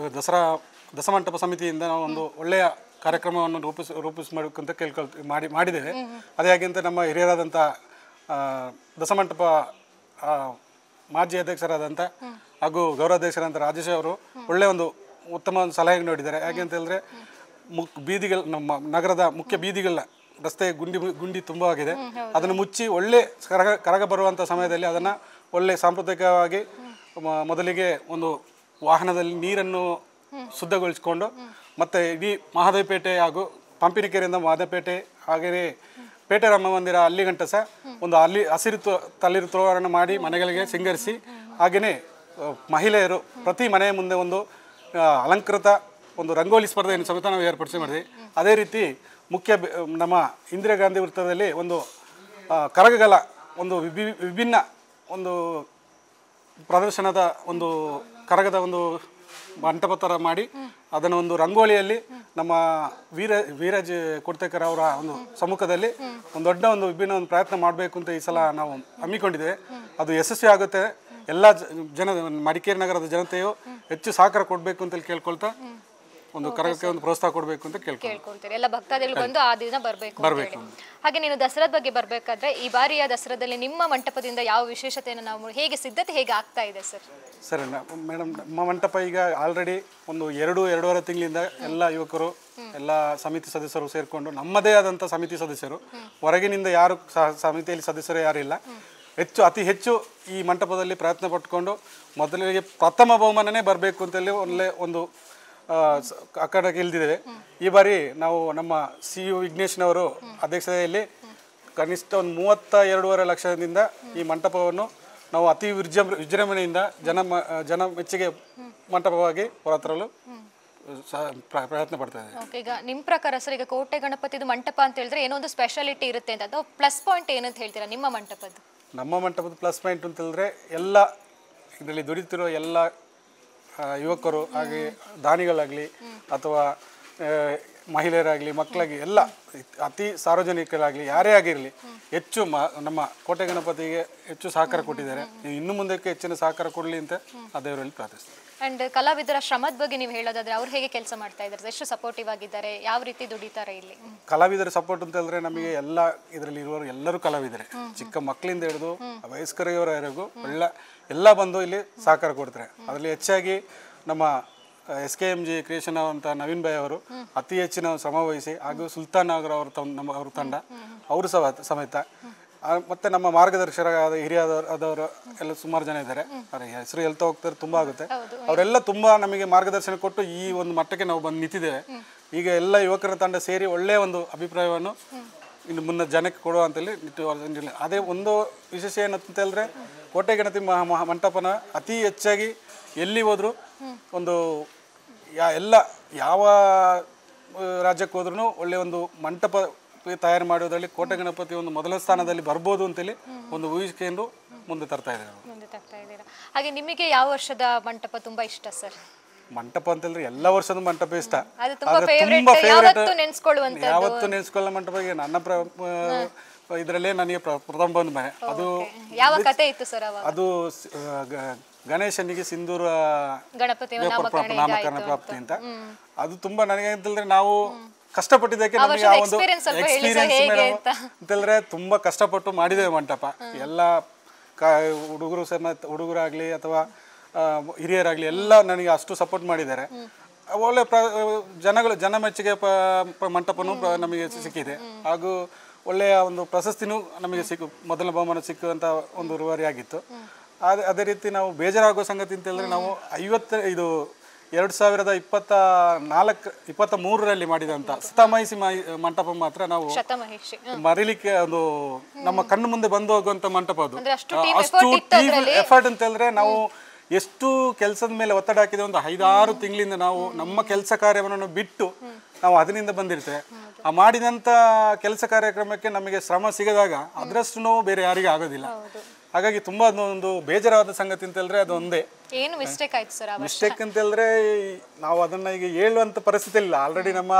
ದಸಮಂಟಪ ಸಮಿತಿಯಿಂದ ನಾವು ಒಂದು ಒಳ್ಳೆಯ ಕಾರ್ಯಕ್ರಮವನ್ನು ರೂಪಿಸಬೇಕು ಅಂತ ಮಾಡಿದ್ದೇವೆ. ಅದೇ ಹಾಗೆ ಅಂತ ನಮ್ಮ ಹಿರಿಯರಾದಂಥ ದಸಮಂಟಪ ಮಾಜಿ ಅಧ್ಯಕ್ಷರಾದಂಥ ಹಾಗೂ ಗೌರವಾಧ್ಯಕ್ಷರಾದಂಥ ರಾಜೇಶ್ ಅವರು ಒಳ್ಳೆಯ ಒಂದು ಉತ್ತಮ ಒಂದು ಸಲಹೆ ನೀಡಿದ್ದಾರೆ. ಯಾಕೆ ಅಂತ ಹೇಳಿದ್ರೆ ನಮ್ಮ ನಗರದ ಮುಖ್ಯ ಬೀದಿಗಳ ರಸ್ತೆ ಗುಂಡಿ ತುಂಬ ಆಗಿದೆ. ಅದನ್ನು ಮುಚ್ಚಿ ಒಳ್ಳೆ ಕರಗ ಬರುವಂಥ ಸಮಯದಲ್ಲಿ ಅದನ್ನು ಒಳ್ಳೆ ಸಾಂಪ್ರದಾಯಿಕವಾಗಿ ಮೊದಲಿಗೆ ಒಂದು ವಾಹನದಲ್ಲಿ ನೀರನ್ನು ಶುದ್ಧಗೊಳಿಸಿಕೊಂಡು ಮತ್ತು ಇಡೀ ಮಹದೇವಪೇಟೆ ಹಾಗೂ ಪಂಪಿನಕೆರೆಯಿಂದ ಮಹದೇವಪೇಟೆ ಹಾಗೆಯೇ ಪೇಟೆ ರಾಮ ಮಂದಿರ ಅಲ್ಲಿ ಗಂಟ ಸಹ ಒಂದು ಅಲ್ಲಿ ಹಸಿರು ತಳಿರು ತೋರಣ ಮಾಡಿ ಮನೆಗಳಿಗೆ ಸಿಂಗರಿಸಿ, ಹಾಗೆಯೇ ಮಹಿಳೆಯರು ಪ್ರತಿ ಮನೆಯ ಮುಂದೆ ಒಂದು ಅಲಂಕೃತ ಒಂದು ರಂಗೋಲಿ ಸ್ಪರ್ಧೆಯನ್ನು ಸಮೇತ ನಾವು ಏರ್ಪಡಿಸಿ ಮಾಡಿದ್ವಿ. ಅದೇ ರೀತಿ ನಮ್ಮ ಇಂದಿರಾ ಗಾಂಧಿ ವೃತ್ತದಲ್ಲಿ ಒಂದು ಕರಗಗಳ ಒಂದು ವಿಭಿನ್ನ ಒಂದು ಪ್ರದರ್ಶನದ ಒಂದು ಕರಗದ ಒಂದು ಮಂಟಪ ಥರ ಮಾಡಿ ಅದನ್ನು ಒಂದು ರಂಗೋಲಿಯಲ್ಲಿ ನಮ್ಮ ವೀರಜ್ ಕೊಡ್ತೇಕರ್ ಅವರ ಒಂದು ಸಮ್ಮುಖದಲ್ಲಿ ಒಂದು ದೊಡ್ಡ ಒಂದು ವಿಭಿನ್ನ ಒಂದು ಪ್ರಯತ್ನ ಮಾಡಬೇಕು ಅಂತ ಈ ಸಲ ನಾವು ಹಮ್ಮಿಕೊಂಡಿದ್ದೇವೆ. ಅದು ಯಶಸ್ವಿ ಆಗುತ್ತೆ. ಎಲ್ಲ ಮಡಿಕೇರಿ ನಗರದ ಜನತೆಯು ಹೆಚ್ಚು ಸಹಕಾರ ಕೊಡಬೇಕು ಅಂತ ಕೇಳ್ಕೊಳ್ತಾ ಒಂದು ಕರಗಕ್ಕೆ ಒಂದು ಪ್ರೋತ್ಸಾಹ ಕೊಡಬೇಕು ಅಂತ ಕೇಳ್ಕೊಳ್ತೀರಿ. ಎಲ್ಲ ಭಕ್ತಾದಿಗಳು ಬಂದು ಆ ದಿನ ಬರಬೇಕು. ಹಾಗೆ ನೀನು ದಸರಾದ ಬಗ್ಗೆ ಬರ್ಬೇಕಾದ್ರೆ ಈ ಬಾರಿಯ ದಸರಾದಲ್ಲಿ ನಿಮ್ಮ ಮಂಟಪದಿಂದ ಯಾವ ವಿಶೇಷತೆಯನ್ನು ನಾವು ಹೇಗೆ ಹೇಗೆ ಆಗ್ತಾ ಇದೆ ಸರ್? ಸರಿ ಮೇಡಮ್, ನಮ್ಮ ಮಂಟಪ ಈಗ ಆಲ್ರೆಡಿ ಒಂದು 2-2.5 ತಿಂಗಳಿಂದ ಎಲ್ಲ ಯುವಕರು ಎಲ್ಲ ಸಮಿತಿ ಸದಸ್ಯರು ಸೇರಿಕೊಂಡು ನಮ್ಮದೇ ಆದಂಥ ಸಮಿತಿ ಸದಸ್ಯರು, ಹೊರಗಿನಿಂದ ಯಾರು ಸಮಿತಿಯಲ್ಲಿ ಸದಸ್ಯರು ಯಾರಿಲ್ಲ, ಅತಿ ಹೆಚ್ಚು ಈ ಮಂಟಪದಲ್ಲಿ ಪ್ರಯತ್ನ ಪಟ್ಟುಕೊಂಡು ಮೊದಲಿಗೆ ಪ್ರಥಮ ಬಹುಮಾನನೇ ಬರಬೇಕು ಅಂತೇಳಿ ಒಳ್ಳೆ ಒಂದು ಅಖಾಡಕ್ಕೆ ಇಳಿದಿದ್ದೇವೆ. ಈ ಬಾರಿ ನಾವು ನಮ್ಮ CEO ವಿಘ್ನೇಶ್ನವರು ಅಧ್ಯಕ್ಷತೆಯಲ್ಲಿ ಕನಿಷ್ಠ ಒಂದು 32.5 ಲಕ್ಷದಿಂದ ಈ ಮಂಟಪವನ್ನು ನಾವು ಅತಿ ವಿಜೃಂಭಣೆಯಿಂದ ಜನ ಮೆಚ್ಚುಗೆ ಮಂಟಪವಾಗಿ ಹೊರತರಲು ಪ್ರಯತ್ನ ಪಡ್ತಾ ಇದ್ದೇವೆ. ಈಗ ನಿಮ್ಮ ಪ್ರಕಾರ ಸರ್, ಈಗ ಕೋಟೆ ಗಣಪತಿದು ಮಂಟಪ ಅಂತ ಹೇಳಿದ್ರೆ ಏನೋ ಒಂದು ಸ್ಪೆಷಾಲಿಟಿ ಇರುತ್ತೆ ಅಂತ, ಅಥವಾ ಪ್ಲಸ್ ಪಾಯಿಂಟ್ ಏನಂತ ಹೇಳ್ತೀರಾ ನಿಮ್ಮ ಮಂಟಪದ್ದು? ನಮ್ಮ ಮಂಟಪದ ಪ್ಲಸ್ ಪಾಯಿಂಟ್ ಅಂತ ಹೇಳಿದ್ರೆ ಎಲ್ಲ ಇದರಲ್ಲಿ ದುಡಿತಿರೋ ಎಲ್ಲ ಯುವಕರು ಹಾಗೆ ದಾನಿಗಳಾಗಲಿ ಅಥವಾ ಮಹಿಳೆಯರಾಗಲಿ ಮಕ್ಕಳಾಗಲಿ ಎಲ್ಲ ಅತಿ ಸಾರ್ವಜನಿಕರಾಗಲಿ ಯಾರೇ ಆಗಿರಲಿ ಹೆಚ್ಚು ನಮ್ಮ ಕೋಟೆ ಗಣಪತಿಗೆ ಹೆಚ್ಚು ಸಹಕಾರ ಕೊಟ್ಟಿದ್ದಾರೆ. ಇನ್ನು ಮುಂದಕ್ಕೆ ಹೆಚ್ಚಿನ ಸಹಕಾರ ಕೊಡಲಿ ಅಂತ ಆ ದೇವರಲ್ಲಿ ಪ್ರಾರ್ಥಿಸ್ತಾರೆ. ಅಂಡ್ ಕಲಾವಿದರ ಶ್ರಮದ ಬಗ್ಗೆ ನೀವು ಹೇಳೋದಾದ್ರೆ ಅವ್ರು ಹೇಗೆ ಕೆಲಸ ಮಾಡ್ತಾ ಇದ್ದಾರೆ, ಎಷ್ಟು ಸಪೋರ್ಟಿವ್ ಆಗಿದ್ದಾರೆ, ಯಾವ ರೀತಿ ದುಡಿತಾರೆ ಇಲ್ಲಿ? ಕಲಾವಿದರ ಸಪೋರ್ಟ್ ಅಂತ ಹೇಳಿದ್ರೆ ನಮಗೆ ಎಲ್ಲ ಇದರಲ್ಲಿ ಇರುವವರು ಎಲ್ಲರೂ ಕಲಾವಿದರೆ, ಚಿಕ್ಕ ಮಕ್ಕಳಿಂದ ಹಿಡಿದು ವಯಸ್ಕರವರೆಗೂ ಎಲ್ಲ ಬಂದು ಇಲ್ಲಿ ಸಹಕಾರ ಕೊಡ್ತಾರೆ. ಅದರಲ್ಲಿ ಹೆಚ್ಚಾಗಿ ನಮ್ಮ SKMG ಕ್ರಿಯೇಷನ್ ಅಂತ ನವೀನ್ ಭಾಯ್ ಅವರು ಅತಿ ಹೆಚ್ಚಿನ ಶ್ರಮ ವಹಿಸಿ, ಹಾಗೂ ಸುಲ್ತಾನ್ ನಗರ ಅವ್ರ ತಂಡ ಅವರು ಸಮೇತ, ಮತ್ತು ನಮ್ಮ ಮಾರ್ಗದರ್ಶಕರಾದ ಹಿರಿಯಾದವರು ಎಲ್ಲ ಸುಮಾರು ಜನ ಇದ್ದಾರೆ. ಅವರ ಹೆಸರು ಹೇಳ್ತಾ ಹೋಗ್ತಾರೆ, ತುಂಬ ಆಗುತ್ತೆ. ಅವರೆಲ್ಲ ತುಂಬ ನಮಗೆ ಮಾರ್ಗದರ್ಶನ ಕೊಟ್ಟು ಈ ಒಂದು ಮಟ್ಟಕ್ಕೆ ನಾವು ಬಂದು ನಿಂತಿದ್ದೇವೆ. ಈಗ ಎಲ್ಲ ಯುವಕರ ತಂಡ ಸೇರಿ ಒಳ್ಳೆಯ ಒಂದು ಅಭಿಪ್ರಾಯವನ್ನು ಇನ್ನು ಮುನ್ನ ಜನಕ್ಕೆ ಕೊಡುವ ಅಂತೇಳಿ ಅದೇ ಒಂದು ವಿಶೇಷ ಏನಂತ ಹೇಳಿದ್ರೆ, ಕೋಟೆ ಗಣಪತಿ ಮಂಟಪನ ಅತಿ ಹೆಚ್ಚಾಗಿ ಎಲ್ಲಿ ಹೋದರೂ ಒಂದು ಯಾವ ರಾಜ್ಯಕ್ಕೆ ಹೋದ್ರೂ ಒಳ್ಳೆಯ ಒಂದು ಮಂಟಪ ತಯಾರು ಮಾಡೋದ್ರಲ್ಲಿ ಕೋಟೆ ಗಣಪತಿ ಒಂದು ಮೊದಲ ಸ್ಥಾನದಲ್ಲಿ ಬರ್ಬೋದು ಅಂತೇಳಿ ಒಂದು ಊಹಿಸಿಕೊಂಡು ಮುಂದೆ ತರ್ತಾ ಇದ್ದೀರಾ. ಹಾಗೆ ನಿಮಗೆ ಯಾವ ವರ್ಷದ ಮಂಟಪ ತುಂಬಾ ಇಷ್ಟ ಸರ್? ಮಂಟಪ ಅಂತ ಹೇಳಿದ್ರೆ ಎಲ್ಲ ವರ್ಷದ ಮಂಟಪ ಇಷ್ಟ. ಯಾವತ್ತು ನೆನೆಸ್ಕೊಳ್ಳೋ ಮಂಟಪ ನನ್ನ ಇದರಲ್ಲೇ ನನಗೆ ಪ್ರಥಮ ಬಂದ ಮನೆ. ಅದು ಯಾವ ಕಥೆ ಇತ್ತು ಸರ್? ಅದು ಗಣೇಶನಿಗೆ ಸಿಂಧೂರ ನಾಮಕರಣ ಪ್ರಾಪ್ತಿ ಅಂತ. ಅದು ತುಂಬಾ ನನಗೆ ಅಂತಂದ್ರೆ ನಾವು ಕಷ್ಟಪಟ್ಟಿದ್ದಕ್ಕೆ ನಮಗೆ ಆ ಒಂದು ಎಕ್ಸ್ಪೀರಿಯನ್ಸ್ ಅಂತಂದ್ರೆ ತುಂಬಾ ಕಷ್ಟಪಟ್ಟು ಮಾಡಿದ್ದೇವೆ ಮಂಟಪ. ಎಲ್ಲ ಹುಡುಗರಾಗ್ಲಿ ಅಥವಾ ಹಿರಿಯರಾಗ್ಲಿ ಎಲ್ಲ ನನಗೆ ಅಷ್ಟು ಸಪೋರ್ಟ್ ಮಾಡಿದ್ದಾರೆ. ಒಳ್ಳೆ ಜನ ಮೆಚ್ಚುಗೆ ಮಂಟಪನೂ ನಮಗೆ ಸಿಕ್ಕಿದೆ, ಹಾಗೂ ಒಳ್ಳೆಯ ಒಂದು ಪ್ರಶಸ್ತಿನೂ ನಮಗೆ ಮೊದಲ ಬಹುಮಾನ ಸಿಕ್ಕುವಂಥ ಒಂದು ರೂವಾರಿ ಆಗಿತ್ತು. ಅದೇ ರೀತಿ ನಾವು ಬೇಜಾರಾಗೋ ಸಂಗತಿ ಅಂತ ಹೇಳಿದ್ರೆ, ನಾವು 2023ರಲ್ಲಿ ಮಾಡಿದಂಥ ಶತಮಹಿಷಿ ಮಂಟಪ ಮಾತ್ರ ನಾವು ಮರಿಲಿಕ್ಕೆ ಒಂದು ನಮ್ಮ ಕಣ್ಣು ಮುಂದೆ ಬಂದು ಹೋಗುವಂಥ ಮಂಟಪ. ಅದು ಅಷ್ಟು ಎಫರ್ಟ್ ಅಂತ ಹೇಳಿದ್ರೆ, ನಾವು ಎಷ್ಟು ಕೆಲಸದ ಮೇಲೆ ಒತ್ತಡ ಹಾಕಿದೆ. ಒಂದು 5-6 ತಿಂಗಳಿಂದ ನಾವು ನಮ್ಮ ಕೆಲಸ ಕಾರ್ಯವನ್ನು ಬಿಟ್ಟು ನಾವು ಅದರಿಂದ ಬಂದಿರ್ತೇವೆ. ಆ ಮಾಡಿದಂಥ ಕೆಲಸ ಕಾರ್ಯಕ್ರಮಕ್ಕೆ ನಮಗೆ ಶ್ರಮ ಸಿಗದಾಗ ಅದರಷ್ಟು ನೋವು ಬೇರೆ ಯಾರಿಗೂ ಆಗೋದಿಲ್ಲ. ಹಾಗಾಗಿ ತುಂಬಾ ಒಂದು ಬೇಜಾರಾದ ಸಂಗತಿ ಅಂತ ಹೇಳಿದ್ರೆ ಅದು ಒಂದೇ. ಏನು ಮಿಸ್ಟೇಕ್ ಆಯ್ತು ಸರ್? ಮಿಸ್ಟೇಕ್ ಅಂತ ಹೇಳಿದ್ರೆ ನಾವು ಅದನ್ನ ಈಗ ಹೇಳುವಂತ ಪರಿಸ್ಥಿತಿ ಇಲ್ಲ. ಆಲ್ರೆಡಿ ನಮ್ಮ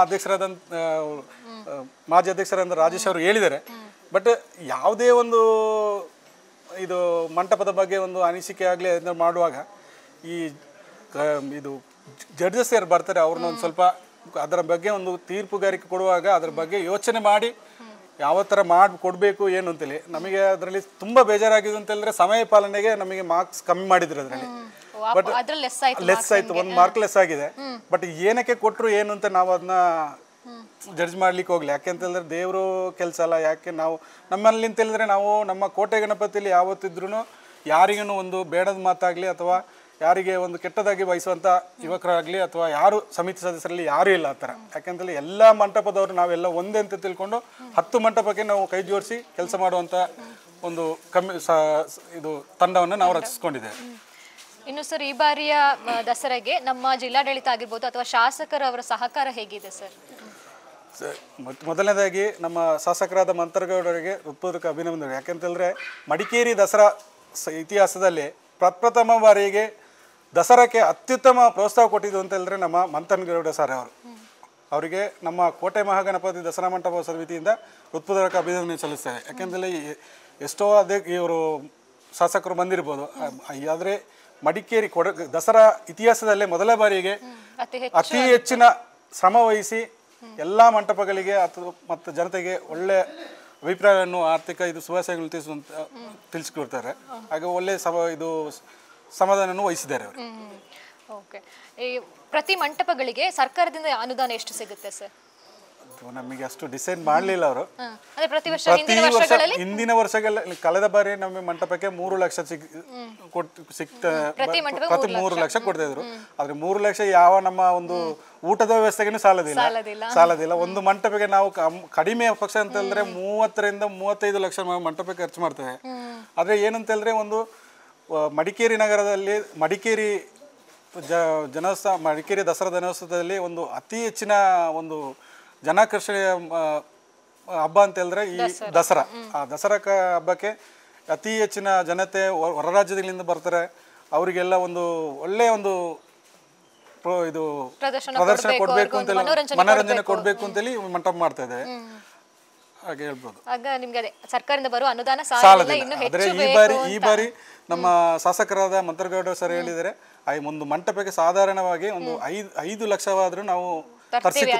ಮಾಜಿ ಅಧ್ಯಕ್ಷರಾದ ರಾಜೇಶ್ ಅವರು ಹೇಳಿದ್ದಾರೆ. ಬಟ್ ಯಾವುದೇ ಒಂದು ಇದು ಮಂಟಪದ ಬಗ್ಗೆ ಒಂದು ಅನಿಸಿಕೆ ಆಗಲಿ ಅದನ್ನ ಮಾಡುವಾಗ ಇದು ಜಡ್ಜಸ್ ಯಾರು ಬರ್ತಾರೆ ಅವ್ರನ್ನ ಒಂದು ಸ್ವಲ್ಪ ಅದರ ಬಗ್ಗೆ ಒಂದು ತೀರ್ಪುಗಾರಿಕೆ ಕೊಡುವಾಗ ಅದರ ಬಗ್ಗೆ ಯೋಚನೆ ಮಾಡಿ ಯಾವ ಥರ ಮಾಡಿ ಕೊಡಬೇಕು ಏನು ಅಂತೇಳಿ. ನಮಗೆ ಅದರಲ್ಲಿ ತುಂಬ ಬೇಜಾರಾಗಿದೆ ಅಂತ ಹೇಳಿದ್ರೆ ಸಮಯ ಪಾಲನೆಗೆ ನಮಗೆ ಮಾರ್ಕ್ಸ್ ಕಮ್ಮಿ ಮಾಡಿದ್ರು ಅದರಲ್ಲಿ. ಬಟ್ ಲೆಸ್ ಆಯಿತು, 1 ಮಾರ್ಕ್ ಲೆಸ್ ಆಗಿದೆ. ಬಟ್ ಏನಕ್ಕೆ ಕೊಟ್ಟರು ಏನು ಅಂತ ನಾವು ಅದನ್ನ ಜಡ್ಜ್ ಮಾಡ್ಲಿಕ್ಕೆ ಹೋಗ್ಲಿ. ಯಾಕೆ ಅಂತ ಹೇಳಿದ್ರೆ ದೇವರು ಕೆಲಸ ಅಲ್ಲ. ಯಾಕೆ ನಾವು ನಮ್ಮಲ್ಲಿ ಅಂತ ಹೇಳಿದ್ರೆ ನಾವು ನಮ್ಮ ಕೋಟೆ ಗಣಪತಿಯಲ್ಲಿ ಯಾವತ್ತಿದ್ರೂ ಯಾರಿಗೂ ಒಂದು ಬೇಡದ ಮಾತಾಗಲಿ ಅಥವಾ ಯಾರಿಗೆ ಒಂದು ಕೆಟ್ಟದಾಗಿ ಬಯಸುವಂಥ ಯುವಕರಾಗಲಿ ಅಥವಾ ಯಾರು ಸಮಿತಿ ಸದಸ್ಯರಲ್ಲಿ ಯಾರೂ ಇಲ್ಲ ಆ ಥರ. ಯಾಕೆಂತೇಳಿ ಎಲ್ಲ ಮಂಟಪದವರು ನಾವೆಲ್ಲ ಒಂದೇ ಅಂತ ತಿಳ್ಕೊಂಡು 10 ಮಂಟಪಕ್ಕೆ ನಾವು ಕೈ ಜೋಡಿಸಿ ಕೆಲಸ ಮಾಡುವಂಥ ಒಂದು ಇದು ತಂಡವನ್ನು ನಾವು ರಚಿಸ್ಕೊಂಡಿದ್ದೇವೆ. ಇನ್ನು ಸರ್, ಈ ಬಾರಿಯ ದಸರೆಗೆ ನಮ್ಮ ಜಿಲ್ಲಾಡಳಿತ ಆಗಿರ್ಬೋದು ಅಥವಾ ಶಾಸಕರವರ ಸಹಕಾರ ಹೇಗಿದೆ ಸರ್? ಮೊದಲನೇದಾಗಿ ನಮ್ಮ ಶಾಸಕರಾದ ಮಂತ್ರಗೌಡರಿಗೆ ಹೃತ್ಪೂರ್ವಕ ಅಭಿನಂದನೆ. ಯಾಕೆಂತಂದರೆ ಮಡಿಕೇರಿ ದಸರಾ ಇತಿಹಾಸದಲ್ಲಿ ಪ್ರಪ್ರಥಮ ಬಾರಿಗೆ ದಸರಾಕ್ಕೆ ಅತ್ಯುತ್ತಮ ಪ್ರೋತ್ಸಾಹ ಕೊಟ್ಟಿದ್ದು ಅಂತ ಹೇಳಿದ್ರೆ ನಮ್ಮ ಮಂಥನಗೌಡ ಸರ್ ಅವರು. ಅವರಿಗೆ ನಮ್ಮ ಕೋಟೆ ಮಹಾಗಣಪತಿ ದಸರಾ ಮಂಟಪ ಸಮಿತಿಯಿಂದ ಹೃತ್ಪೂರ್ವಕ ಅಭಿನಂದನೆ ಸಲ್ಲಿಸ್ತೇವೆ. ಯಾಕೆಂದರೆ ಎಷ್ಟೋ ಇವರು ಶಾಸಕರು ಬಂದಿರ್ಬೋದು, ಆದರೆ ಮಡಿಕೇರಿ ದಸರಾ ಇತಿಹಾಸದಲ್ಲೇ ಮೊದಲ ಬಾರಿಗೆ ಅತಿ ಹೆಚ್ಚಿನ ಶ್ರಮ ವಹಿಸಿ ಎಲ್ಲ ಮಂಟಪಗಳಿಗೆ ಮತ್ತು ಜನತೆಗೆ ಒಳ್ಳೆ ಅಭಿಪ್ರಾಯವನ್ನು ಆರ್ಥಿಕ ಶುಭಾಶಯಗಳನ್ನು ತಿಳಿಸಿಕೊಡ್ತಾರೆ. ಹಾಗೆ ಒಳ್ಳೆ ಸಮಾಧಾನವನ್ನು ವಹಿಸಿದ್ದಾರೆ ಅವರು. ಓಕೆ, ಈ ಪ್ರತಿ ಮಂಟಪಗಳಿಗೆ ಸರ್ಕಾರದಿಂದ ಅನುದಾನ ಎಷ್ಟು ಸಿಗುತ್ತೆ ಸರ್? ನಮಗೆ ಅಷ್ಟು ಡಿಸೈಡ್ ಮಾಡಲಿಲ್ಲ ಅವರು. ಪ್ರತಿ ವರ್ಷ ಹಿಂದಿನ ವರ್ಷಗಳಲ್ಲಿ ಕಳೆದ ಬಾರಿ ನಮ್ಮ ಮಂಟಪಕ್ಕೆ 3 ಲಕ್ಷ ಪ್ರತಿ 3 ಲಕ್ಷ ಕೊಡ್ತಾ ಇದ್ರು. ಆದ್ರೆ 3 ಲಕ್ಷ ಯಾವ ನಮ್ಮ ಒಂದು ಊಟದ ವ್ಯವಸ್ಥೆಗೆ ಸಾಲದಿಲ್ಲ. ಒಂದು ಮಂಟಪಕ್ಕೆ ನಾವು ಕಡಿಮೆ ಪಕ್ಷ ಅಂತ ಹೇಳಿದ್ರೆ 30 ರಿಂದ 35 ಲಕ್ಷ ಮಂಟಪಕ್ಕೆ ಖರ್ಚು ಮಾಡ್ತೇವೆ. ಆದ್ರೆ ಏನಂತ ಹೇಳಿದ್ರೆ ಒಂದು ಮಡಿಕೇರಿ ನಗರದಲ್ಲಿ ಮಡಿಕೇರಿ ದಸರಾ ಜನೋತ್ಸವದಲ್ಲಿ ಒಂದು ಅತಿ ಹೆಚ್ಚಿನ ಒಂದು ಜನಾಕರ್ಷಣೆಯ ಹಬ್ಬ ಅಂತ ಹೇಳಿದ್ರೆ ಈ ದಸರಾ. ಆ ದಸರಾ ಹಬ್ಬಕ್ಕೆ ಅತಿ ಹೆಚ್ಚಿನ ಜನತೆ ಹೊರ ರಾಜ್ಯಗಳಿಂದ ಬರ್ತಾರೆ. ಅವರಿಗೆಲ್ಲ ಒಂದು ಒಳ್ಳೆಯ ಒಂದು ಪ್ರದರ್ಶನ ಕೊಡಬೇಕು ಅಂತೇಳಿ, ಮನೋರಂಜನೆ ಕೊಡಬೇಕು ಅಂತೇಳಿ ಮಂಟಪ ಮಾಡ್ತಾ ಇದ್ದೇವೆ. ಹಾಗೆ ಹೇಳ್ಬೋದು. ಸರ್ಕಾರದಿಂದ ಬರುವ ಅನುದಾನ ಸಾಲದಿಲ್ಲ. ಆದ್ರೆ ಈ ಬಾರಿ ನಮ್ಮ ಶಾಸಕರಾದ ಮಂತ್ರಗೌಡ ಸರ್ ಹೇಳಿದರೆ ಒಂದು ಮಂಟಪಕ್ಕೆ ಸಾಧಾರಣವಾಗಿ ಒಂದು 5 ಲಕ್ಷವಾದ್ರೂ ನಾವು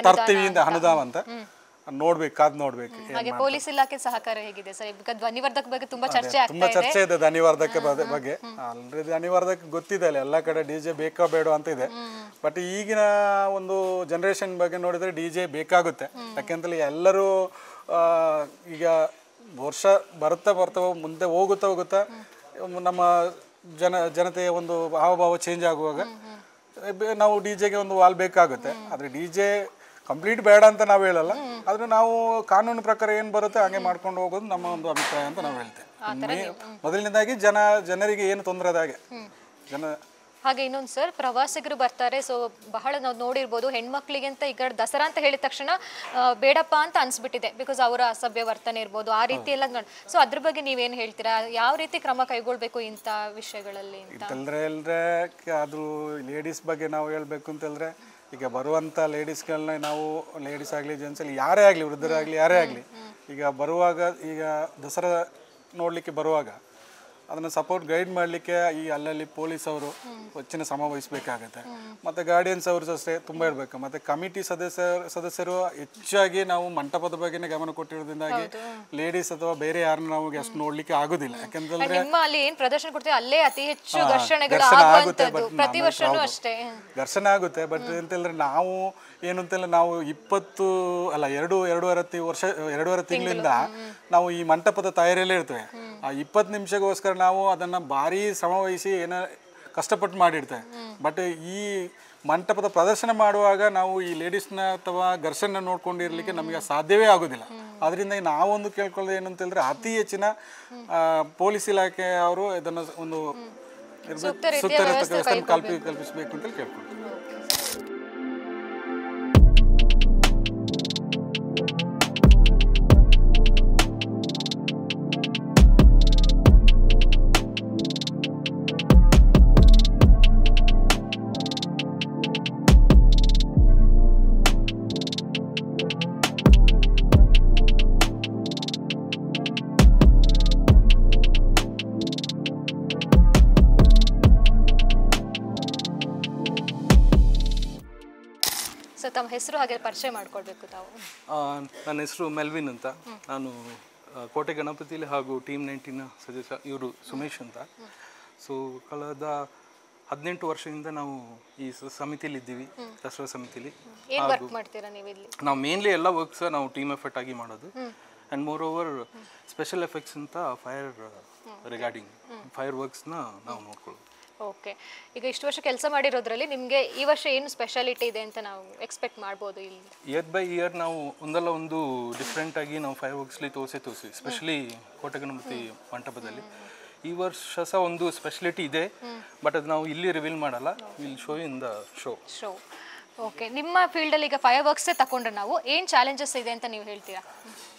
ತರ್ತೀವಿ ಅಂತ ಅನುದಾನ ಅಂತ ಕಾದ್ ನೋಡ್ಬೇಕು. ಹಾಗೆ ಪೊಲೀಸ್ ಇಲಾಖೆ ಸಹಕಾರ ಹೇಗಿದೆ ಸರ್? ಧ್ವನಿವರ್ಧಕ ಬಗ್ಗೆ ತುಂಬಾ ಚರ್ಚೆ ಇದೆ. ಧ್ವನಿವರ್ಧಕ ಬಗ್ಗೆ ಆಲ್ರೆಡಿ ಧ್ವನಿವರ್ಧಕ ಗೊತ್ತಿದೆ ಅಲ್ಲ, ಎಲ್ಲ ಕಡೆ ಡಿಜೆ ಬೇಕಾ ಬೇಡ ಅಂತ ಇದೆ. ಬಟ್ ಈಗಿನ ಒಂದು ಜನರೇಷನ್ ಬಗ್ಗೆ ನೋಡಿದ್ರೆ ಡಿಜೆ ಬೇಕಾಗುತ್ತೆ. ಯಾಕೆಂತೇಳಿ ಎಲ್ಲರೂ ಈಗ ವರ್ಷ ಬರ್ತಾ ಮುಂದೆ ಹೋಗುತ್ತಾ ನಮ್ಮ ಜನತೆಯ ಒಂದು ಹಾವಭಾವ ಚೇಂಜ್ ಆಗುವಾಗ ನಾವು ಡಿಜೆಗೆ ಒಂದು ವಾಲ್ ಬೇಕಾಗುತ್ತೆ. ಆದರೆ ಡಿಜೆ ಕಂಪ್ಲೀಟ್ ಬೇಡ ಅಂತ ನಾವು ಹೇಳಲ್ಲ. ಆದರೆ ನಾವು ಕಾನೂನು ಪ್ರಕಾರ ಏನು ಬರುತ್ತೆ ಹಾಗೆ ಮಾಡ್ಕೊಂಡು ಹೋಗೋದು ನಮ್ಮ ಒಂದು ಅಭಿಪ್ರಾಯ ಅಂತ ನಾವು ಹೇಳ್ತೇವೆ. ಮೊದಲನೇದಾಗಿ ಜನರಿಗೆ ಏನು ತೊಂದರೆ ಹಾಗೆ ಹಾಗೆ ಇನ್ನೊಂದು ಸರ್, ಪ್ರವಾಸಿಗರು ಬರ್ತಾರೆ. ಸೊ ಬಹಳ ನಾವು ನೋಡಿರ್ಬೋದು, ಹೆಣ್ಮಕ್ಳಿಗೆ ಅಂತ ಈಗ ದಸರಾ ಅಂತ ಹೇಳಿದ ತಕ್ಷಣ ಬೇಡಪ್ಪ ಅಂತ ಅನ್ಸ್ಬಿಟ್ಟಿದೆ. ಬಿಕಾಸ್ ಅವರ ಅಸಭ್ಯ ವರ್ತನೆ ಇರ್ಬೋದು, ಆ ರೀತಿ ಎಲ್ಲ ನೋಡಿ. ಸೊ ಅದ್ರ ಬಗ್ಗೆ ನೀವೇನು ಹೇಳ್ತೀರಾ? ಯಾವ ರೀತಿ ಕ್ರಮ ಕೈಗೊಳ್ಬೇಕು ಇಂಥ ವಿಷಯಗಳಲ್ಲಿ ಅಂತಂದ್ರೆ ಅದು ಲೇಡೀಸ್ ಬಗ್ಗೆ ನಾವು ಹೇಳ್ಬೇಕು ಅಂತ ಹೇಳಿದ್ರೆ, ಈಗ ಬರುವಂಥ ಲೇಡೀಸ್ಗಳನ್ನ ನಾವು ಲೇಡೀಸ್ ಆಗಲಿ ಜೆಂಟ್ಸ್ ಆಗಲಿ ಯಾರೇ ಆಗಲಿ ವೃದ್ಧರಾಗಲಿ ಯಾರೇ ಆಗಲಿ ಈಗ ಬರುವಾಗ, ಈಗ ದಸರಾ ನೋಡಲಿಕ್ಕೆ ಬರುವಾಗ ಅದನ್ನು ಸಪೋರ್ಟ್ ಗೈಡ್ ಮಾಡಲಿಕ್ಕೆ ಈ ಅಲ್ಲಲ್ಲಿ ಪೊಲೀಸ್ ಅವರು ಹೆಚ್ಚಿನ ಶ್ರಮ ವಹಿಸಬೇಕಾಗತ್ತೆ. ಮತ್ತು ಗಾರ್ಡಿಯನ್ಸ್ ಅವರು ಅಷ್ಟೇ ತುಂಬ ಇರಬೇಕು. ಮತ್ತು ಕಮಿಟಿ ಸದಸ್ಯರು ಹೆಚ್ಚಾಗಿ ನಾವು ಮಂಟಪದ ಬಗ್ಗೆನೇ ಗಮನ ಕೊಟ್ಟಿರೋದ್ರಿಂದಾಗಿ ಲೇಡೀಸ್ ಅಥವಾ ಬೇರೆ ಯಾರನ್ನ ನಾವು ಅಷ್ಟು ನೋಡ್ಲಿಕ್ಕೆ ಆಗೋದಿಲ್ಲ. ಯಾಕೆಂತಂದ್ರೆ ಪ್ರದರ್ಶನ ಕೊಡ್ತೀವಿ ಅಲ್ಲೇ ಅತಿ ಹೆಚ್ಚು ಘರ್ಷಣೆ ಆಗುತ್ತೆ. ಘರ್ಷಣೆ ಆಗುತ್ತೆ. ಬಟ್ ಎಂತಂದ್ರೆ ನಾವು ಏನು ಅಂತಂದ್ರೆ ನಾವು 2.5 ತಿಂಗಳಿಂದ ನಾವು ಈ ಮಂಟಪದ ತಯಾರಿಯಲ್ಲೇ ಇರ್ತೇವೆ. ಆ 20 ನಿಮಿಷಗೋಸ್ಕರ ನಾವು ಅದನ್ನು ಭಾರಿ ಶ್ರಮವಹಿಸಿ ಏನೋ ಕಷ್ಟಪಟ್ಟು ಮಾಡಿರ್ತೇವೆ. ಬಟ್ ಈ ಮಂಟಪದ ಪ್ರದರ್ಶನ ಮಾಡುವಾಗ ನಾವು ಈ ಲೇಡೀಸ್ನ ಅಥವಾ ಘರ್ಷಣೆ ನೋಡ್ಕೊಂಡಿರ್ಲಿಕ್ಕೆ ನಮಗೆ ಸಾಧ್ಯವೇ ಆಗೋದಿಲ್ಲ. ಅದರಿಂದ ನಾವೊಂದು ಕೇಳ್ಕೊಳ್ಳೋದು ಏನು ಅಂತಂದರೆ ಅತಿ ಹೆಚ್ಚಿನ ಪೊಲೀಸ್ ಇಲಾಖೆ ಅವರು ಇದನ್ನು ಒಂದು ಸೂಕ್ತ ವ್ಯವಸ್ಥೆಯನ್ನು ಕಲ್ಪಿಸಬೇಕು ಅಂತ ಕೇಳ್ಕೊಳ್ತೀವಿ. ತಮ್ಮ ಹೆಸರು ಹಾಗೆ ಪರಿಚಯ ಮಾಡ್ಕೊಳ್ಬೇಕು ತಾವು. ನನ್ನ ಹೆಸರು ಮೆಲ್ವಿನ್ ಅಂತ. ನಾನು ಕೋಟೆ ಗಣಪತಿಲಿ ಹಾಗೂ ಟೀಮ್ 19ನ ಸದಸ್ಯ. ಇವರು ಸುಮೇಶ್ ಅಂತ. ಸೊ ಕಳೆದ 18 ವರ್ಷದಿಂದ ನಾವು ಈ ಸಮಿತಿಲಿ ಇದ್ದೀವಿ, ದಸರಾ ಸಮಿತಿಲಿ. ನಾವು ಮೇನ್ಲಿ ಎಲ್ಲ ವರ್ಕ್ಸ್ ನಾವು ಟೀಮ್ ಎಫರ್ಟ್ ಆಗಿ ಮಾಡೋದು. And more over special effects ಅಂತ ಫೈರ್ ರಿಗಾರ್ಡಿಂಗ್ ಫೈರ್ ವರ್ಕ್ಸ್ನ ನಾವು ನೋಡ್ಕೊಳ್ಳೋದು. ಓಕೆ, ಈಗ ಇಷ್ಟು ವರ್ಷ ಕೆಲಸ ಮಾಡಿರೋದ್ರಲ್ಲಿ ನಿಮಗೆ ಈ ವರ್ಷ ಏನು ಸ್ಪೆಷಾಲಿಟಿ ಇದೆ ಅಂತ ನಾವು ಎಕ್ಸ್ಪೆಕ್ಟ್ ಮಾಡ್ಬೋದು ಇಲ್ಲಿ? ಇಯರ್ ಬೈ ಇಯರ್ ನಾವು ಒಂದಲ್ಲ ಒಂದು ಡಿಫ್ರೆಂಟ್ ಆಗಿ ನಾವು ಫೈರ್ ವರ್ಕ್ಸ್ಲಿ ತೋರಿಸಿ ಸ್ಪೆಷಲಿ ಕೋಟೆ ಗಣಪತಿ ಮಂಟಪದಲ್ಲಿ. ಈ ವರ್ಷ ಸಹ ಒಂದು ಸ್ಪೆಷಾಲಿಟಿ ಇದೆ, ಬಟ್ ಅದು ನಾವು ಇಲ್ಲಿ ರಿವೀಲ್ ಮಾಡಲ್ಲ, will show in the show. Okay, ನಿಮ್ಮ ಫೀಲ್ಡಲ್ಲಿ ಈಗ ಫೈರ್ ವರ್ಕ್ಸೇ ತಗೊಂಡ್ರೆ ನಾವು ಏನು ಚಾಲೆಂಜಸ್ ಇದೆ ಅಂತ ನೀವು ಹೇಳ್ತೀರಾ?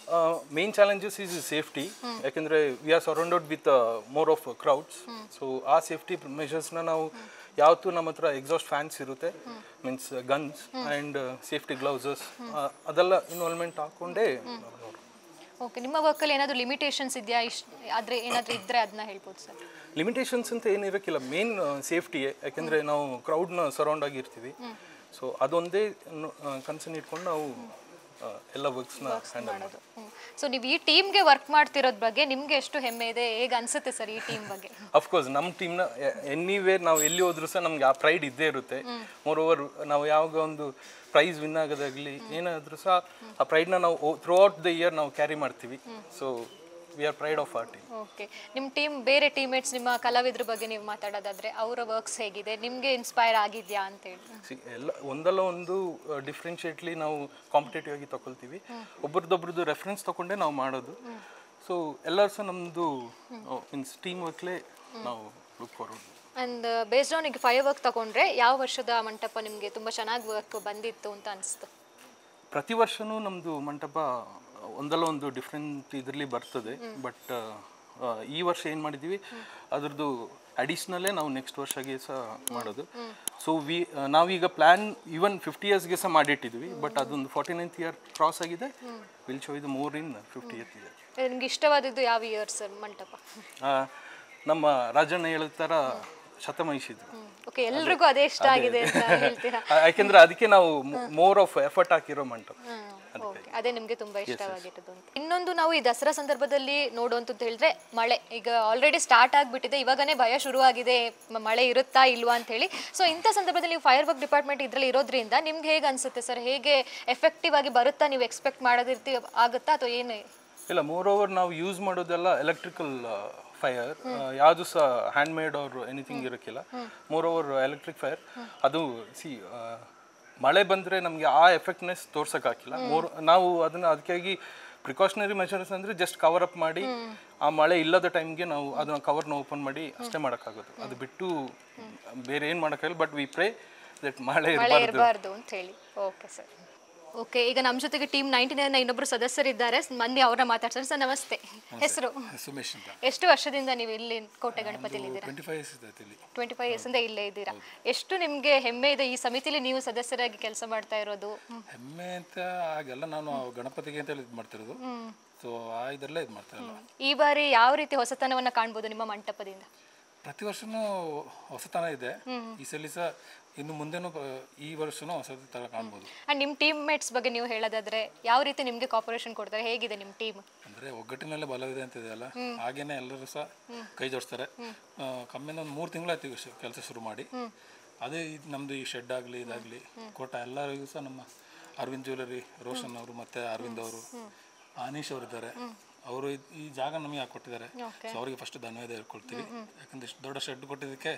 ಮೇನ್ ಚಾಲೆಂಜಸ್ ಈಸ್ ಸೇಫ್ಟಿ, ಯಾಕೆಂದರೆ we are surrounded with more of crowds. So ಆ ಸೇಫ್ಟಿ ಮೆಷರ್ಸ್ನ ನಾವು ಯಾವತ್ತೂ ನಮ್ಮ ಹತ್ರ ಎಕ್ಸಾಸ್ಟ್ ಫ್ಯಾನ್ಸ್ ಇರುತ್ತೆ, means guns and safety gloves ಅದೆಲ್ಲ ಇನ್ವಾಲ್ವ್ಮೆಂಟ್ ಹಾಕ್ಕೊಂಡೇ. ಓಕೆ, ನಿಮ್ಮ ವರ್ಕಲ್ಲಿ ಏನಾದರೂ ಲಿಮಿಟೇಷನ್ಸ್ ಇದೆಯಾ? ಆದರೆ ಏನಾದರೂ ಇದ್ದರೆ ಅದನ್ನ ಹೇಳ್ಬೋದು ಸರ್. ಲಿಮಿಟೇಷನ್ಸ್ ಅಂತ ಏನಿರೋಕ್ಕಿಲ್ಲ, ಮೇನ್ ಸೇಫ್ಟಿಯೇ, ಯಾಕೆಂದರೆ ನಾವು ಕ್ರೌಡ್ನ ಸರೌಂಡ್ ಆಗಿರ್ತೀವಿ. ಸೊ ಅದೊಂದೇ ಕನ್ಸರ್ನ್ ಇಟ್ಕೊಂಡು ನಾವು ಎಲ್ಲ ವರ್ಕ್ಸ್ನ ಹ್ಯಾಂಡಲ್ ಮಾಡೋದು. ಸೊ ನೀವು ಈ ಟೀಮ್ಗೆ ವರ್ಕ್ ಮಾಡ್ತಿರೋದ್ ಬಗ್ಗೆ ನಿಮಗೆ ಎಷ್ಟು ಹೆಮ್ಮೆ ಇದೆ, ಹೇಗೆ ಅನ್ಸುತ್ತೆ ಸರ್ ಈ ಟೀಮ್ ಬಗ್ಗೆ? ಅಫ್ಕೋರ್ಸ್ ನಮ್ಮ ಟೀಮ್ನ ಎನಿವೇರ್ ನಾವು ಎಲ್ಲಿ ಹೋದ್ರೂ ಸಹ ನಮ್ಗೆ ಆ ಪ್ರೈಡ್ ಇದ್ದೇ ಇರುತ್ತೆ. ಮೋರ್ ಓವರ್ ನಾವು ಯಾವಾಗ ಒಂದು ಪ್ರೈಸ್ ವಿನ್ ಆಗೋದಾಗಲಿ ಏನಾದರೂ ಸಹ ಆ ಪ್ರೈಡ್ನ ನಾವು ಥ್ರೂ ಔಟ್ ದ ಇಯರ್ ನಾವು ಕ್ಯಾರಿ ಮಾಡ್ತೀವಿ. So we are pride of our team. Okay, ನಿಮ್ಮ ಟೀಮ್ ಬೇರೆ ಟೀಮ್ಮೇಟ್ಸ್ ನಿಮ್ಮ ಕಲಾವಿದ್ರ ಬಗ್ಗೆ ನೀವು ಮಾತಾಡೋದಾದ್ರೆ ಅವರ ವರ್ಕ್ಸ್ ಹೇಗಿದೆ, ನಿಮಗೆ ಇನ್ಸ್ಪೈರ್ ಆಗಿದೆಯಾ ಅಂತೇಳಿ? ಎಲ್ಲ ಒಂದಲ್ಲ ಒಂದು ಡಿಫ್ರೆನ್ಷಿಯೇಟ್ಲಿ ನಾವು ಕಾಂಪಿಟೇಟಿವ್ ಆಗಿ ತಗೊಳ್ತೀವಿ, ಒಬ್ರದ್ದೊಬ್ರದ್ದು ರೆಫರೆನ್ಸ್ ತಗೊಂಡೇ ನಾವು ಮಾಡೋದು. ಸೊ ಎಲ್ಲರೂ ಸಹ ನಮ್ಮದು ಮೀನ್ಸ್ ಟೀಮ್ ವರ್ಕ್ಲೇ ನಾವು ಲುಕ್ ಕೊಡೋದು. ಆ್ಯಂಡ್ ಬೇಸ್ಡ್ ಆನ್ ಈಗ ಫೈರ್ ವರ್ಕ್ ತಗೊಂಡ್ರೆ ಯಾವ ವರ್ಷದ ಮಂಟಪ ನಿಮಗೆ ತುಂಬ ಚೆನ್ನಾಗಿ ವರ್ಕ್ ಬಂದಿತ್ತು ಅಂತ ಅನಿಸ್ತು? ಪ್ರತಿ ವರ್ಷವೂ ನಮ್ಮದು ಮಂಟಪ ಒಂದಲ್ಲ ಒಂದು ಡಿಫ್ರೆಂಟ್ ಇದರಲ್ಲಿ ಬರ್ತದೆ, ಬಟ್ ಈ ವರ್ಷ ಏನು ಮಾಡಿದ್ದೀವಿ ಅದ್ರದ್ದು ಅಡಿಷ್ನಲ್ಲೇ ನಾವು ನೆಕ್ಸ್ಟ್ ವರ್ಷಗೆ ಸಹ ಮಾಡೋದು. ಸೊ ನಾವೀಗ ಪ್ಲ್ಯಾನ್ ಈವನ್ 50 ಇಯರ್ಸ್ಗೆ ಸಹ ಮಾಡಿಟ್ಟಿದ್ವಿ, ಬಟ್ ಅದೊಂದು 49th ಇಯರ್ ಕ್ರಾಸ್ ಆಗಿದೆ. ವಿಲ್ ಶೋ ಇದು ಮೋರ್ ಇನ್ 50th ಇಯರ್. ನಿಮ್ಗೆ ಇಷ್ಟವಾದದ್ದು ಯಾವ ಇಯರ್ ಸರ್ ಮಂಟಪ? ನಮ್ಮ ರಾಜಣ್ಣ ಹೇಳೋ ಥರ ಶತಮೈಷಿದ್ರು. ಓಕೆ, ಎಲ್ರಿಗೂ ಅದೇ ಇಷ್ಟ ಆಗಿದೆ ಅಂತ ಹೇಳ್ತೀರಾ? ಯಾಕೆಂದ್ರೆ ಅದಕ್ಕೆ ನಾವು ಮೋರ್ ಆಫ್ ಎಫರ್ಟ್ ಹಾಕಿರೋ ಮಂಟಪ, ಅದೇ ನಿಮಗೆ ತುಂಬಾ ಇಷ್ಟವಾಗಿರೋದು ಅಂತ. ಇನ್ನೊಂದು ನಾವು ಈ ದಸರಾ ಸಂದರ್ಭದಲ್ಲಿ ನೋಡುವಂತದ್ದು ಹೇಳಿದ್ರೆ ಮಳೆ ಈಗ ಆಲ್ರೆಡಿ ಸ್ಟಾರ್ಟ್ ಆಗಿಬಿಟ್ಟಿದೆ, ಇವಾಗನೇ ಭಯ ಶುರುವಾಗಿದೆ ಮಳೆ ಇರುತ್ತಾ ಇಲ್ವಾ ಅಂತ ಹೇಳಿ. ಸೊ ಇಂಥ ಸಂದರ್ಭದಲ್ಲಿ ನೀವು ಫೈರ್ ವರ್ಕ್ ಡಿಪಾರ್ಟ್ಮೆಂಟ್ ಇದರಲ್ಲಿ ಇರೋದ್ರಿಂದ ನಿಮ್ಗೆ ಹೇಗೆ ಅನ್ಸುತ್ತೆ ಸರ್? ಹೇಗೆ ಎಫೆಕ್ಟಿವ್ ಆಗಿ ಬರುತ್ತಾ, ನೀವು ಎಕ್ಸ್ಪೆಕ್ಟ್ ಮಾಡೋದಿರ್ತೀವಿ ಆಗುತ್ತಾ ಅಥವಾ ಏನು? ಇಲ್ಲ, ಮೋರ್ ಓವರ್ ನಾವು ಯೂಸ್ ಮಾಡೋದೆಲ್ಲ ಎಲೆಕ್ಟ್ರಿಕಲ್ ಫೈರ್, ಯಾವುದು ಸಹ ಹ್ಯಾಂಡ್ ಮೇಡ್ ಅವ್ರು ಎನಿಥಿಂಗ್ ಇರೋಕ್ಕಿಲ್ಲ. Moreover electric fire. ಅದು ಮಳೆ ಬಂದರೆ ನಮಗೆ ಆ ಎಫೆಕ್ಟ್ನೆಸ್ ತೋರ್ಸೋಕ್ಕಾಗಿಲ್ಲ. ನಾವು ಅದಕ್ಕಾಗಿ ಪ್ರಿಕಾಷನರಿ ಮೆಷರ್ಸ್ ಅಂದರೆ ಜಸ್ಟ್ ಕವರ್ ಅಪ್ ಮಾಡಿ ಆ ಮಳೆ ಇಲ್ಲದ ಟೈಮ್ಗೆ ನಾವು ಅದನ್ನ ಕವರ್ನ ಓಪನ್ ಮಾಡಿ ಅಷ್ಟೇ ಮಾಡೋಕ್ಕಾಗೋದು. ಅದು ಬಿಟ್ಟು ಬೇರೆ ಏನು ಮಾಡೋಕ್ಕಾಗಲ್ಲ. ಬಟ್ ವಿ ಪ್ರೇ ದಟ್ ಮಳೆ ಇರಬಾರ್ದು ಅಂತ ಹೇಳಿ. Okay sir. ಓಕೆ, ಈಗ ನಮ್ಮ ಜೊತೆಗೆ ಟೀಮ್ 99ನ ಇನ್ನೊಬ್ಬರು ಸದಸ್ಯರಿದ್ದಾರೆ, ಮಂದಿ ಅವ್ರನ್ನ ಮಾತಾಡ್ತಾರೆ. ಸರ್ ನಮಸ್ತೆ, ಹೆಸರು? ಸುಮೇಶ್ ಅಂತ. ಎಷ್ಟು ವರ್ಷದಿಂದ ನೀವು ಇಲ್ಲಿ ಕೋಟೆ ಗಣಪತಿಲಿ ಇದ್ದೀರಾ? 25 ಇಯರ್ಸ್ ಇಂದ ಇಲ್ಲೇ ಇದ್ದೀರಾ. ಎಷ್ಟು ನಿಮಗೆ ಹೆಮ್ಮೆ ಇದೆ ಈ ಸಮಿತಿಲಿ ನೀವು ಸದಸ್ಯರಾಗಿ ಕೆಲಸ ಮಾಡ್ತಾ ಇರೋದು? ಹೆಮ್ಮೆ ಅಂತ ಹಾಗೆಲ್ಲ ನಾನು ಗಣಪತಿಗೆ ಅಂತ ಇದು ಮಾಡ್ತಿರೋದು. ಸೊ ಆ ಇದರಲ್ಲೇ ಇದು ಮಾಡ್ತಾ ಇಲ್ಲ. ಈ ಬಾರಿ ಯಾವ ರೀತಿ ಹೊಸತನವನ್ನ ಕಾಣ್ಬೋದು ನಿಮ್ಮ ಮಂಟಪದಿಂದ? ಪ್ರತಿ ವರ್ಷನೂ ಹೊಸತನ ಇದೆ. ಈ ಸಲ ಸಹ ಇನ್ನು ಮುಂದೆನೂ ಈ ವರ್ಷನೂ ಹೊಸತನ ಕಾಣ್ಬೋದು. ಅಂಡ್ ನಿಮ್ಮ ಟೀಮ್ ಮೇಟ್ಸ್ ಬಗ್ಗೆ ನೀವು ಹೇಳೋದಾದ್ರೆ ಯಾವ ರೀತಿ ನಿಮಗೆ ಕೋಪರೇಷನ್ ಕೊಡ್ತಾರೆ, ಹೇಗಿದೆ ನಿಮ್ಮ ಟೀಮ್? ಅಂದರೆ ಒಗ್ಗಟ್ಟಿನಲ್ಲೇ ಬಲವಿದೆ ಅಂತ ಇದೆಯಲ್ಲ, ಹಾಗೇನೆ ಎಲ್ಲರೂ ಸಹ ಕೈ ಜೋಡಿಸ್ತಾರೆ. ಕಮ್ಮಿಯಿಂದ ಒಂದು 3 ತಿಂಗಳಾಯ್ತು ಕೆಲಸ ಶುರು ಮಾಡಿ. ಅದೇ ನಮ್ಮದು ಈ ಶೆಡ್ ಆಗಲಿ ಇದಾಗಲಿ ಕೋಟ ಎಲ್ಲರಿಗೂ ಸಹ ನಮ್ಮ ಅರವಿಂದ್ ಜ್ಯುವೆಲರಿ ರೋಷನ್ ಅವರು ಮತ್ತು ಅರವಿಂದ್ ಅವರು, ಅನೀಶ್ ಅವರಿದ್ದಾರೆ. ಅವರು ಈ ಜಾಗ ನಮಗೆ ಕೊಟ್ಟಿದ್ದಾರೆ. ಸೊ ಅವರಿಗೆ ಫಸ್ಟ್ ಧನ್ಯವಾದ ಹೇಳ್ಕೊಳ್ತೀವಿ. ಯಾಕಂದ್ರೆ ಇಷ್ಟು ದೊಡ್ಡ ಶೆಡ್ ಕೊಟ್ಟಿದ್ದಕ್ಕೆ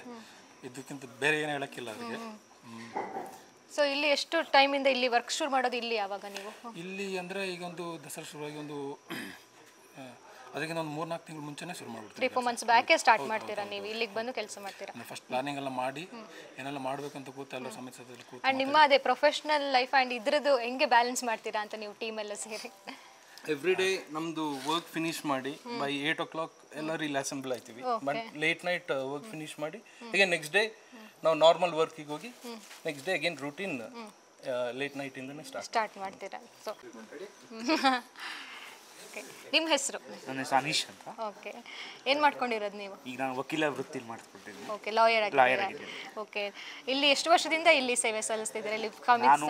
ಇದಕ್ಕಿಂತ ಬೇರೆ ಏನು ಹೇಳೋಕ್ಕಿಲ್ಲ ಅವರಿಗೆ. ಸೊ ಇಲ್ಲಿ ಎಷ್ಟು ಟೈಮಿಂದ ಇಲ್ಲಿ ವರ್ಕ್ ಶುರು ಮಾಡೋದು? ಇಲ್ಲಿ ಯಾವಾಗ ನೀವು ಇಲ್ಲಿ ಅಂದರೆ ಈಗ ಒಂದು ದಸರಾ ಶುರುವಾಗಿ ಒಂದು ಅದಕ್ಕಿಂತ ಒಂದು 3-4 ತಿಂಗಳು ಮುಂಚೆನೇ ಶುರು ಮಾಡಿಬಿಡ್ತೀವಿ. 3-4 ಮಂತ್ಸ್ ಬ್ಯಾಕೇ ಸ್ಟಾರ್ಟ್ ಮಾಡ್ತೀರಾ ನೀವು ಇಲ್ಲಿಗೆ ಬಂದು ಕೆಲಸ ಮಾಡ್ತೀರಾ? ಫಸ್ಟ್ ಪ್ಲಾನಿಂಗ್ ಎಲ್ಲ ಮಾಡಿ ಏನೆಲ್ಲ ಮಾಡಬೇಕಂತ ಕೂತು ಎಲ್ಲ ಸಮಸ್ಯೆದಲ್ಲಿ ಕೂತು. ಆ್ಯಂಡ್ ನಿಮ್ಮ ಅದೇ ಪ್ರೊಫೆಷ್ನಲ್ ಲೈಫ್ ಆ್ಯಂಡ್ ಇದ್ರದ್ದು ಹೆಂಗೆ ಬ್ಯಾಲೆನ್ಸ್ ಮಾಡ್ತೀರಾ ಅಂತ ನೀವು ಟೀಮೆಲ್ಲ ಸೇರಿ? ಎವ್ರಿ ಡೇ ನಮ್ಮದು ವರ್ಕ್ ಫಿನಿಶ್ ಮಾಡಿ ಬೈ 8 o'clock ಎಲ್ಲ ರೀಅಸೆಂಬಲ್ ಆಯ್ತೀವಿ. But late night work finish ಮಾಡಿ ಈಗ ನೆಕ್ಸ್ಟ್ ಡೇ ನಾವು ನಾರ್ಮಲ್ ವರ್ಕಿಗೆ ಹೋಗಿ next day again routine late ನೈಟಿಂದನೇ ಸ್ಟಾರ್ಟ್ ಮಾಡ್ತೀರಾ. ಸೊ ನಿಮ್ಮ ಹೆಸರು? ನನ್ನ ಹೆಸರು ಅನೀಶ್ ಅಂತ. ಓಕೆ, ಏನು ಮಾಡ್ಕೊಂಡಿರೋದು ನೀವು? ಈಗ ನಾನು ವಕೀಲ ವೃತ್ತಿಲಿ ಮಾಡ್ಕೊಂಡಿದ್ದೀನಿ. ಓಕೆ, ಲಾಯರ್ ಆಗಿದ್ದೀರಾ. ಓಕೆ, ಇಲ್ಲಿ ಎಷ್ಟು ವರ್ಷದಿಂದ ಇಲ್ಲಿ ಸೇವೆ ಸಲ್ಲಿಸ್ತಿದ್ದೀರಾ? ಇಲ್ಲಿ ನಾನು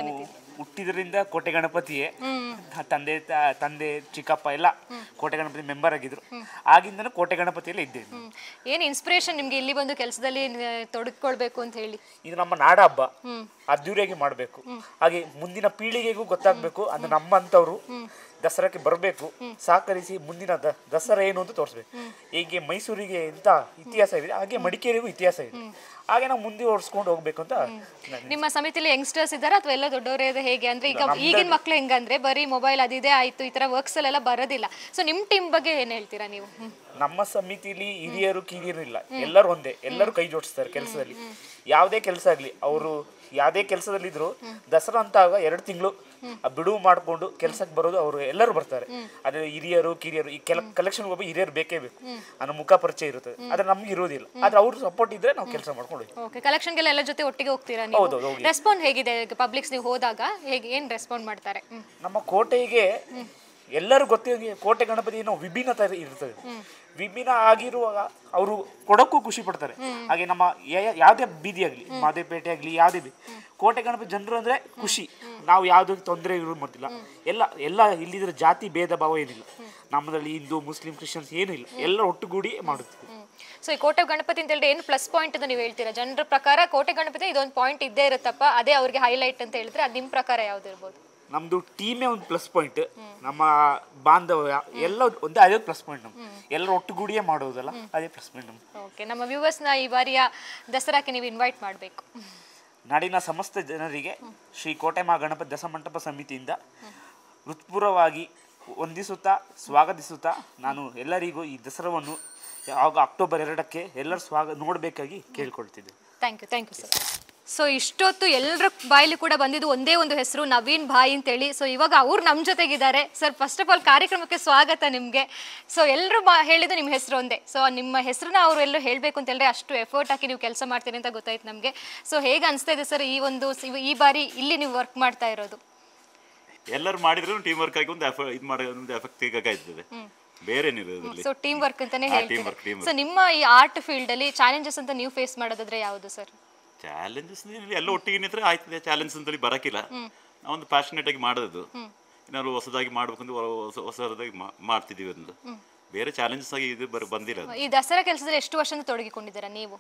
ಹುಟ್ಟಿದ್ರಿಂದ ಕೋಟೆ ಗಣಪತಿಯೇ. ತಂದೆ ಚಿಕ್ಕಪ್ಪ ಎಲ್ಲ ಕೋಟೆ ಗಣಪತಿ ಮೆಂಬರ್ ಆಗಿದ್ರು. ಆಗಿಂದನೂ ಕೋಟೆ ಗಣಪತಿಯಲ್ಲೇ ಇದ್ದೇನೆ. ಏನು ಇನ್ಸ್ಪಿರೇಷನ್ ನಿಮ್ಗೆ ಇಲ್ಲಿ ಬಂದು ಕೆಲಸದಲ್ಲಿ ತೊಡಗಿಕೊಳ್ಬೇಕು ಅಂತ ಹೇಳಿ? ಇದು ನಮ್ಮ ನಾಡ ಹಬ್ಬ. ಅದ್ದೂರಿಯಾಗಿ ಮಾಡಬೇಕು. ಹಾಗೆ ಮುಂದಿನ ಪೀಳಿಗೆಗೂ ಗೊತ್ತಾಗಬೇಕು, ಅಂದ್ರೆ ನಮ್ಮಂಥವ್ರು ದಸರಾಕ್ಕೆ ಬರಬೇಕು, ಸಹಕರಿಸಿ ಮುಂದಿನ ದಸರಾ ಏನು ಅಂತ ತೋರಿಸ್ಬೇಕು. ಹೀಗೆ ಮೈಸೂರಿಗೆ ಇಂಥ ಇತಿಹಾಸ ಇದೆ, ಹಾಗೆ ಮಡಿಕೇರಿಗೂ ಇತಿಹಾಸ ಇದೆ, ಹಾಗೆ ನಾವು ಮುಂದುವರಿಸ್ಕೊಂಡು ಹೋಗ್ಬೇಕು ಅಂತ. ನಿಮ್ಮ ಸಮಿತಿಲಿ ಯಂಗ್ಸ್ಟರ್ಸ್ ಇದ್ದಾರೆ ಅಥವಾ ಎಲ್ಲ ದೊಡ್ಡವರೇ ಇದೆ ಹೇಗೆ? ಅಂದ್ರೆ ಈಗ ಈಗಿನ ಮಕ್ಳು ಹೆಂಗಂದ್ರೆ ಬರೀ ಮೊಬೈಲ್ ಅದಿದೆ ಆಯ್ತು, ಈ ತರ ವರ್ಕ್ಸ್ ಅಲ್ಲೆಲ್ಲ ಬರೋದಿಲ್ಲ. ಸೊ ನಿಮ್ ಟೀಮ್ ಬಗ್ಗೆ ಏನ್ ಹೇಳ್ತೀರಾ ನೀವು? ನಮ್ಮ ಸಮಿತಿಲಿ ಹಿರಿಯರು ಕಿರಿಯರು ಇಲ್ಲ, ಎಲ್ಲರೂ ಒಂದೇ, ಎಲ್ಲರೂ ಕೈ ಜೋಡಿಸ್ತಾರೆ ಕೆಲಸದಲ್ಲಿ. ಯಾವುದೇ ಕೆಲಸ ಆಗಲಿ, ಅವರು ಯಾವುದೇ ಕೆಲಸದಲ್ಲಿದ್ರು ದಸರಾ ಅಂತ ಆಗ 2 ತಿಂಗಳು ಬಿಡುವು ಮಾಡಿಕೊಂಡು ಕೆಲಸಕ್ಕೆ ಬರೋದು ಅವರು ಎಲ್ಲರೂ ಬರ್ತಾರೆ. ಅದೇ ಹಿರಿಯರು ಕಿರಿಯರು, ಈ ಕಲೆಕ್ಷನ್ ಒಬ್ಬ ಹಿರಿಯರು ಬೇಕೇ ಬೇಕು ಅನ್ನೋ ಮುಖ ಪರಿಚಯ ಇರುತ್ತದೆ, ಆದ್ರೆ ನಮ್ಗೆ ಇರೋದಿಲ್ಲ. ಆದ್ರೆ ಅವ್ರ ಸಪೋರ್ಟ್ ಇದ್ರೆ ನಾವು ಕೆಲಸ ಮಾಡ್ಕೊಂಡು ಓಕೆ. ಕಲೆಕ್ಷನ್ಗೆಲ್ಲ ಎಲ್ಲ ಜೊತೆ ಒಟ್ಟಿಗೆ ಹೋಗ್ತೀರಾ ನೀವು? ರೆಸ್ಪಾನ್ಸ್ ಹೇಗಿದೆ ಪಬ್ಲಿಕ್ಸ್ ನೀವು ಹೋದಾಗ? ಹೇಗೆ ಏನ್ ರೆಸ್ಪಾಂಡ್ ಮಾಡ್ತಾರೆ? ನಮ್ಮ ಕೋಟೆಗೆ ಎಲ್ಲರೂ ಗೊತ್ತಿದೆ, ಕೋಟೆ ಗಣಪತಿ ನಾವು ವಿಭಿನ್ನತೆ ಇರ್ತದೆ. ವಿಭಿನ್ನ ಆಗಿರುವಾಗ ಅವರು ಕೊಡಕ್ಕೂ ಖುಷಿ ಪಡ್ತಾರೆ. ಹಾಗೆ ನಮ್ಮ ಯಾವುದೇ ಬೀದಿ ಆಗಲಿ, ಮಾದೇಪೇಟೆ ಆಗಲಿ, ಯಾವುದೇ ಕೋಟೆ ಗಣಪತಿ ಜನರು ಅಂದ್ರೆ ಖುಷಿ. ನಾವು ಯಾವುದೇ ತೊಂದರೆ ಮಾಡ್ತಿಲ್ಲ, ಎಲ್ಲ ಇಲ್ಲಿದ್ರೆ ಜಾತಿ ಭೇದ ಭಾವ ಏನಿಲ್ಲ. ನಮ್ಮದಲ್ಲಿ ಹಿಂದೂ ಮುಸ್ಲಿಂ ಕ್ರಿಶ್ಚಿಯನ್ಸ್ ಏನೂ ಇಲ್ಲ, ಎಲ್ಲ ಒಟ್ಟುಗೂಡಿ ಮಾಡುತ್ತೀವಿ. ಸೊ ಈ ಕೋಟೆ ಗಣಪತಿ ಅಂತ ಹೇಳಿದ್ರೆ ಏನು ಪ್ಲಸ್ ಪಾಯಿಂಟ್ ಅಂತ ನೀವು ಹೇಳ್ತೀರಾ? ಜನರ ಪ್ರಕಾರ ಕೋಟೆ ಗಣಪತಿ ಇದೊಂದು ಪಾಯಿಂಟ್ ಇದ್ದೇ ಇರುತ್ತಪ್ಪ, ಅದೇ ಅವ್ರಿಗೆ ಹೈಲೈಟ್ ಅಂತ ಹೇಳಿದ್ರೆ ಅದು ನಿಮ್ಮ ಪ್ರಕಾರ ಯಾವ್ದಿರ್ಬೋದು? ನಮ್ದು ಟೀಮೇ ಒಂದು ಪ್ಲಸ್ ಪಾಯಿಂಟ್, ನಮ್ಮ ಬಾಂಧವ್ಯ ಎಲ್ಲ ಒಂದೇ, ಅದೇ ಪ್ಲಸ್ ಪಾಯಿಂಟ್. ನಮ್ಗೆ ಎಲ್ಲರೂ ಒಟ್ಟುಗೂಡಿಯೇ ಮಾಡೋದಲ್ಲ, ಅದೇ ಪ್ಲಸ್ ಪಾಯಿಂಟ್ ನಮ್ಗೆ. ಓಕೆ. ನಮ್ಮ ವ್ಯೂವರ್ಸ್ನ ಈ ಬಾರಿಯ ದಸರಾಕ್ಕೆ ನೀವು ಇನ್ವೈಟ್ ಮಾಡಬೇಕು. ನಾಡಿನ ಸಮಸ್ತ ಜನರಿಗೆ ಶ್ರೀ ಕೋಟೆ ಮಹಾಗಣಪತಿ ದಸಮಂಟಪ ಸಮಿತಿಯಿಂದ ಹೃತ್ಪೂರ್ವವಾಗಿ ವಂದಿಸುತ್ತಾ ಸ್ವಾಗತಿಸುತ್ತಾ, ನಾನು ಎಲ್ಲರಿಗೂ ಈ ದಸರಾವನ್ನು ಆಗ ಅಕ್ಟೋಬರ್ 2ಕ್ಕೆ ಎಲ್ಲರೂ ನೋಡಬೇಕಾಗಿ ಕೇಳ್ಕೊಳ್ತಿದ್ದೆ. Thank you sir. ಸೊ ಇಷ್ಟೊತ್ತು ಎಲ್ಲರ ಬಾಯಲ್ಲಿ ಕೂಡ ಬಂದಿದ್ದು ಒಂದೇ ಒಂದು ಹೆಸರು, ನವೀನ್ ಭಾಯ್ ಅಂತೇಳಿ. ಸೊ ಇವಾಗ ಅವ್ರು ನಮ್ಮ ಜೊತೆಗಿದ್ದಾರೆ. ಸರ್ ಫಸ್ಟ್ ಆಫ್ ಆಲ್ ಕಾರ್ಯಕ್ರಮಕ್ಕೆ ಸ್ವಾಗತ ನಿಮಗೆ. ಸೊ ಎಲ್ಲರೂ ಹೇಳಿದ್ದು ನಿಮ್ಮ ಹೆಸರು ಒಂದೇ. ಸೊ ನಿಮ್ಮ ಹೆಸರನ್ನ ಅವರು ಎಲ್ಲರೂ ಹೇಳಬೇಕು ಅಂತ ಹೇಳಿದ್ರೆ ಅಷ್ಟು ಎಫರ್ಟ್ ಹಾಕಿ ನೀವು ಕೆಲಸ ಮಾಡ್ತೀರಿ ಅಂತ ಗೊತ್ತಾಯ್ತು ನಮಗೆ. ಸೊ ಹೇಗೆ ಅನಿಸ್ತಾ ಇದೆ ಸರ್ ಈ ಬಾರಿ ಇಲ್ಲಿ ನೀವು ವರ್ಕ್ ಮಾಡ್ತಾ ಇರೋದು? ಎಲ್ಲರೂ ಮಾಡಿದ್ರು ಟೀಮ್ ವರ್ಕ್ ಆಗಿ ಒಂದು ಎಫೆಕ್ಟ್ ಸಿಗಕಾಯ್ತದೆ, ಬೇರೆ ಏನಿರೋದಿಲ್ಲ. ಸೊ ಟೀಮ್ ವರ್ಕ್ ಅಂತಾನೆ ಹೇಳ್ತೀವಿ. ಸೊ ನಿಮ್ಮ ಈ ಆರ್ಟ್ ಫೀಲ್ಡ್ ಅಲ್ಲಿ ಚಾಲೆಂಜಸ್ ಅಂತ ನೀವು ಫೇಸ್ ಮಾಡೋದಾದ್ರೆ ಯಾವುದು ಸರ್? ಚಾಲೆಂಜಸ್ ಎಲ್ಲ ಒಟ್ಟಿಗೆ ನಿಂತ್ರೆ ಆಯ್ತದೆ, ಚಾಲೆಂಜ್ ಅಂತೇಳಿ ಬರಕಿಲ್ಲ. ನಾವೊಂದು ಪ್ಯಾಷನೇಟ್ ಆಗಿ ಮಾಡೋದು, ಏನಾದ್ರು ಹೊಸದಾಗಿ ಮಾಡ್ಬೇಕಂದ್ರೆ ಹೊಸದಾಗಿ ಮಾಡ್ತಿದೀವಿ ಒಂದು, ಬೇರೆ ಚಾಲೆಂಜಸ್ ಆಗಿ ಇದು ಬಂದಿಲ್ಲ. ಈ ದಸರಾ ಕೆಲಸದಲ್ಲಿ ಎಷ್ಟು ವರ್ಷದಿಂದ ತೊಡಗಿಕೊಂಡಿದ್ದೀರಾ ನೀವು?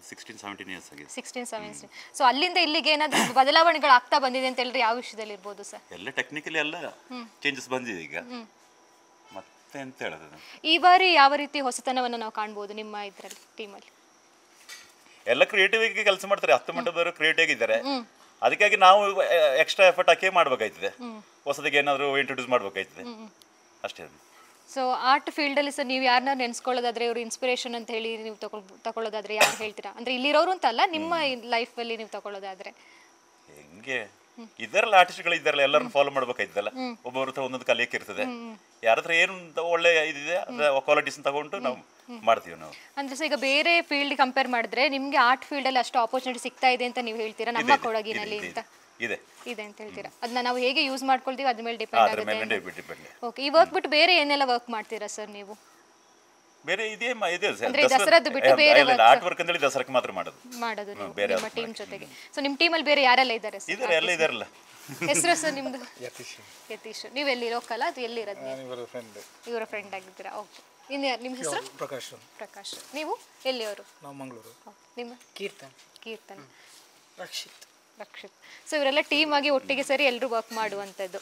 16-17 ಇಯರ್ಸ್ ಆಗಿದೆ. 16-17. ಸೊ ಅಲ್ಲಿಂದ ಇಲ್ಲಿಗೆ ಏನಾದ್ರು ಬದಲಾವಣೆಗಳು ಆಗ್ತಾ ಬಂದಿದೆ ಅಂತ ಹೇಳಿದ್ರೆ ಯಾವ ವಿಷಯದಲ್ಲಿ ಇರ್ಬೋದು ಸರ್? ಎಲ್ಲ ಟೆಕ್ನಿಕಲಿ ಎಲ್ಲ ಚೇಂಜಸ್ ಬಂದಿದೆ ಈಗ, ಮತ್ತೆ ಎಂತ ಹೇಳೋದು. ಈ ಬಾರಿ ಯಾವ ರೀತಿ ಹೊಸತನವನ್ನು ನಾವು ಕಾಣ್ಬೋದು ನಿಮ್ಮ ಇದರಲ್ಲಿ ಟೀಮಲ್ಲಿ? ಎಲ್ಲ ಕ್ರಿಯೇಟಿವ್ ಆಗಿ ಕೆಲಸ ಮಾಡ್ತಾರೆ, 10 ಮಂಟಪದವರು ಕ್ರಿಯೇಟಿವ್ ಆಗಿದ್ದಾರೆ. ಅದಕ್ಕಾಗಿ ನಾವು ಎಕ್ಸ್ಟ್ರಾ ಎಫರ್ಟ್ ಹಾಕಿ ಮಾಡ್ಬೇಕಾಯ್ತದೆ, ಹೊಸದಾಗಿ ಏನಾದ್ರು ಇಂಟ್ರೊಡ್ಯೂಸ್ ಮಾಡ್ಬೇಕಾಯ್ತದೆ ಅಷ್ಟೇ. ಸೊ ಆರ್ಟ್ ಫೀಲ್ಡಲ್ಲಿ ಸರ್ ನೀವು ಯಾರನ್ನ ನೆನೆಸ್ಕೊಳ್ಳೋದಾದ್ರೆ, ಇವರು ಇನ್ಸ್ಪಿರೇಷನ್ ಅಂತ ಹೇಳಿ ನೀವು ತಗೊಳ್ಳೋದಾದ್ರೆ ಯಾರು ಹೇಳ್ತೀರಾ? ಅಂದ್ರೆ ಇಲ್ಲಿರೋರು ಅಂತ ಅಲ್ಲ, ನಿಮ್ಮ ಲೈಫಲ್ಲಿ ನೀವು ತಗೊಳ್ಳೋದಾದ್ರೆ ಹೆಂಗೆ ಇದರಲ್ಲ ಆರ್ಟಿಸ್ಟ್ಗಳು ಇದ್ದಾರಲ್ಲ, ಎಲ್ಲರನ್ನು ಫಾಲೋ ಮಾಡ್ಬೇಕಾಯ್ತದಲ್ಲ. ಒಬ್ಬೊಬ್ಬರ ಹತ್ರ ಒಂದೊಂದು ಕಲಿಯಕ್ಕೆ ಇರ್ತದೆ, ಯಾರ ಹತ್ರ ಏನು ಒಳ್ಳೆ ಇದಿದೆ ಕ್ವಾಲಿಟೀಸ್ ತಗೊಂಡು ನಾವು ಮಾಡ್ತೀವಿ ನಾವು. ಅಂದ್ರೆ ಈಗ ಬೇರೆ ಫೀಲ್ಡ್ ಕಂಪೇರ್ ಮಾಡಿದ್ರೆ ನಿಮ್ಗೆ ಆರ್ಟ್ ಫೀಲ್ಡ್ ಅಲ್ಲಿ ಅಷ್ಟು ಆಪರ್ಚುನಿಟಿ ಸಿಗ್ತಾ ಇದೆ ಅಂತ ನೀವು ಹೇಳ್ತೀರಾ? ನಮ್ಮ ಕೊಡಗಿನಲ್ಲಿ ಅಂತ ಇದೆ ಅಂತ ಹೇಳ್ತೀರಾ? ಅದನ್ನ ನಾವು ಹೇಗೆ ಯೂಸ್ ಮಾಡ್ಕೊಳ್ತೀವಿ ಅದ್ರ ಮೇಲೆ ಡಿಪೆಂಡ್ ಆಗುತ್ತೆ. ಓಕೆ. ಈ ವರ್ಕ್ ಬಿಟ್ಟು ಬೇರೆ ಏನೆಲ್ಲ ವರ್ಕ್ ಮಾಡ್ತೀರಾ ಸರ್ ನೀವು? ಬೇರೆ ಇದೆ ದಸರಾದ್ದು ಬಿಟ್ಟು ಬೇರೆ ಆರ್ಟ್ ವರ್ಕ್ ಅಂದ್ರೆ ದಸರಾಕ್ಕೆ ಮಾತ್ರ ಮಾಡೋದು ನಿಮ್ಮ ಟೀಮ್ ಜೊತೆಗೆ. ಸೊ ನಿಮ್ಮ ಟೀಮಲ್ಲಿ ಬೇರೆ ಯಾರೆಲ್ಲ ಇದ್ದಾರೆ ಸರ್? ಎಲ್ಲ ಇದಾರಲ್ಲ. ಹೆಸರು ಸರ್ ನಿಮ್ದು? ಯತೀಶ್. ನೀವು ಎಲ್ಲಿ ಲೋಕಲ್ ಅದು ಎಲ್ಲಿ ಇರೋದು? ಇವರ ಫ್ರೆಂಡ್ ಆಗಿದ್ದೀರಾ? ಓಕೆ. ಇನ್ನು ನಿಮ್ಮ ಹೆಸರು? ಪ್ರಕಾಶ್. ನೀವು ಎಲ್ಲಿಯವರು? ನಾವು ಮಂಗಳೂರು. ನಿಮ್ಮ? ಕೀರ್ತನ್. ರಕ್ಷಿತ್. ಸೊ ಇವರೆಲ್ಲ ಟೀಮ್ ಆಗಿ ಒಟ್ಟಿಗೆ ಸೇರಿ ಎಲ್ಲರೂ ವರ್ಕ್ ಮಾಡುವಂಥದ್ದು.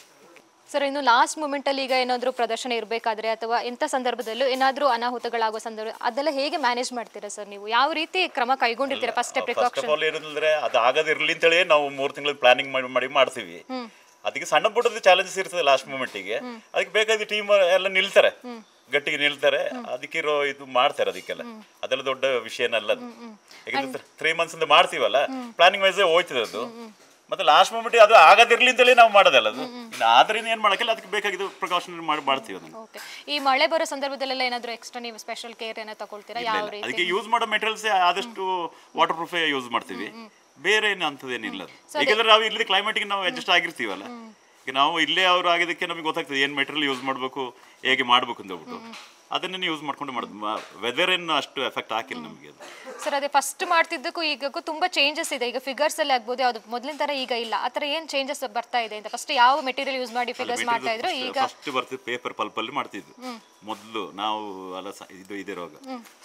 ಸರ್ ಇನ್ನು ಲಾಸ್ಟ್ ಮೂಮೆಂಟಲ್ಲಿ ಈಗ ಏನಾದರೂ ಪ್ರದರ್ಶನ ಇರಬೇಕಾದ್ರೆ ಅಥವಾ ಎಂಥ ಸಂದರ್ಭದಲ್ಲೂ ಏನಾದರೂ ಅನಾಹುತಗಳಾಗೋ ಸಂದರ್ಭ ಅದೆಲ್ಲ ಹೇಗೆ ಮ್ಯಾನೇಜ್ ಮಾಡ್ತೀರಾ ಸರ್ ನೀವು? ಯಾವ ರೀತಿ ಕ್ರಮ ಕೈಗೊಂಡಿರ್ತೀರಾ? ಫಸ್ಟ್ ಪ್ರಿಕಾಷನ್ ಏನಂದ್ರೆ ಅದು ಆಗದಿರಲಿ ಅಂತೇಳಿ ನಾವು 3 ತಿಂಗಳು ಪ್ಲಾನಿಂಗ್ ಮಾಡಿ ಮಾಡ್ತೀವಿ. ಅದಕ್ಕೆ ಸಣ್ಣ ಪುಟ್ಟದ ಚಾಲೆಂಜಸ್ ಇರ್ತದೆ ಲಾಸ್ಟ್ ಮೂಮೆಂಟಿಗೆ, ಅದಕ್ಕೆ ಬೇಕಾದ ಟೀಮ್ ಎಲ್ಲ ನಿಲ್ತಾರೆ, ಗಟ್ಟಿಗೆ ನಿಲ್ತಾರೆ, ಅದಕ್ಕಿರೋ ಇದು ಮಾಡ್ತಾರೆ. ಅದಕ್ಕೆಲ್ಲ ಅದೆಲ್ಲ ದೊಡ್ಡ ವಿಷಯನಲ್ಲ ಅದು. ಯಾಕಂದ್ರೆ 3 months ಇಂದ ಮಾಡ್ತೀವಲ್ಲ, ಪ್ಲಾನಿಂಗ್ ವೈಸೇ ಹೋಯ್ತದೆ ಅದು. ಮತ್ತೆ ಲಾಸ್ಟ್ ಮೂಮೆಂಟ್ ಅದು ಆಗದಿರ್ಲಿ ಅಂತೇಳಿ ನಾವು ಮಾಡೋದಲ್ಲ ಅದು. ಇನ್ನು ಆದ್ರಿಂದ ಏನ್ ಮಾಡಕ್ಕಿಲ್ಲ, ಅದಕ್ಕೆ ಬೇಕಾಗಿದ್ದು ಪ್ರಿಕಾಷನ್ ಮಾಡ್ತೀವಿ ಅದನ್ನ. ಈ ಮಳೆ ಬರೋ ಸಂದರ್ಭದಲ್ಲೆಲ್ಲ ಏನಾದರೂ ಎಕ್ಸ್ಟ್ರಾ ನೀವು ಸ್ಪೆಷಲ್ ಕೇರ್ ಏನೋ ತಗೊಳ್ತೀರಾ? ಯಾವ ರೀತಿ? ಅದಕ್ಕೆ ಯೂಸ್ ಮಾಡೋ ಮೆಟೀರಿಯಲ್ಸ್ ಆದಷ್ಟು ವಾಟರ್ ಪ್ರೂಫ್ ಯೂಸ್ ಮಾಡ್ತೀವಿ, ಬೇರೆ ಏನು ಅಂತದೇನಿಲ್ಲ. ಯಾಕಂದ್ರೆ ನಾವು ಇಲ್ಲಿ ಕ್ಲೈಮೇಟ್ಗೆ ನಾವು ಅಡ್ಜಸ್ಟ್ ಆಗಿರ್ತೀವಲ್ಲ, ಈಗ ನಾವು ಇಲ್ಲೇ ಅವ್ರು ಆಗಿದ್ದಕ್ಕೆ ನಮಗೆ ಗೊತ್ತಾಗ್ತದೆ ಏನು ಮೆಟೀರಿಯಲ್ ಯೂಸ್ ಮಾಡಬೇಕು, ಹೇಗೆ ಮಾಡ್ಬೇಕು ಅಂತ ಹೇಳ್ಬಿಟ್ಟು ಅದನ್ನೇ ಯೂಸ್ ಮಾಡ್ಕೊಂಡು ಮಾಡೋದು. ವೆದರ್ ಏನು ಅಷ್ಟು ಎಫೆಕ್ಟ್ ಹಾಕಿಲ್ಲ ನಮಗೆ ಅದು. ಸರ್ ಅದೇ ಫಸ್ಟ್ ಮಾಡ್ತಿದ್ದಕ್ಕೂ ಈಗಕ್ಕೂ ತುಂಬಾ ಚೇಂಜಸ್ ಇದೆ. ಈಗ ಫಿಗರ್ಸ್ ಅಲ್ಲಿ ಆಗ್ಬೋದು, ಯಾವ್ದು ಮೊದಲಿನ ತರ ಈಗ ಇಲ್ಲ, ಆ ಥರ ಏನು ಚೇಂಜಸ್ ಬರ್ತಾ ಇದೆ ಅಂತ. ಫಸ್ಟ್ ಯಾವ ಮೆಟೀರಿಯಲ್ ಯೂಸ್ ಮಾಡಿ ಫಿಗರ್ಸ್ ಮಾಡ್ತಾ ಇದ್ರು, ಈಗ ಫಸ್ಟ್ ಬರ್ತಿದ್ದು ಪೇಪರ್ ಪಲ್ಪಲ್ಲಿ ಮಾಡ್ತಿದ್ವಿ ಮೊದಲು ನಾವು ಇದು ಇದಿರುವಾಗ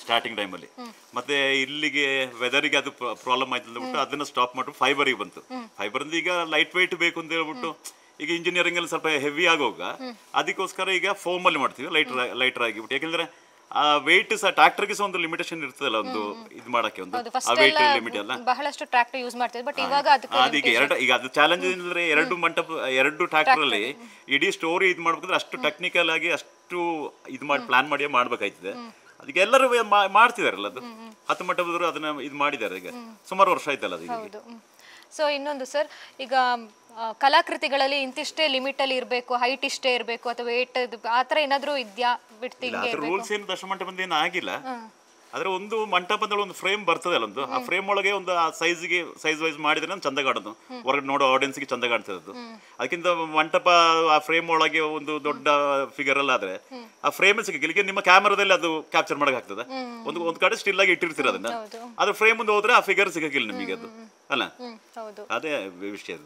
ಸ್ಟಾರ್ಟಿಂಗ್ ಟೈಮಲ್ಲಿ. ಮತ್ತೆ ಇಲ್ಲಿಗೆ ವೆದರಿಗೆ ಅದು ಪ್ರಾಬ್ಲಮ್ ಆಯ್ತು ಅಂದ್ಬಿಟ್ಟು ಅದನ್ನ ಸ್ಟಾಪ್ ಮಾಡಿ ಫೈಬರಿಗೆ ಬಂತು. ಫೈಬರ್ ಅಂದ್ರೆ ಈಗ ಲೈಟ್ ವೆಯ್ಟ್ ಬೇಕು ಅಂತ ಹೇಳ್ಬಿಟ್ಟು ಈಗ ಇಂಜಿನಿಯರಿಂಗ್ ಅಲ್ಲಿ ಸ್ವಲ್ಪ ಹೆವಿ ಆಗೋಗ ಅದಕ್ಕೋಸ್ಕರ ಈಗ ಫೋಮ್ ಅಲ್ಲಿ ಮಾಡ್ತೀವಿ ಲೈಟರ್ ಆಗಿಬಿಟ್ಟು. ಯಾಕಂದ್ರೆ ಆ ವೆಯ್ಟ್ ಸಹ ಟ್ರಾಕ್ಟರ್ಗೆ ಸಹ ಒಂದು ಲಿಮಿಟೇಷನ್ ಇರ್ತದಲ್ಲ, ಒಂದು ಇದು ಮಾಡಕ್ಕೆ ಒಂದು ಆ ವೆಯ್ಟ್ ಲಿಮಿಟ್ ಅಲ್ಲ. ಬಹಳಷ್ಟು ಟ್ರ್ಯಾಕ್ಟರ್ ಯೂಸ್ ಮಾಡ್ತಿದ್ರು, ಬಟ್ ಇವಾಗ ಅದೀಗ ಈಗ ಅದು ಚಾಲೆಂಜ್ ಅಂದ್ರೆ ಎರಡು ಟ್ರ್ಯಾಕ್ಟರ್ ಅಲ್ಲಿ ಇಡೀ ಸ್ಟೋರಿ ಇದು ಮಾಡ್ಬೇಕಂದ್ರೆ ಅಷ್ಟು ಟೆಕ್ನಿಕಲ್ ಆಗಿ ಅಷ್ಟು ಇದು ಮಾಡಿ ಪ್ಲಾನ್ ಮಾಡಿ ಮಾಡ್ಬೇಕಾಯ್ತದೆ. ಅದಕ್ಕೆ ಎಲ್ಲರೂ ಮಾಡ್ತಿದಾರಲ್ಲ, ಅದು 10 ಮಂಟಪದವರು ಅದನ್ನ ಇದು ಮಾಡಿದ್ದಾರೆ. ಈಗ ಸುಮಾರು ವರ್ಷ ಆಯ್ತಲ್ಲ ಅದು. ಸೊ ಇನ್ನೊಂದು ಸರ್, ಈಗ ಕಲಾಕೃತಿಗಳಲ್ಲಿ ಇಂತಿಷ್ಟೇ ಲಿಮಿಟ್ ಅಲ್ಲಿ ಇರಬೇಕು, ಹೈಟ್ ಇಷ್ಟೇ ಇರಬೇಕು ಅಥವಾ ವೇಟ್ ಆ ಥರ ಏನಾದರೂ ಇದೆಯಾ? ರೂಲ್ಸ್ ಏನು ದಶಮಂಟಪದ ಏನು ಆಗಿಲ್ಲ. ಆದ್ರೆ ಒಂದು ಮಂಟಪದಲ್ಲಿ ಒಂದು ಫ್ರೇಮ್ ಬರ್ತದಲ್ಲ, ಒಂದು ಆ ಫ್ರೇಮ್ ಒಳಗೆ ಒಂದು ಆ ಸೈಜ್ ವೈಸ್ ಮಾಡಿದ್ರೆ ಚಂದ ಕಾಣೋದು, ಹೊರಗಡೆ ನೋಡೋ ಆಡಿಯನ್ಸ್ಗೆ ಚಂದ ಕಾಣ್ತದ್ದು. ಅದಕ್ಕಿಂತ ಮಂಟಪ ಆ ಫ್ರೇಮ್ ಒಳಗೆ ಒಂದು ದೊಡ್ಡ ಫಿಗರ್ ಎಲ್ಲ ಆದ್ರೆ ಆ ಫ್ರೇಮ್ ಸಿಗಲಿಕ್ಕೆ ನಿಮ್ಮ ಕ್ಯಾಮರಾದಲ್ಲಿ ಅದು ಕ್ಯಾಪ್ಚರ್ ಮಾಡಕ್ ಆಗ್ತದೆ. ಒಂದು ಕಡೆ ಸ್ಟಿಲ್ ಆಗಿ ಇಟ್ಟಿರ್ತೀರ ಅದನ್ನ, ಅದ್ರ ಫ್ರೇಮ್ ಮುಂದೆ ಹೋದ್ರೆ ಆ ಫಿಗರ್ ಸಿಗಕ್ಕಿಲ್ಲ ನಿಮಗೆ, ಅದು ಅಲ್ಲ, ಅದೇ ವಿಷಯ.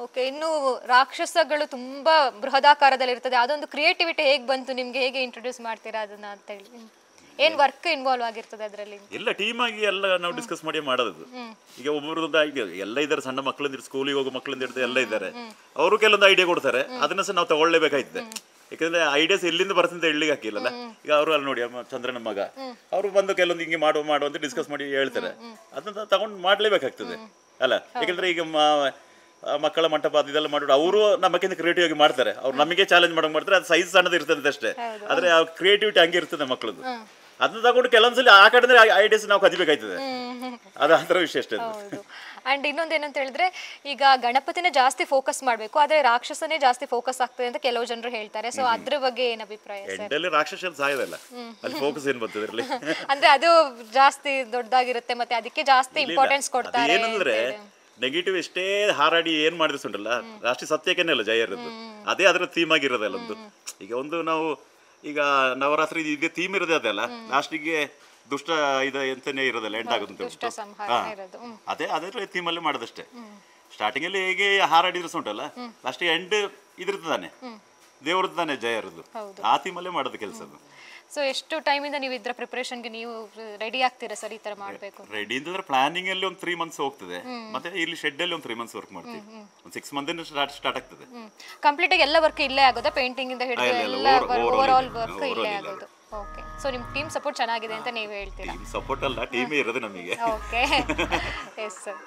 ಓಕೆ, ಇನ್ನು ರಾಕ್ಷಸಗಳು ತುಂಬಾ ಬೃಹದಾಕಾರದಲ್ಲಿ ಇರ್ತದೆ, ಅದೊಂದು ಕ್ರಿಯೇಟಿವಿಟಿ ಹೇಗೆ ಬಂತು ನಿಮ್ಗೆ, ಹೇಗೆ ಇಂಟ್ರೊಡ್ಯೂಸ್ ಮಾಡ್ತೀರಾ ಅದನ್ನ ಅಂತ ಹೇಳಿ? ಏನ್ ವರ್ಕ್ ಇನ್ವಾಲ್ವ್ ಆಗಿರ್ತದೆ ಅದರಲ್ಲಿ? ಎಲ್ಲ ಟೀಮ್ ಆಗಿ ಎಲ್ಲ ನಾವು ಡಿಸ್ಕಸ್ ಮಾಡಿ ಮಾಡೋದು. ಈಗ ಒಬ್ಬರದ್ದು ಐಡಿಯಾ ಎಲ್ಲ ಇದ್ದಾರೆ, ಸಣ್ಣ ಮಕ್ಕಳಿಂದ ಸ್ಕೂಲಿಗೆ ಹೋಗೋ ಮಕ್ಕಳಿಂದ ಹಿಡಿದು ಎಲ್ಲ ಇದ್ದಾರೆ. ಅವರು ಕೆಲವೊಂದು ಐಡಿಯಾ ಕೊಡ್ತಾರೆ, ಅದನ್ನ ಸಹ ನಾವು ತಗೊಳ್ಳೇಬೇಕಾಯ್ತದೆ. ಯಾಕಂದ್ರೆ ಐಡಿಯಾಸ್ ಎಲ್ಲಿಂದ ಬರ್ತಂತ ಹೇಳಲಿಕ್ಕೆ ಹಾಕಿಲ್ಲಲ್ಲ. ಈಗ ಅವರು ಅಲ್ಲಿ ನೋಡಿ ಚಂದ್ರನ ಮಗ, ಅವರು ಬಂದು ಕೆಲವೊಂದು ಹಿಂಗೆ ಮಾಡುವ ಅಂತ ಡಿಸ್ಕಸ್ ಮಾಡಿ ಹೇಳ್ತಾರೆ, ಅದನ್ನ ತಗೊಂಡು ಮಾಡ್ಲೇಬೇಕಾಗ್ತದೆ ಅಲ್ಲ. ಯಾಕಂದ್ರೆ ಈಗ ಮಕ್ಕಳ ಮಂಟಪ ಅದೆಲ್ಲ ಮಾಡೋದು ಅವರು ನಮ್ಮಕ್ಕಿಂತ ಕ್ರಿಯೇಟಿವ್ ಆಗಿ ಮಾಡ್ತಾರೆ, ಅವ್ರು ನಮಗೆ ಚಾಲೆಂಜ್ ಮಾಡಕ್ ಮಾಡ್ತಾರೆ. ಅದು ಸೈಜ್ ಸಣ್ಣದ ಇರ್ತದೆ ಅಷ್ಟೇ, ಆದ್ರೆ ಆ ಕ್ರಿಯೇಟಿವಿಟಿ ಹಂಗೆ ಇರ್ತದೆ ಮಕ್ಕಳದ್ದು. ಅದನ್ನ ತಗೊಂಡು ಕೆಲವೊಂದ್ಸಲಿ ಆ ಕಡೆ ಐಡಿಯಾಸ್ ನಾವು ಕದಿಬೇಕಾಯ್ತದೆ, ಅದು ಆ ಥರ ವಿಷಯ ಅಷ್ಟೇ. ಅಂಡ್ ಇನ್ನೊಂದು ಏನಂತ ಹೇಳಿದ್ರೆ, ಈಗ ಗಣಪತಿನ ಜಾಸ್ತಿ ಫೋಕಸ್ ಮಾಡಬೇಕು, ಆದ್ರೆ ರಾಕ್ಷಸನೇ ಜಾಸ್ತಿ ಫೋಕಸ್ ಆಗ್ತದೆ ಅಂತ ಕೆಲವು ಜನರು ಹೇಳ್ತಾರೆ. ಸೊ ಅದ್ರ ಬಗ್ಗೆ ಏನ್ ಅಭಿಪ್ರಾಯ? ಎಂಟಲ್ಲಿ ರಾಕ್ಷಸ ಸಾಯೋದಲ್ಲ, ಅಲ್ಲಿ ಫೋಕಸ್ ಏನ್ ಬರ್ತದೆ ಇರಲಿ, ಅಂದ್ರೆ ಅದು ಜಾಸ್ತಿ ದೊಡ್ಡದಾಗಿರುತ್ತೆ, ಮತ್ತೆ ಅದಕ್ಕೆ ಜಾಸ್ತಿ ಇಂಪಾರ್ಟೆನ್ಸ್ ಕೊಡ್ತಾರೆ. ಏನಂದ್ರೆ ನೆಗೆಟಿವ್ ಎಷ್ಟೇ ಹಾರಾಡಿ ಏನ್ ಮಾಡಿದ್ರೆ ಉಂಟಲ್ಲ, ರಾಷ್ಟ್ರೀಯ ಸತ್ಯಕ್ಕೇನೆ ಅಲ್ಲ ಜಯ ಇರೋದು, ಅದೇ ಅದರ ಥೀಮ್ ಆಗಿರೋದಲ್ಲ ಒಂದು. ಈಗ ಒಂದು ನಾವು ಈಗ ನವರಾತ್ರಿ ಇದೇ ಥೀಮ್ ಇರೋದೇ ಅದಲ್ಲ, ಲಾಸ್ಟಿಗೆ ದುಷ್ಟ ಎಂತನೇ ಇರೋದಲ್ಲ, ಎಂಡ್ ಆಗೋದು ಅದೇ ಥೀಮಲ್ಲಿ ಮಾಡೋದಷ್ಟೇ. ಸ್ಟಾರ್ಟಿಂಗ್ ಅಲ್ಲಿ ಹೇಗೆ ಹಾರಾಡಿದ್ರೆ ಉಂಟಲ್ಲ, ಲಾಸ್ಟ್ ಎಂಡ್ ಇದ್ರದ್ದಾನೆ ದೇವ್ರದ್ದು ತಾನೆ ಜಯ ಇರೋದು, ಆ ಥೀಮಲ್ಲೇ ಮಾಡೋದು ಕೆಲಸ. ಸೊ ಎಷ್ಟು ಟೈಮಿಂದ ನೀವು ಇದ್ರ ಪ್ರಿಪರೇಷನ್ಗೆ ನೀವು ರೆಡಿ ಆಗ್ತೀರಾ ಸರ್ ಈ ತರ ಮಾಡಬೇಕು? ರೆಡಿ ಅಂತಂದ್ರೆ ಪ್ಲಾನಿಂಗ್ ಅಲ್ಲಿ ಒಂದು 3 ಮಂತ್ಸ್ ಹೋಗ್ತದೆ, ಮತ್ತೆ ಇಲ್ಲಿ ಶೆಡ್ ಅಲ್ಲಿ ಒಂದು 3 ಮಂತ್ಸ್ ವರ್ಕ್ ಮಾಡ್ತೀವಿ. ಒಂದು 6 ಮಂತ್ ಸ್ಟಾರ್ಟ್ ಆಗ್ತದೆ. ಕಂಪ್ಲೀಟ್ ಆಗಿ ಎಲ್ಲ ವರ್ಕ್ ಇಲ್ಲೇ ಆಗೋದಾ? ಪೇಂಟಿಂಗ್ ಇಂದ ಹಿಡಿದು ಎಲ್ಲ ಓವರ್ ಆಲ್ ವರ್ಕ್ ಇಲ್ಲೇ ಆಗೋದು? ಓಕೆ, ಸೊ ನಿಮ್ಮ ಟೀಮ್ ಸಪೋರ್ಟ್ ಚೆನ್ನಾಗಿದೆ ಅಂತ ನೀವು ಹೇಳ್ತೀರಾ? ಟೀಮ್ ಸಪೋರ್ಟ್ ಅಲ್ಲ, ಟೀಮೇ ಇರೋದು ನಮಗೆ. Okay, yes sir.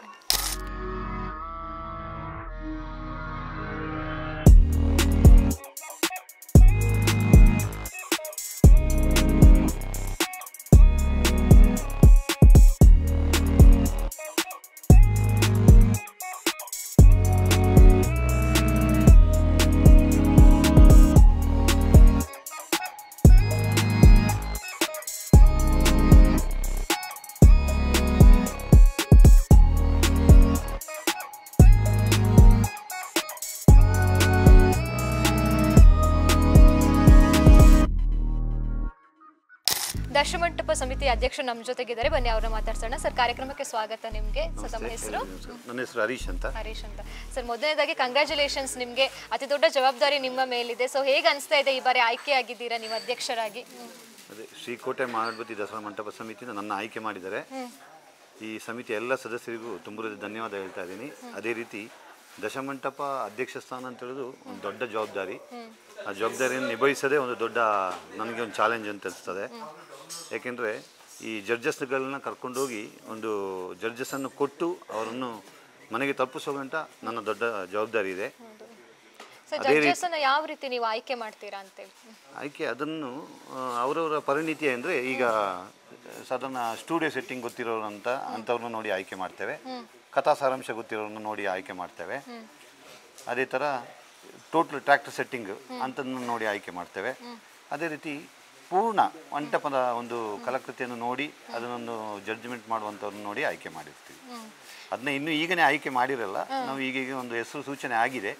ದಶಮಂಟಪ ಸಮಿತಿ ಅಧ್ಯಕ್ಷರು ನಮ್ಮ ಜೊತೆಗಿದ್ದಾರೆ, ಬನ್ನಿ ಅವ್ರನ್ನ ಮಾತಾಡ್ಸೋಣ. ಸರ್, ಕಾರ್ಯಕ್ರಮಕ್ಕೆ ಸ್ವಾಗತ ನಿಮಗೆ. ಸರ್, ತಮ್ಮ ಹೆಸರು? ನನ್ನ ಹೆಸರು ಹರೀಶ್ ಅಂತ. ಹರೀಶ್ ಅಂತ. ಸರ್, ಮೊದಲನೇದಾಗಿ ಕಂಗ್ರ್ಯಾಚುಲೇಷನ್ಸ್, ನಿಮಗೆ ಅತಿ ದೊಡ್ಡ ಜವಾಬ್ದಾರಿ ನಿಮ್ಮ ಮೇಲಿದೆ. ಸೊ ಹೇಗೆ ಅನಿಸ್ತಾ ಇದೆ ಈ ಬಾರಿ ಆಯ್ಕೆ ಆಗಿದ್ದೀರಾ ನೀವು ಅಧ್ಯಕ್ಷರಾಗಿ? ಅದೇ ಶ್ರೀಕೋಟೆ ಮಹಾಗಣಪತಿ ದಸರಾ ಮಂಟಪ ಸಮಿತಿಯಿಂದ ನನ್ನ ಆಯ್ಕೆ ಮಾಡಿದ್ದಾರೆ. ಈ ಸಮಿತಿಯ ಎಲ್ಲ ಸದಸ್ಯರಿಗೂ ತುಂಬ ಧನ್ಯವಾದ ಹೇಳ್ತಾ ಇದ್ದೀನಿ. ಅದೇ ರೀತಿ ದಶಮಂಟಪ ಅಧ್ಯಕ್ಷ ಸ್ಥಾನ ಅಂತ ಹೇಳೋದು ಒಂದು ದೊಡ್ಡ ಜವಾಬ್ದಾರಿ. ಆ ಜವಾಬ್ದಾರಿಯನ್ನು ನಿಭಾಯಿಸೋದೇ ಒಂದು ದೊಡ್ಡ ನನಗೆ ಒಂದು ಚಾಲೆಂಜ್ ಅಂತ ಅನಿಸ್ತದೆ. ಏಕೆಂದರೆ ಈ ಜಡ್ಜಸ್ಗಳನ್ನ ಕರ್ಕೊಂಡೋಗಿ ಒಂದು ಜಡ್ಜಸ್ಸನ್ನು ಕೊಟ್ಟು ಅವರನ್ನು ಮನೆಗೆ ತಲುಪಿಸೋಗಂಟ ನನ್ನ ದೊಡ್ಡ ಜವಾಬ್ದಾರಿ ಇದೆ. ಯಾವ ರೀತಿ ನೀವು ಆಯ್ಕೆ ಮಾಡ್ತೀರಾ ಅಂತೇಳಿ? ಆಯ್ಕೆ ಅದನ್ನು ಅವರವರ ಪರಿಣಿತಿ ಅಂದರೆ ಈಗ ಸಾಧಾರಣ ಸ್ಟುಡಿಯೋ ಸೆಟ್ಟಿಂಗ್ ಗೊತ್ತಿರೋರು ಅಂಥವ್ರನ್ನ ನೋಡಿ ಆಯ್ಕೆ ಮಾಡ್ತೇವೆ. ಕಥಾ ಸಾರಾಂಶ ಗೊತ್ತಿರೋರನ್ನ ನೋಡಿ ಆಯ್ಕೆ ಮಾಡ್ತೇವೆ. ಅದೇ ಥರ ಟೋಟಲ್ ಟ್ರ್ಯಾಕ್ಟರ್ ಸೆಟ್ಟಿಂಗ್ ಅಂತದನ್ನು ನೋಡಿ ಆಯ್ಕೆ ಮಾಡ್ತೇವೆ. ಅದೇ ರೀತಿ ಪೂರ್ಣ ಮಂಟಪದ ಒಂದು ಕಲಾಕೃತಿಯನ್ನು ನೋಡಿ ಅದನ್ನೊಂದು ಜಡ್ಜ್ಮೆಂಟ್ ಮಾಡುವಂಥವ್ರನ್ನ ನೋಡಿ ಆಯ್ಕೆ ಮಾಡಿರ್ತೀವಿ. ಅದನ್ನ ಇನ್ನೂ ಈಗನೇ ಆಯ್ಕೆ ಮಾಡಿರಲ್ಲ, ನಾವು ಈಗೀಗ ಒಂದು ಹೆಸರು ಸೂಚನೆ ಆಗಿದೆ.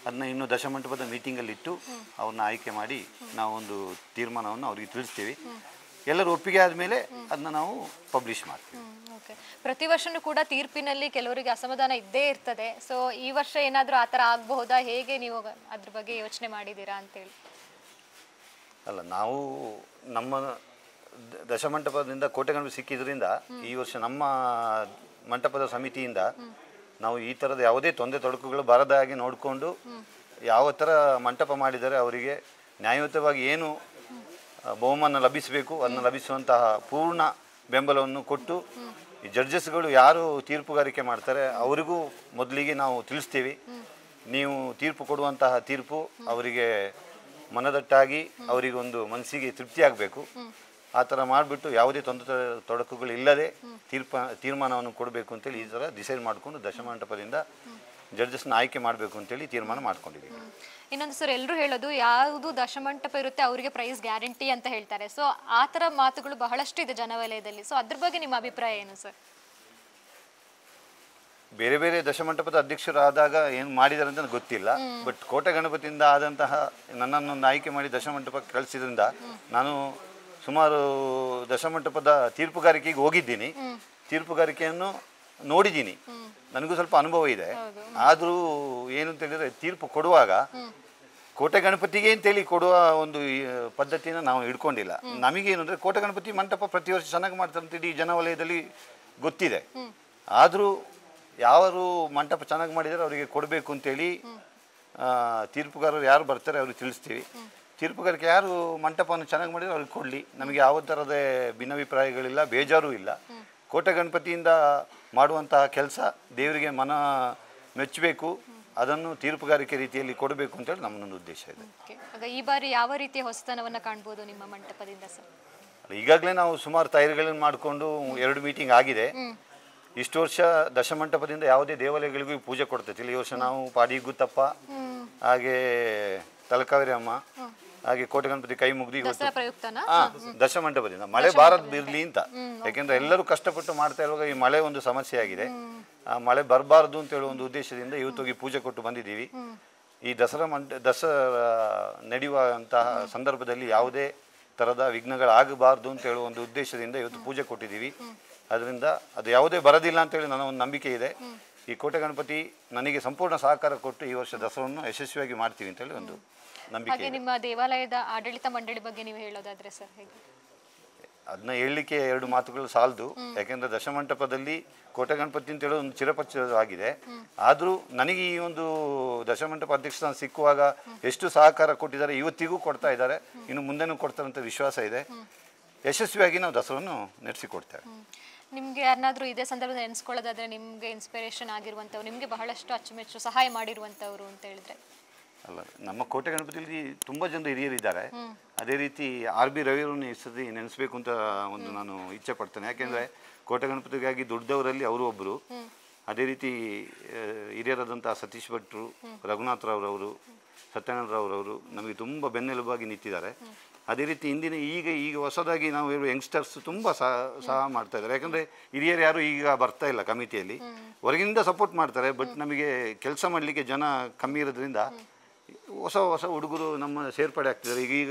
ಅದನ್ನ ಇನ್ನು ದಶಮಂಟಪದ ಮೀಟಿಂಗಲ್ಲಿ ಇಟ್ಟು ಅವ್ರನ್ನ ಆಯ್ಕೆ ಮಾಡಿ ನಾವು ಒಂದು ತೀರ್ಮಾನವನ್ನು ಅವ್ರಿಗೆ ತಿಳಿಸ್ತೀವಿ. ಎಲ್ಲರೂ ಒಪ್ಪಿಗೆ ಆದಮೇಲೆ ಅದನ್ನ ನಾವು ಪಬ್ಲಿಷ್ ಮಾಡ್ತೀವಿ. ಓಕೆ. ಪ್ರತಿ ವರ್ಷನೂ ಕೂಡ ತೀರ್ಪಿನಲ್ಲಿ ಕೆಲವರಿಗೆ ಅಸಮಾಧಾನ ಇದ್ದೇ ಇರ್ತದೆ. ಸೊ ಈ ವರ್ಷ ಏನಾದರೂ ಆ ಥರ ಆಗಬಹುದಾ? ಹೇಗೆ ನೀವು ಅದ್ರ ಬಗ್ಗೆ ಯೋಚನೆ ಮಾಡಿದ್ದೀರಾ ಅಂತೇಳಿ? ಅಲ್ಲ, ನಾವು ನಮ್ಮ ದಶಮಂಟಪದಿಂದ ಕೋಟೆ ಗಣಪತಿ ಸಿಕ್ಕಿದ್ರಿಂದ ಈ ವರ್ಷ ನಮ್ಮ ಮಂಟಪದ ಸಮಿತಿಯಿಂದ ನಾವು ಈ ಥರದ ಯಾವುದೇ ತೊಂದರೆ ತೊಡಕುಗಳು ಬರದ ಹಾಗೆ ನೋಡಿಕೊಂಡು ಯಾವ ಥರ ಮಂಟಪ ಮಾಡಿದರೆ ಅವರಿಗೆ ನ್ಯಾಯಯುತವಾಗಿ ಏನು ಬಹುಮಾನ ಲಭಿಸಬೇಕು ಅದನ್ನು ಲಭಿಸುವಂತಹ ಪೂರ್ಣ ಬೆಂಬಲವನ್ನು ಕೊಟ್ಟು, ಈ ಜಡ್ಜಸ್ಗಳು ಯಾರು ತೀರ್ಪುಗಾರಿಕೆ ಮಾಡ್ತಾರೆ ಅವರಿಗೂ ಮೊದಲಿಗೆ ನಾವು ತಿಳಿಸ್ತೀವಿ, ನೀವು ತೀರ್ಪು ಕೊಡುವಂತಹ ತೀರ್ಪು ಅವರಿಗೆ ಮನದಟ್ಟಾಗಿ ಅವರಿಗೊಂದು ಮನಸ್ಸಿಗೆ ತೃಪ್ತಿ ಆಗಬೇಕು. ಆ ಥರ ಮಾಡಿಬಿಟ್ಟು ಯಾವುದೇ ತೊಂದರೆ ತೊಡಕುಗಳು ಇಲ್ಲದೆ ತೀರ್ಮಾನವನ್ನು ಕೊಡಬೇಕು ಅಂತೇಳಿ ಈ ಥರ ಡಿಸೈಡ್ ಮಾಡಿಕೊಂಡು ದಶಮಂಟಪದಿಂದ ಜಡ್ಜಸ್ನ ಆಯ್ಕೆ ಮಾಡಬೇಕು ಅಂತೇಳಿ ತೀರ್ಮಾನ ಮಾಡ್ಕೊಂಡಿದ್ದೀವಿ. ಇನ್ನೊಂದು ಸರ್, ಎಲ್ಲರೂ ಹೇಳೋದು ಯಾವುದು ದಶಮಂಟಪ ಇರುತ್ತೆ ಅವರಿಗೆ ಪ್ರೈಸ್ ಗ್ಯಾರಂಟಿ ಅಂತ ಹೇಳ್ತಾರೆ. ಸೊ ಆ ಥರ ಮಾತುಗಳು ಬಹಳಷ್ಟು ಇದೆ ಜನವಲಯದಲ್ಲಿ. ಸೊ ಅದ್ರ ಬಗ್ಗೆ ನಿಮ್ಮ ಅಭಿಪ್ರಾಯ ಏನು ಸರ್? ಬೇರೆ ಬೇರೆ ದಶಮಂಟಪದ ಅಧ್ಯಕ್ಷರು ಆದಾಗ ಏನು ಮಾಡಿದ್ದಾರೆ ಅಂತ ಗೊತ್ತಿಲ್ಲ. ಬಟ್ ಕೋಟೆ ಗಣಪತಿಯಿಂದ ಆದಂತಹ ನನ್ನನ್ನು ಆಯ್ಕೆ ಮಾಡಿ ದಶಮಂಟಪಕ್ಕೆ ಕಳಿಸಿದ್ರಿಂದ ನಾನು ಸುಮಾರು ದಶಮಂಟಪದ ತೀರ್ಪುಗಾರಿಕೆಗೆ ಹೋಗಿದ್ದೀನಿ, ತೀರ್ಪುಗಾರಿಕೆಯನ್ನು ನೋಡಿದ್ದೀನಿ, ನನಗೂ ಸ್ವಲ್ಪ ಅನುಭವ ಇದೆ. ಆದರೂ ಏನು ಅಂತ ಹೇಳಿದರೆ ತೀರ್ಪು ಕೊಡುವಾಗ ಕೋಟೆ ಗಣಪತಿಗೆ ಅಂತೇಳಿ ಕೊಡುವ ಒಂದು ಪದ್ಧತಿಯನ್ನು ನಾವು ಹಿಡ್ಕೊಂಡಿಲ್ಲ. ನಮಗೇನು ಅಂದರೆ ಕೋಟೆ ಗಣಪತಿ ಮಂಟಪ ಪ್ರತಿ ವರ್ಷ ಚೆನ್ನಾಗಿ ಮಾಡ್ತಾರೆ ಅಂತ ಇಡೀ ಜನವಲಯದಲ್ಲಿ ಗೊತ್ತಿದೆ. ಆದರೂ ಯಾರು ಮಂಟಪ ಚೆನ್ನಾಗಿ ಮಾಡಿದರೆ ಅವರಿಗೆ ಕೊಡಬೇಕು ಅಂತೇಳಿ ತೀರ್ಪುಗಾರರು ಯಾರು ಬರ್ತಾರೆ ಅವ್ರಿಗೆ ತಿಳಿಸ್ತೀವಿ. ತೀರ್ಪುಗಾರಿಕೆ ಯಾರು ಮಂಟಪವನ್ನು ಚೆನ್ನಾಗಿ ಮಾಡಿದರೆ ಅವ್ರಿಗೆ ಕೊಡಲಿ, ನಮಗೆ ಯಾವ ಥರದ ಭಿನ್ನಾಭಿಪ್ರಾಯಗಳಿಲ್ಲ, ಬೇಜಾರೂ ಇಲ್ಲ. ಕೋಟೆ ಗಣಪತಿಯಿಂದ ಮಾಡುವಂತಹ ಕೆಲಸ ದೇವರಿಗೆ ಮನ ಮೆಚ್ಚಬೇಕು, ಅದನ್ನು ತೀರ್ಪುಗಾರಿಕೆ ರೀತಿಯಲ್ಲಿ ಕೊಡಬೇಕು ಅಂತೇಳಿ ನಮ್ಮದೊಂದು ಉದ್ದೇಶ ಇದೆ. ಈ ಬಾರಿ ಯಾವ ರೀತಿಯ ಹೊಸತನವನ್ನು ಕಾಣ್ಬೋದು ನಿಮ್ಮ ಮಂಟಪದಿಂದ ಸರ್? ಈಗಾಗಲೇ ನಾವು ಸುಮಾರು ತಯಾರಿಗಳನ್ನು ಮಾಡಿಕೊಂಡು 2 ಮೀಟಿಂಗ್ ಆಗಿದೆ. ಇಷ್ಟು ವರ್ಷ ದಶಮಂಟಪದಿಂದ ಯಾವುದೇ ದೇವಾಲಯಗಳಿಗೂ ಪೂಜೆ ಕೊಡ್ತೈತಿಲ್ಲ. ಈ ವರ್ಷ ನಾವು ಪಾಡಿ ಗುತ್ತಪ್ಪ, ಹಾಗೆ ತಲಕಾವೇರಿ ಅಮ್ಮ, ಹಾಗೆ ಕೋಟೆ ಗಣಪತಿ ಕೈ ಮುಗ್ದು ಇವತ್ತು ದಶಮಂಟಪದಿಂದ ಮಳೆ ಬಾರದು ಇರಲಿ ಅಂತ. ಯಾಕೆಂದ್ರೆ ಎಲ್ಲರೂ ಕಷ್ಟಪಟ್ಟು ಮಾಡ್ತಾ ಇರುವಾಗ ಈ ಮಳೆ ಒಂದು ಸಮಸ್ಯೆ ಆಗಿದೆ. ಆ ಮಳೆ ಬರಬಾರ್ದು ಅಂತ ಹೇಳುವ ಒಂದು ಉದ್ದೇಶದಿಂದ ಇವತ್ತು ಹೋಗಿ ಪೂಜೆ ಕೊಟ್ಟು ಬಂದಿದ್ದೀವಿ. ಈ ದಸರಾ ನಡೆಯುವಂತಹ ಸಂದರ್ಭದಲ್ಲಿ ಯಾವುದೇ ಥರದ ವಿಘ್ನಗಳಾಗಬಾರ್ದು ಅಂತ ಹೇಳುವ ಒಂದು ಉದ್ದೇಶದಿಂದ ಇವತ್ತು ಪೂಜೆ ಕೊಟ್ಟಿದ್ದೀವಿ. ಅದರಿಂದ ಅದು ಯಾವುದೇ ಬರೋದಿಲ್ಲ ಅಂತೇಳಿ ನನ್ನ ಒಂದು ನಂಬಿಕೆ ಇದೆ. ಈ ಕೋಟೆ ಗಣಪತಿ ನನಗೆ ಸಂಪೂರ್ಣ ಸಹಕಾರ ಕೊಟ್ಟು ಈ ವರ್ಷ ದಸರಾವನ್ನು ಯಶಸ್ವಿಯಾಗಿ ಮಾಡ್ತೀವಿ ಅಂತೇಳಿ ಒಂದು ನಂಬಿಕೆ. ನಿಮ್ಮ ದೇವಾಲಯದ ಆಡಳಿತ ಮಂಡಳಿ ಬಗ್ಗೆ ನೀವು ಹೇಳೋದಾದ್ರೆ ಸರ್ ಹೇಗೆ? ಅದನ್ನ ಹೇಳಲಿಕ್ಕೆ 2 ಮಾತುಗಳು ಸಾಲದು. ಯಾಕೆಂದರೆ ದಶಮಂಟಪದಲ್ಲಿ ಕೋಟೆ ಗಣಪತಿ ಅಂತ ಹೇಳೋದು ಒಂದು ಚಿರಪರಿಚಿತವಾಗಿದೆ. ಆದರೂ ನನಗೆ ಈ ಒಂದು ದಶಮಂಟಪ ಅಧ್ಯಕ್ಷ ಸಿಕ್ಕುವಾಗ ಎಷ್ಟು ಸಹಕಾರ ಕೊಟ್ಟಿದ್ದಾರೆ, ಇವತ್ತಿಗೂ ಕೊಡ್ತಾ ಇದ್ದಾರೆ, ಇನ್ನು ಮುಂದೆನೂ ಕೊಡ್ತಾರೆ ಅಂತ ವಿಶ್ವಾಸ ಇದೆ. ಯಶಸ್ವಿಯಾಗಿ ನಾವು ದಸರಾವನ್ನು ನಡೆಸಿಕೊಡ್ತೇವೆ. ನಿಮಗೆ ಯಾರನ್ನಾದರೂ ಇದೇ ಸಂದರ್ಭದಲ್ಲಿ ನೆನೆಸ್ಕೊಳ್ಳೋದಾದ್ರೆ ನಿಮಗೆ ಇನ್ಸ್ಪಿರೇಷನ್ ಆಗಿರುವಂಥವ್ರು, ನಿಮಗೆ ಬಹಳಷ್ಟು ಅಚ್ಚುಮೆಚ್ಚು ಸಹಾಯ ಮಾಡಿರುವಂಥವ್ರು ಅಂತ ಹೇಳಿದ್ರೆ? ಅಲ್ಲ, ನಮ್ಮ ಕೋಟೆ ಗಣಪತಿಯಲ್ಲಿ ತುಂಬ ಜನ ಹಿರಿಯರಿದ್ದಾರೆ. ಅದೇ ರೀತಿ RB ರವಿಯವರನ್ನು ಈ ಸತಿ ನೆನೆಸ್ಬೇಕು ಅಂತ ಒಂದು ನಾನು ಇಚ್ಛೆ ಪಡ್ತೇನೆ. ಯಾಕೆಂದರೆ ಕೋಟೆ ಗಣಪತಿಗಾಗಿ ದುಡ್ಡವರಲ್ಲಿ ಅವರು ಒಬ್ಬರು. ಅದೇ ರೀತಿ ಹಿರಿಯರಾದಂಥ ಸತೀಶ್ ಭಟ್ರು, ರಘುನಾಥ್ ರಾವ್ರವರು, ಸತ್ಯನಾರಾಯಣ ರಾವ್ರವರು ನಮಗೆ ತುಂಬ ಬೆನ್ನೆಲುಬಾಗಿ ನಿಂತಿದ್ದಾರೆ. ಅದೇ ರೀತಿ ಇಂದಿನ ಈಗ ಹೊಸದಾಗಿ ನಾವು ಹೇಳುವ ಯಂಗ್ಸ್ಟರ್ಸ್ ತುಂಬ ಸಹ ಮಾಡ್ತಾ ಇದ್ದಾರೆ. ಯಾಕಂದರೆ ಹಿರಿಯರು ಯಾರು ಈಗ ಬರ್ತಾ ಇಲ್ಲ ಕಮಿಟಿಯಲ್ಲಿ, ಹೊರಗಿನಿಂದ ಸಪೋರ್ಟ್ ಮಾಡ್ತಾರೆ. ಬಟ್ ನಮಗೆ ಕೆಲಸ ಮಾಡಲಿಕ್ಕೆ ಜನ ಕಮ್ಮಿ ಇರೋದ್ರಿಂದ ಹೊಸ ಹುಡುಗರು ನಮ್ಮ ಸೇರ್ಪಡೆ ಆಗ್ತಿದ್ದಾರೆ.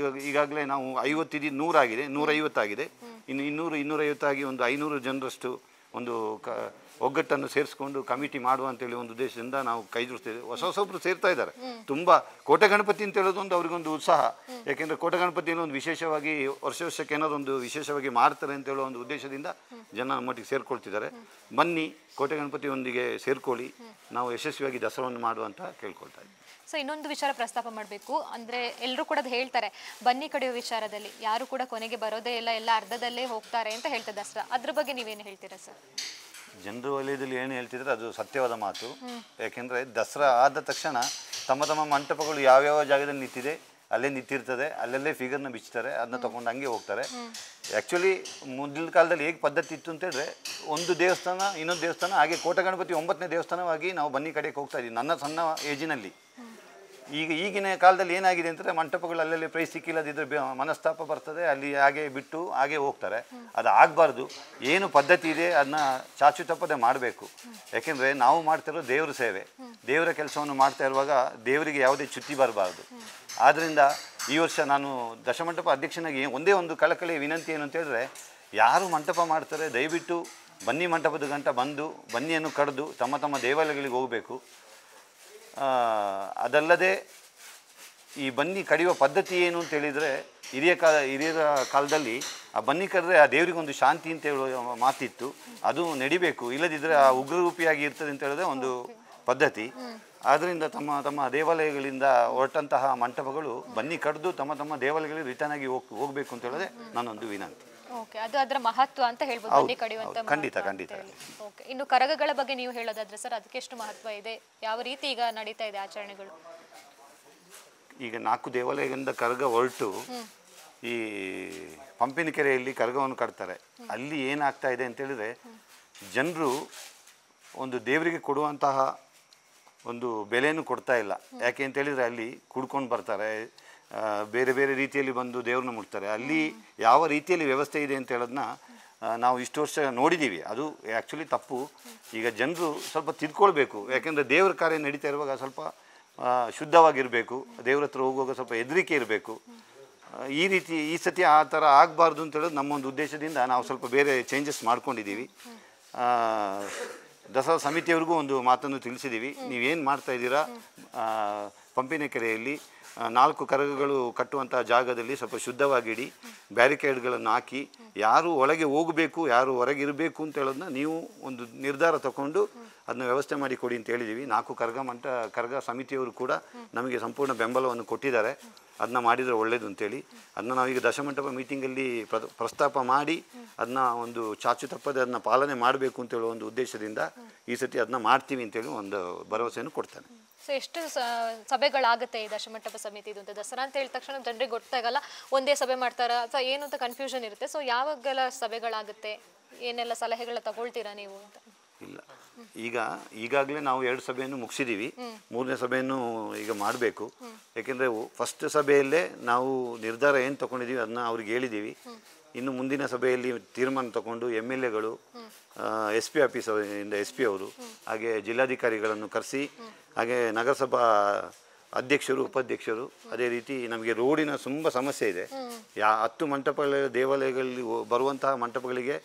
ಈಗಾಗಲೇ ನಾವು 50 ಇದ್ದು 100 ಆಗಿದೆ, 150 ಆಗಿದೆ. ಇನ್ನು 200 250 ಆಗಿ ಒಂದು 500 ಜನರಷ್ಟು ಒಂದು ಒಗ್ಗಟ್ಟನ್ನು ಸೇರಿಸ್ಕೊಂಡು ಕಮಿಟಿ ಮಾಡುವ ಅಂತೇಳಿ ಒಂದು ಉದ್ದೇಶದಿಂದ ನಾವು ಕೈ ಜೋಡಿಸ್ತಿದ್ದೇವೆ. ಹೊಸೊಬ್ಬರು ಸೇರ್ತಾ ಇದ್ದಾರೆ. ತುಂಬ ಕೋಟೆ ಗಣಪತಿ ಅಂತ ಹೇಳೋದು ಒಂದು ಅವರಿಗೊಂದು ಉತ್ಸಾಹ. ಯಾಕೆಂದರೆ ಕೋಟೆ ಗಣಪತಿಯನ್ನು ಒಂದು ವಿಶೇಷವಾಗಿ ವರ್ಷಕ್ಕೆ ಏನಾದ್ರು ಒಂದು ವಿಶೇಷವಾಗಿ ಮಾಡ್ತಾರೆ ಅಂತ ಹೇಳೋ ಒಂದು ಉದ್ದೇಶದಿಂದ ಜನ ನಮ್ಮೊಟ್ಟಿಗೆ ಸೇರ್ಕೊಳ್ತಿದ್ದಾರೆ. ಬನ್ನಿ, ಕೋಟೆ ಗಣಪತಿಯೊಂದಿಗೆ ಸೇರ್ಕೊಳ್ಳಿ, ನಾವು ಯಶಸ್ವಿಯಾಗಿ ದಸರಾವನ್ನು ಮಾಡುವಂತ ಕೇಳ್ಕೊಳ್ತಾ ಇದ್ದೀವಿ. ಸೊ ಇನ್ನೊಂದು ವಿಚಾರ ಪ್ರಸ್ತಾಪ ಮಾಡಬೇಕು ಅಂದರೆ ಎಲ್ಲರೂ ಕೂಡ ಹೇಳ್ತಾರೆ ಬನ್ನಿ ಕಡಿಯೋ ವಿಚಾರದಲ್ಲಿ ಯಾರು ಕೂಡ ಕೊನೆಗೆ ಬರೋದೇ ಇಲ್ಲ, ಎಲ್ಲ ಅರ್ಧದಲ್ಲೇ ಹೋಗ್ತಾರೆ ಅಂತ ಹೇಳ್ತಾರೆ ದಸರಾ. ಅದ್ರ ಬಗ್ಗೆ ನೀವೇನು ಹೇಳ್ತೀರಾ ಸರ್? ಜನರ ವಲಯದಲ್ಲಿ ಏನು ಹೇಳ್ತಿದ್ರೆ ಅದು ಸತ್ಯವಾದ ಮಾತು. ಯಾಕೆಂದರೆ ದಸರಾ ಆದ ತಕ್ಷಣ ತಮ್ಮ ಮಂಟಪಗಳು ಯಾವ್ಯಾವ ಜಾಗದಲ್ಲಿ ನಿಂತಿದೆ ಅಲ್ಲೇ ನಿಂತಿರ್ತದೆ, ಅಲ್ಲಲ್ಲೇ ಫಿಗರ್ನ ಬಿಚ್ತಾರೆ, ಅದನ್ನ ತೊಗೊಂಡು ಹಂಗೆ ಹೋಗ್ತಾರೆ. ಆ್ಯಕ್ಚುಲಿ ಮೊದಲ ಕಾಲದಲ್ಲಿ ಹೇಗೆ ಪದ್ಧತಿ ಇತ್ತು ಅಂತೇಳಿದ್ರೆ ಒಂದು ದೇವಸ್ಥಾನ ಇನ್ನೊಂದು ದೇವಸ್ಥಾನ, ಹಾಗೆ ಕೋಟೆ ಗಣಪತಿ 9ನೇ ದೇವಸ್ಥಾನವಾಗಿ ನಾವು ಬನ್ನಿ ಕಡೆಗೆ ಹೋಗ್ತಾ ಇದ್ದೀವಿ ನನ್ನ ಸಣ್ಣ ಏಜಿನಲ್ಲಿ. ಈಗಿನ ಕಾಲದಲ್ಲಿ ಏನಾಗಿದೆ ಅಂತಂದರೆ ಮಂಟಪಗಳು ಅಲ್ಲಲ್ಲಿ ಪ್ರೈಸ್ ಸಿಕ್ಕಿಲ್ಲದಿದ್ದರೆ ಮನಸ್ತಾಪ ಬರ್ತದೆ, ಅಲ್ಲಿ ಹಾಗೆ ಬಿಟ್ಟು ಹಾಗೆ ಹೋಗ್ತಾರೆ. ಅದು ಆಗಬಾರ್ದು. ಏನು ಪದ್ಧತಿ ಇದೆ ಅದನ್ನ ಚಾಚು ತಪ್ಪದೆ ಮಾಡಬೇಕು. ಯಾಕೆಂದರೆ ನಾವು ಮಾಡ್ತಿರೋ ದೇವ್ರ ಸೇವೆ, ದೇವರ ಕೆಲಸವನ್ನು ಮಾಡ್ತಾ ಇರುವಾಗ ದೇವರಿಗೆ ಯಾವುದೇ ಚ್ಯುತಿ ಬರಬಾರ್ದು. ಆದ್ದರಿಂದ ಈ ವರ್ಷ ನಾನು ದಶಮಂಟಪ ಅಧ್ಯಕ್ಷನಾಗಿ ಒಂದೇ ಒಂದು ಕಳಕಳಿಯ ವಿನಂತಿ ಏನು ಅಂತ ಹೇಳಿದ್ರೆ, ಯಾರು ಮಂಟಪ ಮಾಡ್ತಾರೆ ದಯವಿಟ್ಟು ಬನ್ನಿ ಮಂಟಪದ ಗಂಟ ಬಂದು ಬನ್ನಿಯನ್ನು ಕಡಿದು ತಮ್ಮ ತಮ್ಮ ದೇವಾಲಯಗಳಿಗೆ ಹೋಗಬೇಕು. ಅದಲ್ಲದೆ ಈ ಬನ್ನಿ ಕಡಿಯುವ ಪದ್ಧತಿ ಏನು ಅಂತ ಹೇಳಿದರೆ, ಹಿರಿಯರ ಕಾಲದಲ್ಲಿ ಆ ಬನ್ನಿ ಕಡಿದ್ರೆ ಆ ದೇವರಿಗೊಂದು ಶಾಂತಿ ಅಂತ ಹೇಳುವ ಮಾತಿತ್ತು, ಅದು ನಡಿಬೇಕು. ಇಲ್ಲದಿದ್ದರೆ ಆ ಉಗ್ರರೂಪಿಯಾಗಿ ಇರ್ತದೆ ಅಂತ ಹೇಳಿದ್ರೆ ಒಂದು ಪದ್ಧತಿ. ಆದ್ದರಿಂದ ತಮ್ಮ ದೇವಾಲಯಗಳಿಂದ ಹೊರಟಂತಹ ಮಂಟಪಗಳು ಬನ್ನಿ ಕಡಿದು ತಮ್ಮ ದೇವಾಲಯಗಳಿಗೆ ರಿಟರ್ನ್ ಆಗಿ ಹೋಗಬೇಕು ಅಂತ ಹೇಳಿದ್ರೆ ನನ್ನೊಂದು ವಿನಂತಿ. ಓಕೆ, ಅದು ಅದರ ಮಹತ್ವ ಅಂತ ಹೇಳ್ಬೋದು, ಬನ್ನಿ ಕಡಿಯುವಂತ ಖಂಡಿತ ಖಂಡಿತ. ಓಕೆ, ಇನ್ನು ಕರಗಗಳ ಬಗ್ಗೆ ನೀವು ಹೇಳೋದಾದ್ರೆ ಸರ್, ಅದಕ್ಕೆ ಎಷ್ಟು ಮಹತ್ವ ಇದೆ, ಯಾವ ರೀತಿ ಈಗ ನಡೀತಾ ಇದೆ ಆಚರಣೆಗಳು? ಈಗ 4 ದೇವಾಲಯಗಳಿಂದ ಕರಗ ಹೊರಟು ಈ ಪಂಪಿನಕೆರೆಯಲ್ಲಿ ಕರಗವನ್ನು ಕಟ್ತಾರೆ. ಅಲ್ಲಿ ಏನಾಗ್ತಾ ಇದೆ ಅಂತೇಳಿದರೆ, ಜನರು ಒಂದು ದೇವರಿಗೆ ಕೊಡುವಂತಹ ಒಂದು ಬೆಲೆಯನ್ನು ಕೊಡ್ತಾ ಇಲ್ಲ. ಯಾಕೆ ಅಂತೇಳಿದರೆ ಅಲ್ಲಿ ಕುಡ್ಕೊಂಡು ಬರ್ತಾರೆ, ಬೇರೆ ಬೇರೆ ರೀತಿಯಲ್ಲಿ ಬಂದು ದೇವ್ರನ್ನ ಮುಟ್ತಾರೆ. ಅಲ್ಲಿ ಯಾವ ರೀತಿಯಲ್ಲಿ ವ್ಯವಸ್ಥೆ ಇದೆ ಅಂತ ಹೇಳೋದನ್ನ ನಾವು ಇಷ್ಟು ವರ್ಷ ನೋಡಿದ್ದೀವಿ. ಅದು ಆ್ಯಕ್ಚುಲಿ ತಪ್ಪು. ಈಗ ಜನರು ಸ್ವಲ್ಪ ತಿದ್ಕೊಳ್ಬೇಕು. ಯಾಕೆಂದರೆ ದೇವ್ರ ಕಾರ್ಯ ನಡೀತಾ ಇರುವಾಗ ಸ್ವಲ್ಪ ಶುದ್ಧವಾಗಿರಬೇಕು, ದೇವ್ರ ಹತ್ರ ಹೋಗುವಾಗ ಸ್ವಲ್ಪ ಹೆದರಿಕೆ ಇರಬೇಕು. ಈ ಸತಿ ಆ ಥರ ಆಗಬಾರ್ದು ಅಂತ ಹೇಳೋದು ನಮ್ಮ ಒಂದು ಉದ್ದೇಶದಿಂದ ನಾವು ಸ್ವಲ್ಪ ಬೇರೆ ಚೇಂಜಸ್ ಮಾಡ್ಕೊಂಡಿದ್ದೀವಿ. ದಸರಾ ಸಮಿತಿಯವ್ರಿಗೂ ಒಂದು ಮಾತನ್ನು ತಿಳಿಸಿದ್ದೀವಿ. ನೀವೇನು ಮಾಡ್ತಾಯಿದ್ದೀರಾ, ಪಂಪಿನಕೆರೆಯಲ್ಲಿ 4 ಕರಗಗಳು ಕಟ್ಟುವಂಥ ಜಾಗದಲ್ಲಿ ಸ್ವಲ್ಪ ಶುದ್ಧವಾಗಿಡಿ, ಬ್ಯಾರಿಕೇಡ್ಗಳನ್ನು ಹಾಕಿ, ಯಾರು ಒಳಗೆ ಹೋಗಬೇಕು ಯಾರು ಹೊರಗೆ ಇರಬೇಕು ಅಂತ ಹೇಳೋದನ್ನ ನೀವು ಒಂದು ನಿರ್ಧಾರ ತಗೊಂಡು ಅದನ್ನ ವ್ಯವಸ್ಥೆ ಮಾಡಿ ಕೊಡಿ ಅಂತ ಹೇಳಿದ್ದೀವಿ. 4 ಕರಗ ಸಮಿತಿಯವರು ಕೂಡ ನಮಗೆ ಸಂಪೂರ್ಣ ಬೆಂಬಲವನ್ನು ಕೊಟ್ಟಿದ್ದಾರೆ. ಅದನ್ನ ಮಾಡಿದರೆ ಒಳ್ಳೆಯದು ಅಂತೇಳಿ ಅದನ್ನ ನಾವೀಗ ದಶಮಂಟಪ ಮೀಟಿಂಗಲ್ಲಿ ಪ್ರಸ್ತಾಪ ಮಾಡಿ ಅದನ್ನ ಒಂದು ಚಾಚು ತಪ್ಪದೆ ಅದನ್ನ ಪಾಲನೆ ಮಾಡಬೇಕು ಅಂತ ಹೇಳೋ ಒಂದು ಉದ್ದೇಶದಿಂದ ಈ ಸತಿ ಅದನ್ನ ಮಾಡ್ತೀವಿ ಅಂತೇಳಿ ಒಂದು ಭರವಸೆಯನ್ನು ಕೊಡ್ತಾನೆ. ಸೊ ಎಷ್ಟು ಸಭೆಗಳಾಗುತ್ತೆ ಈ ದಶಮಂಟಪ ಸಮಿತಿದು ಅಂತ? ದಸರಾ ಅಂತ ಹೇಳಿದ ತಕ್ಷಣ ಜನರಿಗೆ ಗೊತ್ತಾಗಲ್ಲ, ಒಂದೇ ಸಭೆ ಮಾಡ್ತಾರಾ ಅಥವಾ ಏನು ಅಂತ ಕನ್ಫ್ಯೂಷನ್ ಇರುತ್ತೆ. ಸೊ ಯಾವಾಗೆಲ್ಲ ಸಭೆಗಳಾಗುತ್ತೆ, ಏನೆಲ್ಲ ಸಲಹೆಗಳ ತಗೊಳ್ತೀರಾ ನೀವು ಅಂತ? ಇಲ್ಲ, ಈಗಾಗಲೇ ನಾವು 2 ಸಭೆಯನ್ನು ಮುಗಿಸಿದ್ದೀವಿ. 3ನೇ ಸಭೆಯನ್ನು ಈಗ ಮಾಡಬೇಕು. ಯಾಕೆಂದರೆ ಫಸ್ಟ್ ಸಭೆಯಲ್ಲೇ ನಾವು ನಿರ್ಧಾರ ಏನು ತಗೊಂಡಿದ್ದೀವಿ ಅದನ್ನ ಅವ್ರಿಗೆ ಹೇಳಿದ್ದೀವಿ. ಇನ್ನು ಮುಂದಿನ ಸಭೆಯಲ್ಲಿ ತೀರ್ಮಾನ ತಗೊಂಡು MLAಗಳು, SP ಆಫೀಸಿಂದ SP ಅವರು, ಹಾಗೆ ಜಿಲ್ಲಾಧಿಕಾರಿಗಳನ್ನು ಕರೆಸಿ, ಹಾಗೆ ನಗರಸಭಾ ಅಧ್ಯಕ್ಷರು ಉಪಾಧ್ಯಕ್ಷರು, ಅದೇ ರೀತಿ ನಮಗೆ ರೋಡಿನ ತುಂಬ ಸಮಸ್ಯೆ ಇದೆ. 10 ಮಂಟಪಗಳ ದೇವಾಲಯಗಳಲ್ಲಿ ಬರುವಂತಹ ಮಂಟಪಗಳಿಗೆ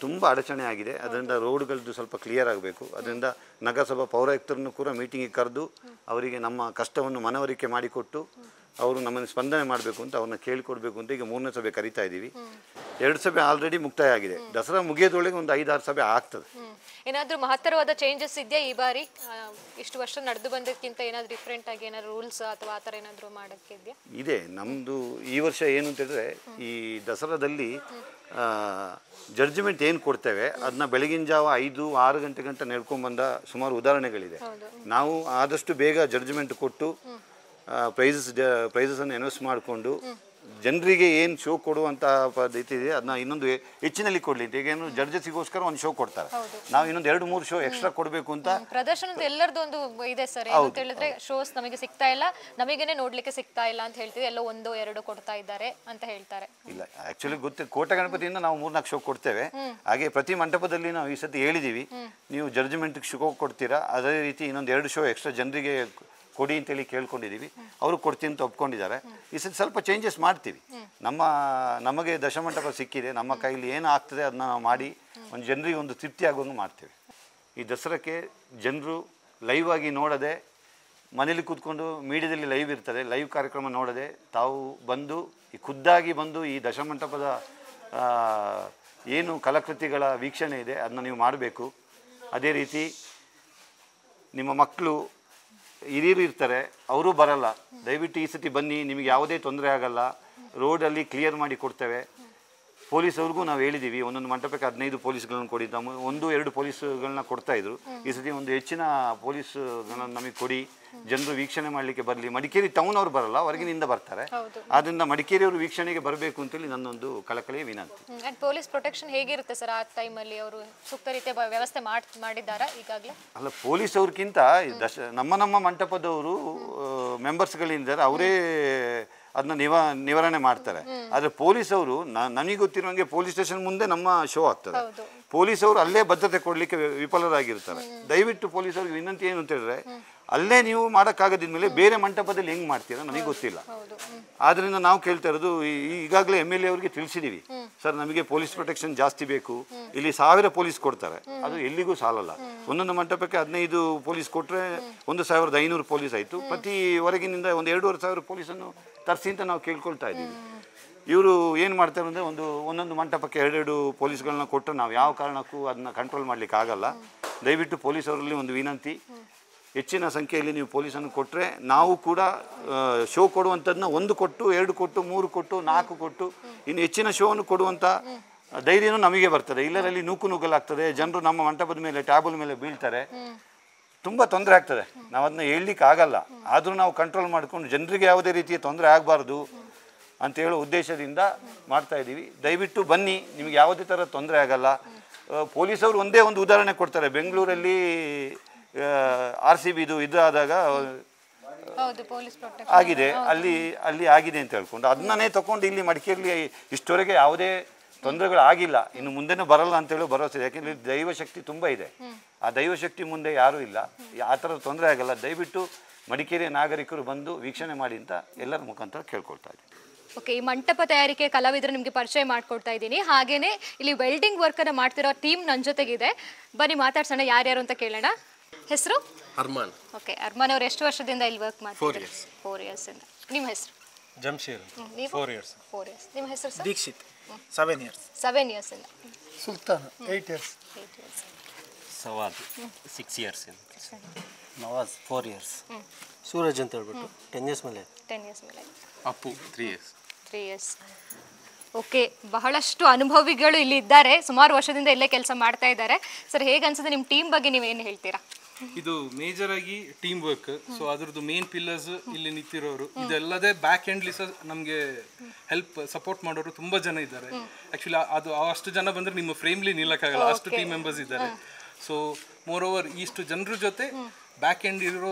ತುಂಬ ಅಡಚಣೆ ಆಗಿದೆ. ಅದರಿಂದ ರೋಡ್ಗಳದ್ದು ಸ್ವಲ್ಪ ಕ್ಲಿಯರ್ ಆಗಬೇಕು. ಅದರಿಂದ ನಗರಸಭಾ ಪೌರಾಯುಕ್ತರನ್ನು ಕೂಡ ಮೀಟಿಂಗಿಗೆ ಕರೆದು ಅವರಿಗೆ ನಮ್ಮ ಕಷ್ಟವನ್ನು ಮನವರಿಕೆ ಮಾಡಿಕೊಟ್ಟು ಅವರು ನಮ್ಮನ್ನು ಸ್ಪಂದನೆ ಮಾಡಬೇಕು ಅಂತ ಅವ್ರನ್ನ ಕೇಳಿಕೊಡ್ಬೇಕು ಅಂತ ಈಗ 3ನೇ ಸಭೆ ಕರಿತಾ ಇದ್ದೀವಿ. 2 ಸಭೆ ಆಲ್ರೆಡಿ ಮುಕ್ತಾಯ ಆಗಿದೆ. ದಸರಾ ಮುಗಿಯೋದ್ರೊಳಗೆ ಒಂದು 5-6 ಸಭೆ ಆಗ್ತದೆ. ಏನಾದರೂ ಮಹತ್ತರವಾದ ಚೇಂಜಸ್ ಇದೆಯಾ ಈ ಬಾರಿ? ಇಷ್ಟು ವರ್ಷ ನಡೆದು ಬಂದಕ್ಕಿಂತ ಏನಾದರೂ ಡಿಫ್ರೆಂಟ್ ಆಗಿ ಏನಾದ್ರು ರೂಲ್ಸ್ ಅಥವಾ ಆ ಥರ ಏನಾದರೂ ಮಾಡೋಕ್ಕಿದೆಯಾ? ಇದೆ. ನಮ್ಮದು ಈ ವರ್ಷ ಏನು ಅಂತ ಹೇಳಿದ್ರೆ, ಈ ದಸರಾದಲ್ಲಿ ಜಡ್ಜ್ಮೆಂಟ್ ಏನು ಕೊಡ್ತೇವೆ ಅದನ್ನ ಬೆಳಗಿನ ಜಾವ 5-6 ಗಂಟೆ ಗಂಟ ನಡ್ಕೊಂಡ್ಬಂದ ಸುಮಾರು ಉದಾಹರಣೆಗಳಿದೆ. ನಾವು ಆದಷ್ಟು ಬೇಗ ಜಡ್ಜ್ಮೆಂಟ್ ಕೊಟ್ಟು ಪ್ರೈಸಸನ್ನು ಅನೌನ್ಸ್ ಮಾಡಿಕೊಂಡು ಜನರಿಗೆ ಏನು ಶೋ ಕೊಡುವಂಥ ಪದ್ಧತಿ ಇದೆ ಅದನ್ನ ಇನ್ನೊಂದು ಹೆಚ್ಚಿನಲ್ಲಿ ಕೊಡಲಿ ಅಂತ. ಈಗ ಏನು ಜಡ್ಜಸ್ಗೋಸ್ಕರ ಒಂದು ಶೋ ಕೊಡ್ತಾರೆ, ನಾವು ಇನ್ನೊಂದು 2-3 ಶೋ ಎಕ್ಸ್ಟ್ರಾ ಕೊಡಬೇಕು ಅಂತ. ಪ್ರದರ್ಶನದ ಎಲ್ಲರದ್ದು ಒಂದು ಇದೆ ಸರ್, ಅಂತ ಹೇಳಿದ್ರೆ ಶೋಸ್ ನಮಗೆ ಸಿಗ್ತಾ ಇಲ್ಲ, ನಮಗೇನೆ ನೋಡ್ಲಿಕ್ಕೆ ಸಿಗ್ತಾ ಇಲ್ಲ ಅಂತ ಹೇಳ್ತೀವಿ, ಎಲ್ಲೋ 1-2 ಕೊಡ್ತಾ ಇದ್ದಾರೆ ಅಂತ ಹೇಳ್ತಾರೆ. ಇಲ್ಲ, ಆಕ್ಚುಲಿ ಕೋಟೆ ಗಣಪತಿಯಿಂದ ನಾವು 3-4 ಶೋ ಕೊಡ್ತೇವೆ. ಹಾಗೆ ಪ್ರತಿ ಮಂಟಪದಲ್ಲಿ ನಾವು ಈ ಸತಿ ಹೇಳಿದ್ದೀವಿ, ನೀವು ಜಡ್ಜ್ಮೆಂಟ್ಗೆ ಶೋ ಕೊಡ್ತೀರಾ, ಅದೇ ರೀತಿ ಇನ್ನೊಂದು 2 ಶೋ ಎಕ್ಸ್ಟ್ರಾ ಜನರಿಗೆ ಕೊಡಿ ಅಂತೇಳಿ ಕೇಳ್ಕೊಂಡಿದ್ದೀವಿ. ಅವರು ಕೊಡ್ತೀನಿ ಅಂತ ಒಪ್ಕೊಂಡಿದ್ದಾರೆ. ಈ ಸತಿ ಸ್ವಲ್ಪ ಚೇಂಜಸ್ ಮಾಡ್ತೀವಿ. ನಮಗೆ ದಶಮಂಟಪ ಸಿಕ್ಕಿದೆ, ನಮ್ಮ ಕೈಲಿ ಏನು ಆಗ್ತದೆ ಅದನ್ನ ನಾವು ಮಾಡಿ ಒಂದು ಜನರಿಗೆ ಒಂದು ತೃಪ್ತಿ ಆಗುವಂಗೆ ಮಾಡ್ತೀವಿ. ಈ ದಸರಾಕ್ಕೆ ಜನರು ಲೈವ್ ಆಗಿ ನೋಡದೆ, ಮನೇಲಿ ಕೂತ್ಕೊಂಡು ಮೀಡಿಯಾದಲ್ಲಿ ಲೈವ್ ಇರ್ತದೆ, ಲೈವ್ ಕಾರ್ಯಕ್ರಮ ನೋಡದೆ ತಾವು ಬಂದು ಖುದ್ದಾಗಿ ಬಂದು ಈ ದಶಮಂಟಪದ ಏನು ಕಲಾಕೃತಿಗಳ ವೀಕ್ಷಣೆ ಇದೆ ಅದನ್ನ ನೀವು ಮಾಡಬೇಕು. ಅದೇ ರೀತಿ ನಿಮ್ಮ ಮಕ್ಕಳು ಹಿರಿಯರು ಇರ್ತಾರೆ, ಅವರು ಬರಲ್ಲ, ದಯವಿಟ್ಟು ಈ ಸತಿ ಬನ್ನಿ, ನಿಮಗೆ ಯಾವುದೇ ತೊಂದರೆ ಆಗಲ್ಲ, ರೋಡಲ್ಲಿ ಕ್ಲಿಯರ್ ಮಾಡಿ ಕೊಡ್ತೇವೆ. ಪೊಲೀಸವ್ರಿಗೂ ನಾವು ಹೇಳಿದ್ದೀವಿ, ಒಂದೊಂದು ಮಂಟಪಕ್ಕೆ 15 ಪೊಲೀಸ್ಗಳನ್ನ ಕೊಡಿದ್ದ, 1-2 ಪೊಲೀಸ್ಗಳನ್ನ ಕೊಡ್ತಾಯಿದ್ರು. ಈ ಸತಿ ಒಂದು ಹೆಚ್ಚಿನ ಪೊಲೀಸ್ಗಳನ್ನ ನಮಗೆ ಕೊಡಿ, ಜನರು ವೀಕ್ಷಣೆ ಮಾಡಲಿಕ್ಕೆ ಬರಲಿ. ಮಡಿಕೇರಿ ಟೌನ್ ಅವ್ರು ಬರಲ್ಲ, ಹೊರಗಿನಿಂದ ಬರ್ತಾರೆ. ಆದ್ದರಿಂದ ಮಡಿಕೇರಿಯವರು ವೀಕ್ಷಣೆಗೆ ಬರಬೇಕು ಅಂತೇಳಿ ನನ್ನೊಂದು ಕಳಕಳಿಯ ವಿನಂತಿ. ಪೊಲೀಸ್ ಪ್ರೊಟೆಕ್ಷನ್ ಹೇಗಿರುತ್ತೆ ಸರ್ ಆ ಟೈಮಲ್ಲಿ? ಅವರು ಸೂಕ್ತ ರೀತಿಯ ವ್ಯವಸ್ಥೆ ಮಾಡಿದ್ದಾರಾ ಈಗಾಗಲೇ? ಅಲ್ಲ, ಪೊಲೀಸ್ ಅವ್ರಿಗಿಂತ ನಮ್ಮ ಮಂಟಪದವರು ಮೆಂಬರ್ಸ್ಗಳಿದ್ದಾರೆ, ಅವರೇ ಅದನ್ನ ನಿವಾರಣೆ ಮಾಡ್ತಾರೆ. ಆದರೆ ಪೊಲೀಸ್ ಅವರು ನನಗೆ ಗೊತ್ತಿರೋಂಗೆ ಪೊಲೀಸ್ ಸ್ಟೇಷನ್ ಮುಂದೆ ನಮ್ಮ ಶೋ ಆಗ್ತದೆ. ಪೊಲೀಸವರು ಅಲ್ಲೇ ಭದ್ರತೆ ಕೊಡಲಿಕ್ಕೆ ವಿಫಲರಾಗಿರ್ತಾರೆ. ದಯವಿಟ್ಟು ಪೊಲೀಸರಿಗೆ ವಿನಂತಿ ಏನು ಅಂತ ಹೇಳಿದ್ರೆ, ಅಲ್ಲೇ ನೀವು ಮಾಡೋಕ್ಕಾಗದಿದ್ಮೇಲೆ ಬೇರೆ ಮಂಟಪದಲ್ಲಿ ಹೆಂಗೆ ಮಾಡ್ತೀರಾ ನನಗೆ ಗೊತ್ತಿಲ್ಲ. ಆದ್ದರಿಂದ ನಾವು ಕೇಳ್ತಾ ಇರೋದು, ಈಗಾಗಲೇ MLA ಅವರಿಗೆ ತಿಳಿಸಿದ್ದೀವಿ, ಸರ್ ನಮಗೆ ಪೊಲೀಸ್ ಪ್ರೊಟೆಕ್ಷನ್ ಜಾಸ್ತಿ ಬೇಕು, ಇಲ್ಲಿ 1000 ಪೊಲೀಸ್ ಕೊಡ್ತಾರೆ, ಅದು ಎಲ್ಲಿಗೂ ಸಾಲಲ್ಲ. ಒಂದೊಂದು ಮಂಟಪಕ್ಕೆ 15 ಪೊಲೀಸ್ ಕೊಟ್ಟರೆ 1500 ಪೊಲೀಸ್ ಆಯಿತು. ಪ್ರತಿ ಹೊರಗಿನಿಂದ ಒಂದು 2500 ಪೊಲೀಸನ್ನು ತರಿಸಿ ಅಂತ ನಾವು ಕೇಳ್ಕೊಳ್ತಾ ಇದ್ದೀವಿ. ಇವರು ಏನು ಮಾಡ್ತಾರೆ ಅಂದರೆ, ಒಂದೊಂದು ಮಂಟಪಕ್ಕೆ 2 ಪೊಲೀಸ್ಗಳನ್ನ ಕೊಟ್ಟರೆ ನಾವು ಯಾವ ಕಾರಣಕ್ಕೂ ಅದನ್ನ ಕಂಟ್ರೋಲ್ ಮಾಡಲಿಕ್ಕೆ ಆಗಲ್ಲ. ದಯವಿಟ್ಟು ಪೊಲೀಸರಲ್ಲಿ ಒಂದು ವಿನಂತಿ, ಹೆಚ್ಚಿನ ಸಂಖ್ಯೆಯಲ್ಲಿ ನೀವು ಪೊಲೀಸನ್ನು ಕೊಟ್ಟರೆ ನಾವು ಕೂಡ ಶೋ ಕೊಡುವಂಥದ್ದನ್ನ 1 ಕೊಟ್ಟು 2 ಕೊಟ್ಟು 3 ಕೊಟ್ಟು 4 ಕೊಟ್ಟು ಇನ್ನು ಹೆಚ್ಚಿನ ಶೋವನ್ನು ಕೊಡುವಂಥ ಧೈರ್ಯನೂ ನಮಗೆ ಬರ್ತದೆ. ಇಲ್ಲರಲ್ಲಿ ನೂಕಲಾಗ್ತದೆ, ಜನರು ನಮ್ಮ ಮಂಟಪದ ಮೇಲೆ ಟ್ಯಾಬಲ್ ಮೇಲೆ ಬೀಳ್ತಾರೆ, ತುಂಬ ತೊಂದರೆ ಆಗ್ತದೆ. ನಾವು ಅದನ್ನ ಹೇಳಲಿಕ್ಕೆ ಆಗಲ್ಲ. ಆದರೂ ನಾವು ಕಂಟ್ರೋಲ್ ಮಾಡಿಕೊಂಡು ಜನರಿಗೆ ಯಾವುದೇ ರೀತಿಯ ತೊಂದರೆ ಆಗಬಾರ್ದು ಅಂತ ಹೇಳೋ ಉದ್ದೇಶದಿಂದ ಮಾಡ್ತಾ ಇದ್ದೀವಿ. ದಯವಿಟ್ಟು ಬನ್ನಿ, ನಿಮಗೆ ಯಾವುದೇ ಥರ ತೊಂದರೆ ಆಗಲ್ಲ. ಪೊಲೀಸವರು ಒಂದೇ ಒಂದು ಉದಾಹರಣೆ ಕೊಡ್ತಾರೆ. ಬೆಂಗಳೂರಲ್ಲಿ RCB ಇದಾದಾಗ ಆಗಿದೆ, ಅಲ್ಲಿ ಆಗಿದೆ ಅಂತ ಹೇಳ್ಕೊಂಡು ಅದನ್ನೇ ತಗೊಂಡು ಇಲ್ಲಿ ಮಡಿಕೇರಿಯಲ್ಲಿ ಇಷ್ಟವರೆಗೆ ಯಾವುದೇ ತೊಂದರೆಗಳು ಆಗಿಲ್ಲ, ಇನ್ನು ಮುಂದೆನೂ ಬರಲ್ಲ ಅಂತೇಳಿ ಭರವಸೆ ಇದೆ. ಯಾಕೆಂದರೆ ದೈವಶಕ್ತಿ ತುಂಬ ಇದೆ, ಆ ದೈವಶಕ್ತಿ ಮುಂದೆ ಯಾರೂ ಇಲ್ಲ, ಆ ಥರದ ತೊಂದರೆ ಆಗಲ್ಲ. ದಯವಿಟ್ಟು ಮಡಿಕೇರಿಯ ನಾಗರಿಕರು ಬಂದು ವೀಕ್ಷಣೆ ಮಾಡಿ ಅಂತ ಎಲ್ಲರ ಮುಖಾಂತರ ಕೇಳ್ಕೊಳ್ತಾ ಇದ್ದೀನಿ. ಓಕೆ, ಈ ಮಂಟಪ ತಯಾರಿಕೆ ಕಲಾವಿದರು ನಿಮಗೆ ಪರಿಚಯ ಮಾಡ್ಕೊಡ್ತಾ ಇದ್ದೀನಿ. ಹಾಗೇನೆ ಇಲ್ಲಿ ವೆಲ್ಡಿಂಗ್ ವರ್ಕನ್ನು ಮಾಡ್ತಿರೋ ಟೀಮ್ ನನ್ನ ಜೊತೆಗಿದೆ. ಬನ್ನಿ ಮಾತಾಡ್ಸೋಣ, ಯಾರ್ಯಾರು ಅಂತ ಕೇಳೋಣ. ಹೆಸರು? ಅರ್ಮಾನ್. ಓಕೆ, ಅರ್ಮಾನ್ ಅವರು ಎಷ್ಟು ವರ್ಷದಿಂದ ಇಲ್ಲಿ ವರ್ಕ್ ಮಾಡ್ತಿದ್ದಾರೆ? 4 ಇಯರ್ಸ್ ಇಂದ. ನಿಮ್ಮ ಹೆಸರು? ಜಮ್ಶೀರ್. 4 ಇಯರ್ಸ್. 4 ಇಯರ್ಸ್. ನಿಮ್ಮ ಹೆಸರು ಸರ್? ದೀಕ್ಷಿತ್. 7 ಇಯರ್ಸ್. 7 ಇಯರ್ಸ್ ಇಂದ. ಸುಲ್ತಾನ್. 8 ಇಯರ್ಸ್. ಸವಾದ್ 6 ಇಯರ್ಸ್ ಇಂದ. ನವಾಜ್ 4 ಇಯರ್ಸ್. ಸೂರಜ್ ಅಂತ ಹೇಳ್ಬಿಟ್ಟು 10 ಇಯರ್ಸ್ ಮೇಲೆ. 10 ಇಯರ್ಸ್ ಮೇಲೆ. ಅಪ್ಪು 3 ಇಯರ್ಸ್. 3 ಇಯರ್ಸ್. ಓಕೆ, ಬಹಳಷ್ಟು ಅನುಭವಿಗಳು ಇಲ್ಲಿ ಇದ್ದಾರೆ, ಸುಮಾರು ವರ್ಷದಿಂದ ಇಲ್ಲೇ ಕೆಲಸ ಮಾಡ್ತಾ ಇದ್ದಾರೆ. ಸರ್, ಹೇಗೆ ಅನ್ಸುತ್ತೆ ನಿಮ್ಮ ಟೀಮ್ ಬಗ್ಗೆ ನೀವೇನು ಹೇಳ್ತೀರಾ? ಇದು ಮೇಜರ್ ಆಗಿ ಟೀಮ್ ವರ್ಕ್. ಸೊ ಅದ್ರದ್ದು ಮೇನ್ ಪಿಲ್ಲರ್ಸ್ ಇಲ್ಲಿ ನಿಂತಿರೋರು, ಇದೆಲ್ಲದೆ ಬ್ಯಾಕ್ ಎಂಡ್ಲಿ ಸಹ ನಮಗೆ ಸಪೋರ್ಟ್ ಮಾಡೋರು ತುಂಬಾ ಜನ ಇದ್ದಾರೆ. ಆಕ್ಚುಲಿ ಅದು ಅಷ್ಟು ಜನ ಬಂದ್ರೆ ನಿಮ್ಮ ಫ್ರೇಮ್ಲಿ ನಿಲ್ಲಕ್ಕಾಗಲ್ಲ, ಅಷ್ಟು ಟೀಮ್ ಮೆಂಬರ್ಸ್ ಇದ್ದಾರೆ. ಸೊ ಮೋರ್ ಓವರ್ ಇಷ್ಟು ಜನರ ಜೊತೆ ಬ್ಯಾಕ್ ಎಂಡ್ ಇರೋ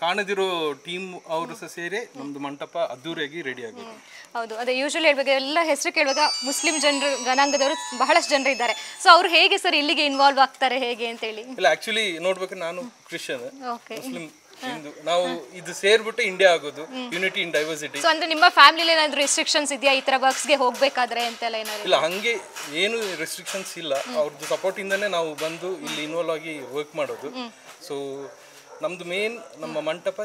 ಕಾಣದಿರೋ ಟೀಮ್ ಅವರು ಸಹ ಸೇರಿ ನಮ್ದು ಮಂಟಪ ಅದ್ದೂರಿಯಾಗಿ ರೆಡಿ ಆಗುತ್ತೆ. ಹೌದು, ಅದೇ ಯೂಶಲಿ ಹೇಳ್ಬೇಕು, ಎಲ್ಲ ಹೆಸರು ಕೇಳುವಾಗ ಮುಸ್ಲಿಂ ಜನರು ಜನಾಂಗದವರು ಬಹಳಷ್ಟು ಜನರು ಇದ್ದಾರೆ. ಸೊ ಅವ್ರು ಹೇಗೆ ಸರ್ ಇಲ್ಲಿಗೆ ಇನ್ವಾಲ್ವ್ ಆಗ್ತಾರೆ ಹೇಗೆ ಅಂತ ಹೇಳಿ? ಇಲ್ಲ, ಆಕ್ಚುಲಿ ನೋಡ್ಬೇಕು, ನಾನು ಕ್ರಿಶ್ಚಿಯನ್, ಮುಸ್ಲಿಂ, ಹಿಂದೂ, ನಾವು ಇದು ಸೇರ್ಬಿಟ್ಟು ಇಂಡಿಯಾ ಆಗೋದು, ಯೂನಿಟಿ ಇನ್ ಡೈವರ್ಸಿಟಿ. ಸೊ ಅಂದ್ರೆ ನಿಮ್ಮ ಫ್ಯಾಮಿಲಿ ಏನಾದ್ರು ರೆಸ್ಟ್ರಿಕ್ಷನ್ಸ್ ಇದೆಯಾ ಈ ತರ ವರ್ಕ್ಸ್ಗೆ ಹೋಗ್ಬೇಕಾದ್ರೆ ಅಂತೆಲ್ಲ ಏನಾದ್ರು? ಇಲ್ಲ, ಹಂಗೆ ಏನು ರೆಸ್ಟ್ರಿಕ್ಷನ್ಸ್ ಇಲ್ಲ. ಅವ್ರದ್ದು ಸಪೋರ್ಟ್ ಇಂದಾನೆ ನಾವು ಬಂದು ಇಲ್ಲಿ ಇನ್ವಾಲ್ವ್ ಆಗಿ ವರ್ಕ್ ಮಾಡೋದು. ಸೊ ನಮ್ದು ಮೇನ್ ನಮ್ಮ ಮಂಟಪ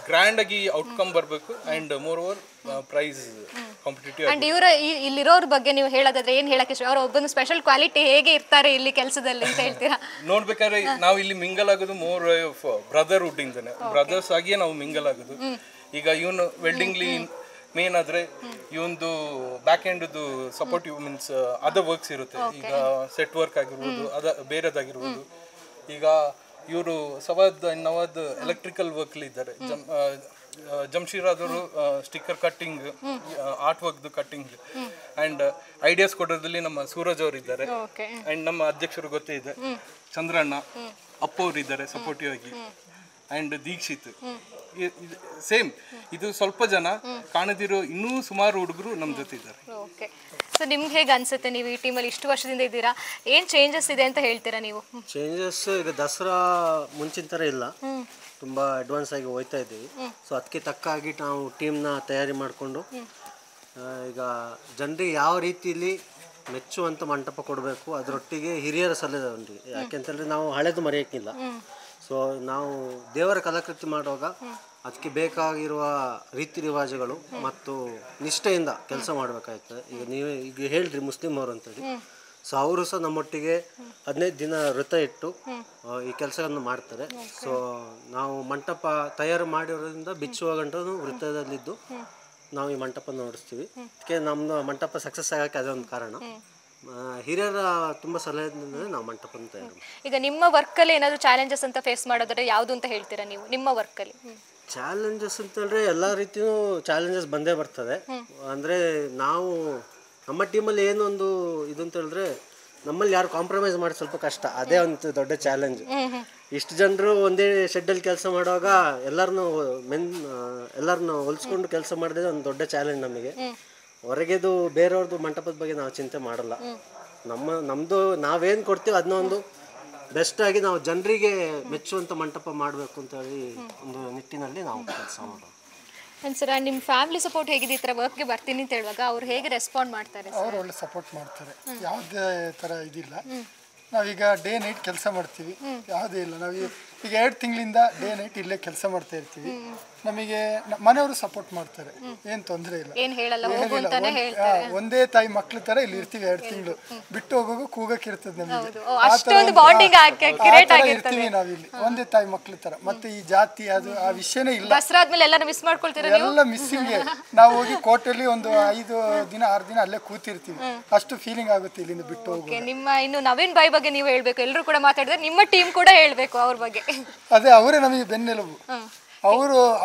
ಗ್ರ್ಯಾಂಡ್ ಆಗಿ ಔಟ್ಕಮ್ ಬರಬೇಕು and moreover price competitive. And ಇವರ ಇಲ್ಲಿರೋರ ಬಗ್ಗೆ ನೀವು ಹೇಳೋದಾದ್ರೆ ಏನ್ ಹೇಳಕ್ಕೆ ಇಷ್ಟ? ಅವ್ರ ಒಬ್ಬೊಂದು ಸ್ಪೆಷಲ್ ಕ್ವಾಲಿಟಿ ಹೇಗೆ ಇರ್ತಾರೆ ಇಲ್ಲಿ ಕೆಲಸದಲ್ಲಿ ಅಂತ ಹೇಳ್ತೀರಾ? ನೋಡ್ಬೇಕಾದ್ರೆ ನಾವು ಇಲ್ಲಿ ಮಿಂಗಲ್ ಆಗೋದು ಮೋರ್ ಬ್ರದರ್ಹುಡ್ ಇಂದಾನೆ, ಬ್ರದರ್ಸ್ ಆಗಿಯೇ ನಾವು ಮಿಂಗಲ್ ಆಗೋದು. ಈಗ ಇವನು ವೆಲ್ಡಿಂಗ್ಲಿ ಮೇನ್ ಆದ್ರೆ ಇವೊಂದು back end supportive means other works ಇರುತ್ತೆ. ಈಗ ಸೆಟ್ ವರ್ಕ್ ಆಗಿರ್ಬೋದು, ಬೇರೆದಾಗಿರ್ಬೋದು. ಈಗ ಇವರು ಸವಾದ್ ನವಾದ್ ಎಲೆಕ್ಟ್ರಿಕಲ್ ವರ್ಕ್ ಇದ್ದಾರೆ. ಜಮ್ಶೀರ್ ಆದವರು sticker cutting, art work cutting and ideas ಕೊಡೋದ್ರಲ್ಲಿ ನಮ್ಮ ಸೂರಜ್ ಅವರು ಇದ್ದಾರೆ. ಅಂಡ್ ನಮ್ಮ ಅಧ್ಯಕ್ಷರು ಗೊತ್ತೇ ಇದೆ, ಚಂದ್ರಣ್ಣ, ಅಪ್ಪ ಅವರು ಇದ್ದಾರೆ ಸಪೋರ್ಟಿವ್ ಆಗಿ. And Dikshit same. ಇದು ಸ್ವಲ್ಪ ಜನ ಕಾಣದಿರೋ ಇನ್ನೂ ಸುಮಾರು ಹುಡುಗರು ನಮ್ಮ ಜೊತೆ ಇದ್ದಾರೆ. ಓಕೆ, ಸೊ ನಿಮ್ಗೆ ಹೇಗೆ ಅನ್ಸುತ್ತೆ, ನೀವು ಈ ಟೀಮಲ್ಲಿ ಇಷ್ಟು ವರ್ಷದಿಂದ ಇದ್ದೀರಾ, ಏನು ಚೇಂಜಸ್ ಇದೆ ಅಂತ ಹೇಳ್ತೀರಾ ನೀವು? ಚೇಂಜಸ್ ಈಗ ದಸರಾ ಮುಂಚಿನ ಥರ ಇಲ್ಲ, ತುಂಬ ಅಡ್ವಾನ್ಸ್ ಆಗಿ ಹೋಗ್ತಾ ಇದ್ದೀವಿ. ಸೊ ಅದಕ್ಕೆ ತಕ್ಕ ಹಾಗೆ ನಾವು ಟೀಮ್ನ ತಯಾರಿ ಮಾಡಿಕೊಂಡು ಈಗ ಜನರಿಗೆ ಯಾವ ರೀತಿಯಲ್ಲಿ ಮೆಚ್ಚುವಂಥ ಮಂಟಪ ಕೊಡಬೇಕು, ಅದರೊಟ್ಟಿಗೆ ಹಿರಿಯರ ಸಲಹೆ ಉಂಟು. ಯಾಕೆಂತಂದರೆ ನಾವು ಹಳೆದು ಮರೆಯೋಕ್ಕಿಲ್ಲ. ಸೊ ನಾವು ದೇವರ ಕಲಾಕೃತಿ ಮಾಡುವಾಗ ಅದಕ್ಕೆ ಬೇಕಾಗಿರುವ ರೀತಿ ರಿವಾಜುಗಳು ಮತ್ತು ನಿಷ್ಠೆಯಿಂದ ಕೆಲಸ ಮಾಡಬೇಕಾಗ್ತದೆ. ಈಗ ನೀವೇ ಈಗ ಹೇಳ್ರಿ ಮುಸ್ಲಿಂ ಅವರು ಅಂತೇಳಿ, ಸೊ ಅವರು ಸಹ ನಮ್ಮೊಟ್ಟಿಗೆ 15 ದಿನ ವ್ರತ ಇಟ್ಟು ಈ ಕೆಲಸವನ್ನು ಮಾಡ್ತಾರೆ. ಸೊ ನಾವು ಮಂಟಪ ತಯಾರು ಮಾಡಿರೋದ್ರಿಂದ ಬಿಚ್ಚುವ ಗಂಟು ವೃತ್ತದಲ್ಲಿದ್ದು ನಾವು ಈ ಮಂಟಪ ನೋಡಿಸ್ತೀವಿ. ಅದಕ್ಕೆ ನಮ್ಮ ಮಂಟಪ ಸಕ್ಸಸ್ ಆಗೋಕ್ಕೆ ಅದೊಂದು ಕಾರಣ. ಹಿರಿಯರ ತುಂಬ ಸಲಹೆಯಿಂದ ನಾವು ಮಂಟಪ ತಯಾರು. ಈಗ ನಿಮ್ಮ ವರ್ಕಲ್ಲಿ ಏನಾದರೂ ಚಾಲೆಂಜಸ್ ಅಂತ ಫೇಸ್ ಮಾಡೋದಾದ್ರೆ ಯಾವುದು ಅಂತ ಹೇಳ್ತೀರಾ ನೀವು ನಿಮ್ಮ ವರ್ಕಲ್ಲಿ? ಚಾಲೆಂಜಸ್ ಅಂತಂದರೆ ಎಲ್ಲ ರೀತಿಯೂ ಚಾಲೆಂಜಸ್ ಬಂದೇ ಬರ್ತದೆ. ಅಂದರೆ ನಾವು ನಮ್ಮ ಟೀಮಲ್ಲಿ ಏನೊಂದು ಇದು ಅಂತ ಹೇಳಿದ್ರೆ, ನಮ್ಮಲ್ಲಿ ಯಾರು ಕಾಂಪ್ರಮೈಸ್ ಮಾಡಿ ಸ್ವಲ್ಪ ಕಷ್ಟ, ಅದೇ ಒಂದು ದೊಡ್ಡ ಚಾಲೆಂಜ್. ಇಷ್ಟು ಜನರು ಒಂದೇ ಶೆಡ್ಡಲ್ಲಿ ಕೆಲಸ ಮಾಡುವಾಗ ಎಲ್ಲರನ್ನು ಹೊಲಿಸ್ಕೊಂಡು ಕೆಲಸ ಮಾಡಿದ್ರೆ ಒಂದು ದೊಡ್ಡ ಚಾಲೆಂಜ್ ನಮಗೆ. ಹೊರಗೆದು ಬೇರೆಯವ್ರದ್ದು ಮಂಟಪದ ಬಗ್ಗೆ ನಾವು ಚಿಂತೆ ಮಾಡಲ್ಲ. ನಮ್ಮದು ನಾವೇನು ಕೊಡ್ತೀವಿ ಅದನ್ನ ಒಂದು ಬೆಸ್ಟಾಗಿ ನಾವು ಜನರಿಗೆ ಮೆಚ್ಚುವಂಥ ಮಂಟಪ ಮಾಡಬೇಕು ಅಂತ ಹೇಳಿ ಒಂದು ನಿಟ್ಟಿನಲ್ಲಿ ನಾವು ಕೆಲಸ ಮಾಡೋದು. ಸರ್, ನಿಮ್ಮ ಫ್ಯಾಮಿಲಿ ಸಪೋರ್ಟ್ ಹೇಗಿದೆ? ಈ ಥರ ವರ್ಕ್ಗೆ ಬರ್ತೀನಿ ಅಂತ ಹೇಳುವಾಗ ಅವ್ರು ಹೇಗೆ ರೆಸ್ಪಾಂಡ್ ಮಾಡ್ತಾರೆ? ಅವ್ರು ಒಳ್ಳೆ ಸಪೋರ್ಟ್ ಮಾಡ್ತಾರೆ, ಯಾವುದೇ ಥರ ಇದಿಲ್ಲ. ನಾವೀಗ ಡೇ ನೈಟ್ ಕೆಲಸ ಮಾಡ್ತೀವಿ, ಯಾವುದೇ ಇಲ್ಲ. ನಾವು ಈಗ 2 ತಿಂಗಳಿಂದ ಡೇ ನೈಟ್ ಇಲ್ಲೇ ಕೆಲಸ ಮಾಡ್ತಾ ಇರ್ತೀವಿ. ನಮಗೆ ಮನೆಯವರು ಸಪೋರ್ಟ್ ಮಾಡ್ತಾರೆ, ಏನು ತೊಂದರೆ ಇಲ್ಲ, ಒಂದೇ ತಾಯಿ ಮಕ್ಳ ಥರ ಇಲ್ಲಿ ಇರ್ತೀವಿ. 2 ತಿಂಗಳು ಬಿಟ್ಟು ಹೋಗೋದು ಕೂಗಕ್ಕಿರ್ತದೆ ನಮಗೆ, ಇರ್ತೀವಿ ನಾವಿಲ್ಲಿ ಒಂದೇ ತಾಯಿ ಮಕ್ಳ ಥರ. ಮತ್ತೆ ಈ ಜಾತಿ ಅದು ಆ ವಿಷಯನೇ ಇಲ್ಲ. ಎಲ್ಲ ಮಿಸ್ಸಿಂಗ್. ನಾವು ಹೋಗಿ ಕೋಟೆಯಲ್ಲಿ ಒಂದು 5 ದಿನ 6 ದಿನ ಅಲ್ಲೇ ಕೂತಿರ್ತೀವಿ, ಅಷ್ಟು ಫೀಲಿಂಗ್ ಆಗುತ್ತೆ ಇಲ್ಲಿಂದ ಬಿಟ್ಟು ಹೋಗಿ. ನಿಮ್ಮ ಇನ್ನು ನವೀನ್ ಬಾಯ್ ಬಗ್ಗೆ ನೀವು ಹೇಳ್ಬೇಕು, ಎಲ್ಲರೂ ಕೂಡ ಮಾತಾಡಿದ್ರೆ ನಿಮ್ಮ ಟೀಮ್ ಕೂಡ ಹೇಳ್ಬೇಕು ಅವ್ರ ಬಗ್ಗೆ. ಅದೇ ಅವರೇ ನಮಗೆ ಬೆನ್ನೆಲುಬು.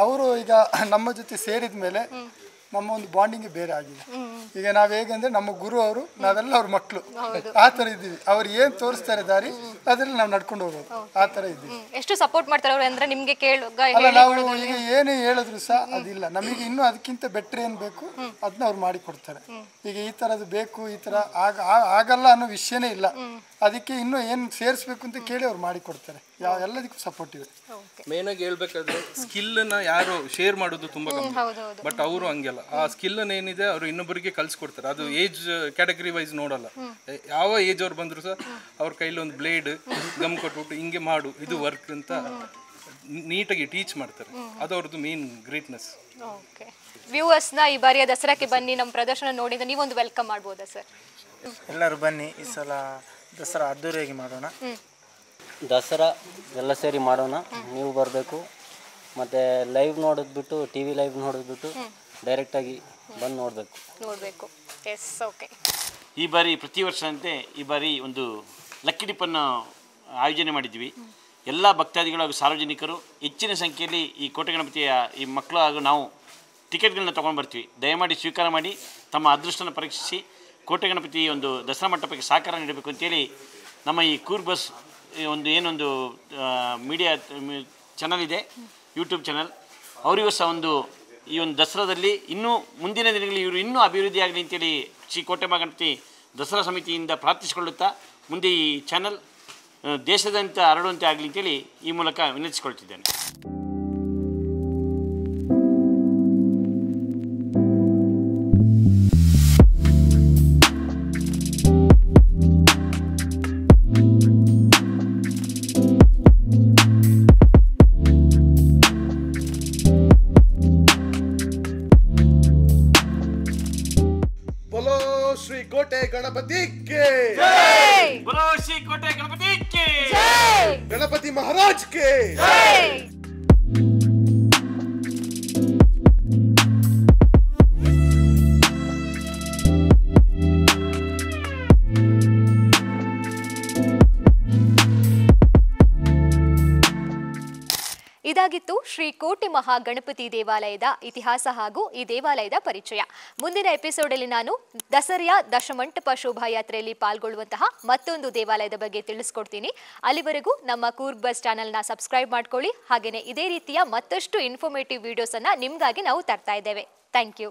ಅವರು ಈಗ ನಮ್ಮ ಜೊತೆ ಸೇರಿದ ಮೇಲೆ ನಮ್ಮ ಒಂದು ಬಾಂಡಿಂಗ್ ಬೇರೆ ಆಗಿದೆ. ಈಗ ನಾವ್ ಹೇಗಂದ್ರೆ ನಮ್ಮ ಗುರು ಅವರು, ನಾವೆಲ್ಲ ಅವ್ರ ಮಕ್ಕಳು, ಆ ತರ ಇದ್ದೀವಿ. ಅವ್ರು ಏನ್ ತೋರಿಸ್ತಾರೆ ದಾರಿ ಅದ್ರಲ್ಲಿ ನಾವು ನಡ್ಕೊಂಡು ಹೋಗೋದು, ಆ ತರ ಇದ್ದೀವಿ. ಎಷ್ಟು ಸಪೋರ್ಟ್ ಮಾಡ್ತಾರೆ ಅವ್ರು ಅಂದ್ರೆ ನಿಮ್ಗೆ ಅಲ್ಲ, ನಾವು ಈಗ ಏನೇ ಹೇಳಿದ್ರು ಸಹ ಅದಿಲ್ಲ, ನಮಗೆ ಇನ್ನೂ ಅದಕ್ಕಿಂತ ಬೆಟ್ರ್ ಏನ್ ಬೇಕು ಅದನ್ನ ಅವ್ರು ಮಾಡಿ ಕೊಡ್ತಾರೆ. ಈಗ ಈ ತರದ್ದು ಬೇಕು, ಈ ತರ ಆಗಲ್ಲ ಅನ್ನೋ ವಿಷಯನೇ ಇಲ್ಲ. ಅದಕ್ಕೆ ಇನ್ನೂ ಏನು ಸೇರಿಸ್ಬೇಕು ಅಂತ ಕೇಳಿ ಅವ್ರು ಮಾಡಿ ಕೊಡ್ತಾರೆ. ಎಲ್ಲದಕ್ಕೂ ಸಪೋರ್ಟ್ ಇದೆ. ಮೇನ್ ಆಗಿ ಹೇಳ್ಬೇಕಾದ್ರೆ ಸ್ಕಿಲ್ನ ಯಾರು ಶೇರ್ ಮಾಡೋದು ತುಂಬಾ ಕಮ್ಮಿ, ಬಟ್ ಅವರು ಹಂಗೆಲ್ಲ. ಆ ಸ್ಕಿಲ್ ಏನಿದೆ ಅವರು ಇನ್ನೊಬ್ಬರಿಗೆ ಕಲ್ಸ್ಕೊಡ್ತಾರೆ. ಅದು ಏಜ್ ಕ್ಯಾಟಗರಿ ವೈಸ್ ನೋಡಲ್ಲ, ಯಾವ ಏಜ್ ಅವ್ರು ಬಂದ್ರು ಸಹ ಅವ್ರ ಕೈಲಿ ಒಂದು ಬ್ಲೇಡ್ ಗಮ್ ಕೊಟ್ಬಿಟ್ಟು ಹಿಂಗೆ ಮಾಡು ಇದು ವರ್ಕ್ ಅಂತ ನೀಟಾಗಿ ಟೀಚ್ ಮಾಡ್ತಾರೆ. ಅದು ಅವ್ರದ್ದು ಮೇನ್ ಗ್ರೇಟ್ನೆಸ್. ವ್ಯೂವರ್ಸ್ನ ಈ ಬಾರಿಯ ದಸರಾಕ್ಕೆ ಬನ್ನಿ, ನಮ್ಮ ಪ್ರದರ್ಶನ ನೋಡಿದ ನೀವೊಂದು ವೆಲ್ಕಮ್ ಮಾಡ್ಬೋದಾ ಸರ್? ಎಲ್ಲರೂ ಬನ್ನಿ, ಈ ಸಲ ದಸರಾ ಅದ್ದೂರಿಯಾಗಿ ಮಾಡೋಣ. ದಸರಾ ಎಲ್ಲ ಸೇರಿ ಮಾಡೋಣ, ನೀವು ಬರಬೇಕು. ಮತ್ತು ಲೈವ್ ನೋಡೋದು ಬಿಟ್ಟು, ಟಿ ವಿ ಲೈವ್ ನೋಡೋದು ಬಿಟ್ಟು ಡೈರೆಕ್ಟಾಗಿ ಬಂದು ನೋಡಬೇಕು. Yes, okay. ಈ ಬಾರಿ ಪ್ರತಿ ವರ್ಷದಂತೆ ಈ ಬಾರಿ ಒಂದು ಲಕ್ಕಿ ಡಿಪ್ಪನ್ನು ಆಯೋಜನೆ ಮಾಡಿದ್ವಿ. ಎಲ್ಲ ಭಕ್ತಾದಿಗಳು ಹಾಗೂ ಸಾರ್ವಜನಿಕರು ಹೆಚ್ಚಿನ ಸಂಖ್ಯೆಯಲ್ಲಿ ಈ ಕೋಟೆ ಗಣಪತಿಯ ಈ ಮಕ್ಕಳು ಹಾಗೂ ನಾವು ಟಿಕೆಟ್ಗಳನ್ನ ತೊಗೊಂಡು ಬರ್ತೀವಿ. ದಯಮಾಡಿ ಸ್ವೀಕಾರ ಮಾಡಿ ತಮ್ಮ ಅದೃಷ್ಟನ ಪರೀಕ್ಷಿಸಿ ಕೋಟೆ ಗಣಪತಿ ಒಂದು ದಸರಾ ಮಂಟಪಕ್ಕೆ ಸಹಕಾರ ನೀಡಬೇಕು ಅಂತೇಳಿ ನಮ್ಮ ಈ ಕೂರ್ಗ್ ಬಸ್ ಒಂದು ಏನೊಂದು ಮೀಡಿಯಾ ಚಾನಲ್ ಇದೆ, ಯೂಟ್ಯೂಬ್ ಚಾನಲ್, ಅವರಿಗೂ ಸಹ ಈ ಒಂದು ದಸರಾದಲ್ಲಿ ಇನ್ನೂ ಮುಂದಿನ ದಿನಗಳಲ್ಲಿ ಇವರು ಇನ್ನೂ ಅಭಿವೃದ್ಧಿ ಆಗಲಿ ಅಂತೇಳಿ ಶ್ರೀ ಕೋಟೆ ಗಣಪತಿ ದಸರಾ ಸಮಿತಿಯಿಂದ ಪ್ರಾರ್ಥಿಸಿಕೊಳ್ಳುತ್ತಾ ಮುಂದೆ ಈ ಚಾನಲ್ ದೇಶದಂತ ಹರಡುವಂತೆ ಆಗಲಿ ಅಂತೇಳಿ ಈ ಮೂಲಕ ವಿನಂತಿಸಿಕೊಳ್ತಿದ್ದೇನೆ. गणपति के बोलो, श्री कोटे गणपति के गणपति महाराज के ಇದಾಗಿತ್ತು ಶ್ರೀ ಕೋಟೆ ಮಹಾಗಣಪತಿ ದೇವಾಲಯದ ಇತಿಹಾಸ ಹಾಗೂ ಈ ದೇವಾಲಯದ ಪರಿಚಯ. ಮುಂದಿನ ಎಪಿಸೋಡಲ್ಲಿ ನಾನು ದಸರೆಯ ದಶಮಂಟಪ ಶೋಭಾಯಾತ್ರೆಯಲ್ಲಿ ಪಾಲ್ಗೊಳ್ಳುವಂತಹ ಮತ್ತೊಂದು ದೇವಾಲಯದ ಬಗ್ಗೆ ತಿಳಿಸ್ಕೊಡ್ತೀನಿ. ಅಲ್ಲಿವರೆಗೂ ನಮ್ಮ ಕೂರ್ಗ್ ಬಸ್ ಚಾನಲ್ನ ಸಬ್ಸ್ಕ್ರೈಬ್ ಮಾಡ್ಕೊಳ್ಳಿ. ಹಾಗೆಯೇ ಇದೇ ರೀತಿಯ ಮತ್ತಷ್ಟು ಇನ್ಫಾರ್ಮೇಟಿವ್ ವಿಡಿಯೋಸನ್ನು ನಿಮಗಾಗಿ ನಾವು ತರ್ತಾ ಇದ್ದೇವೆ. Thank you.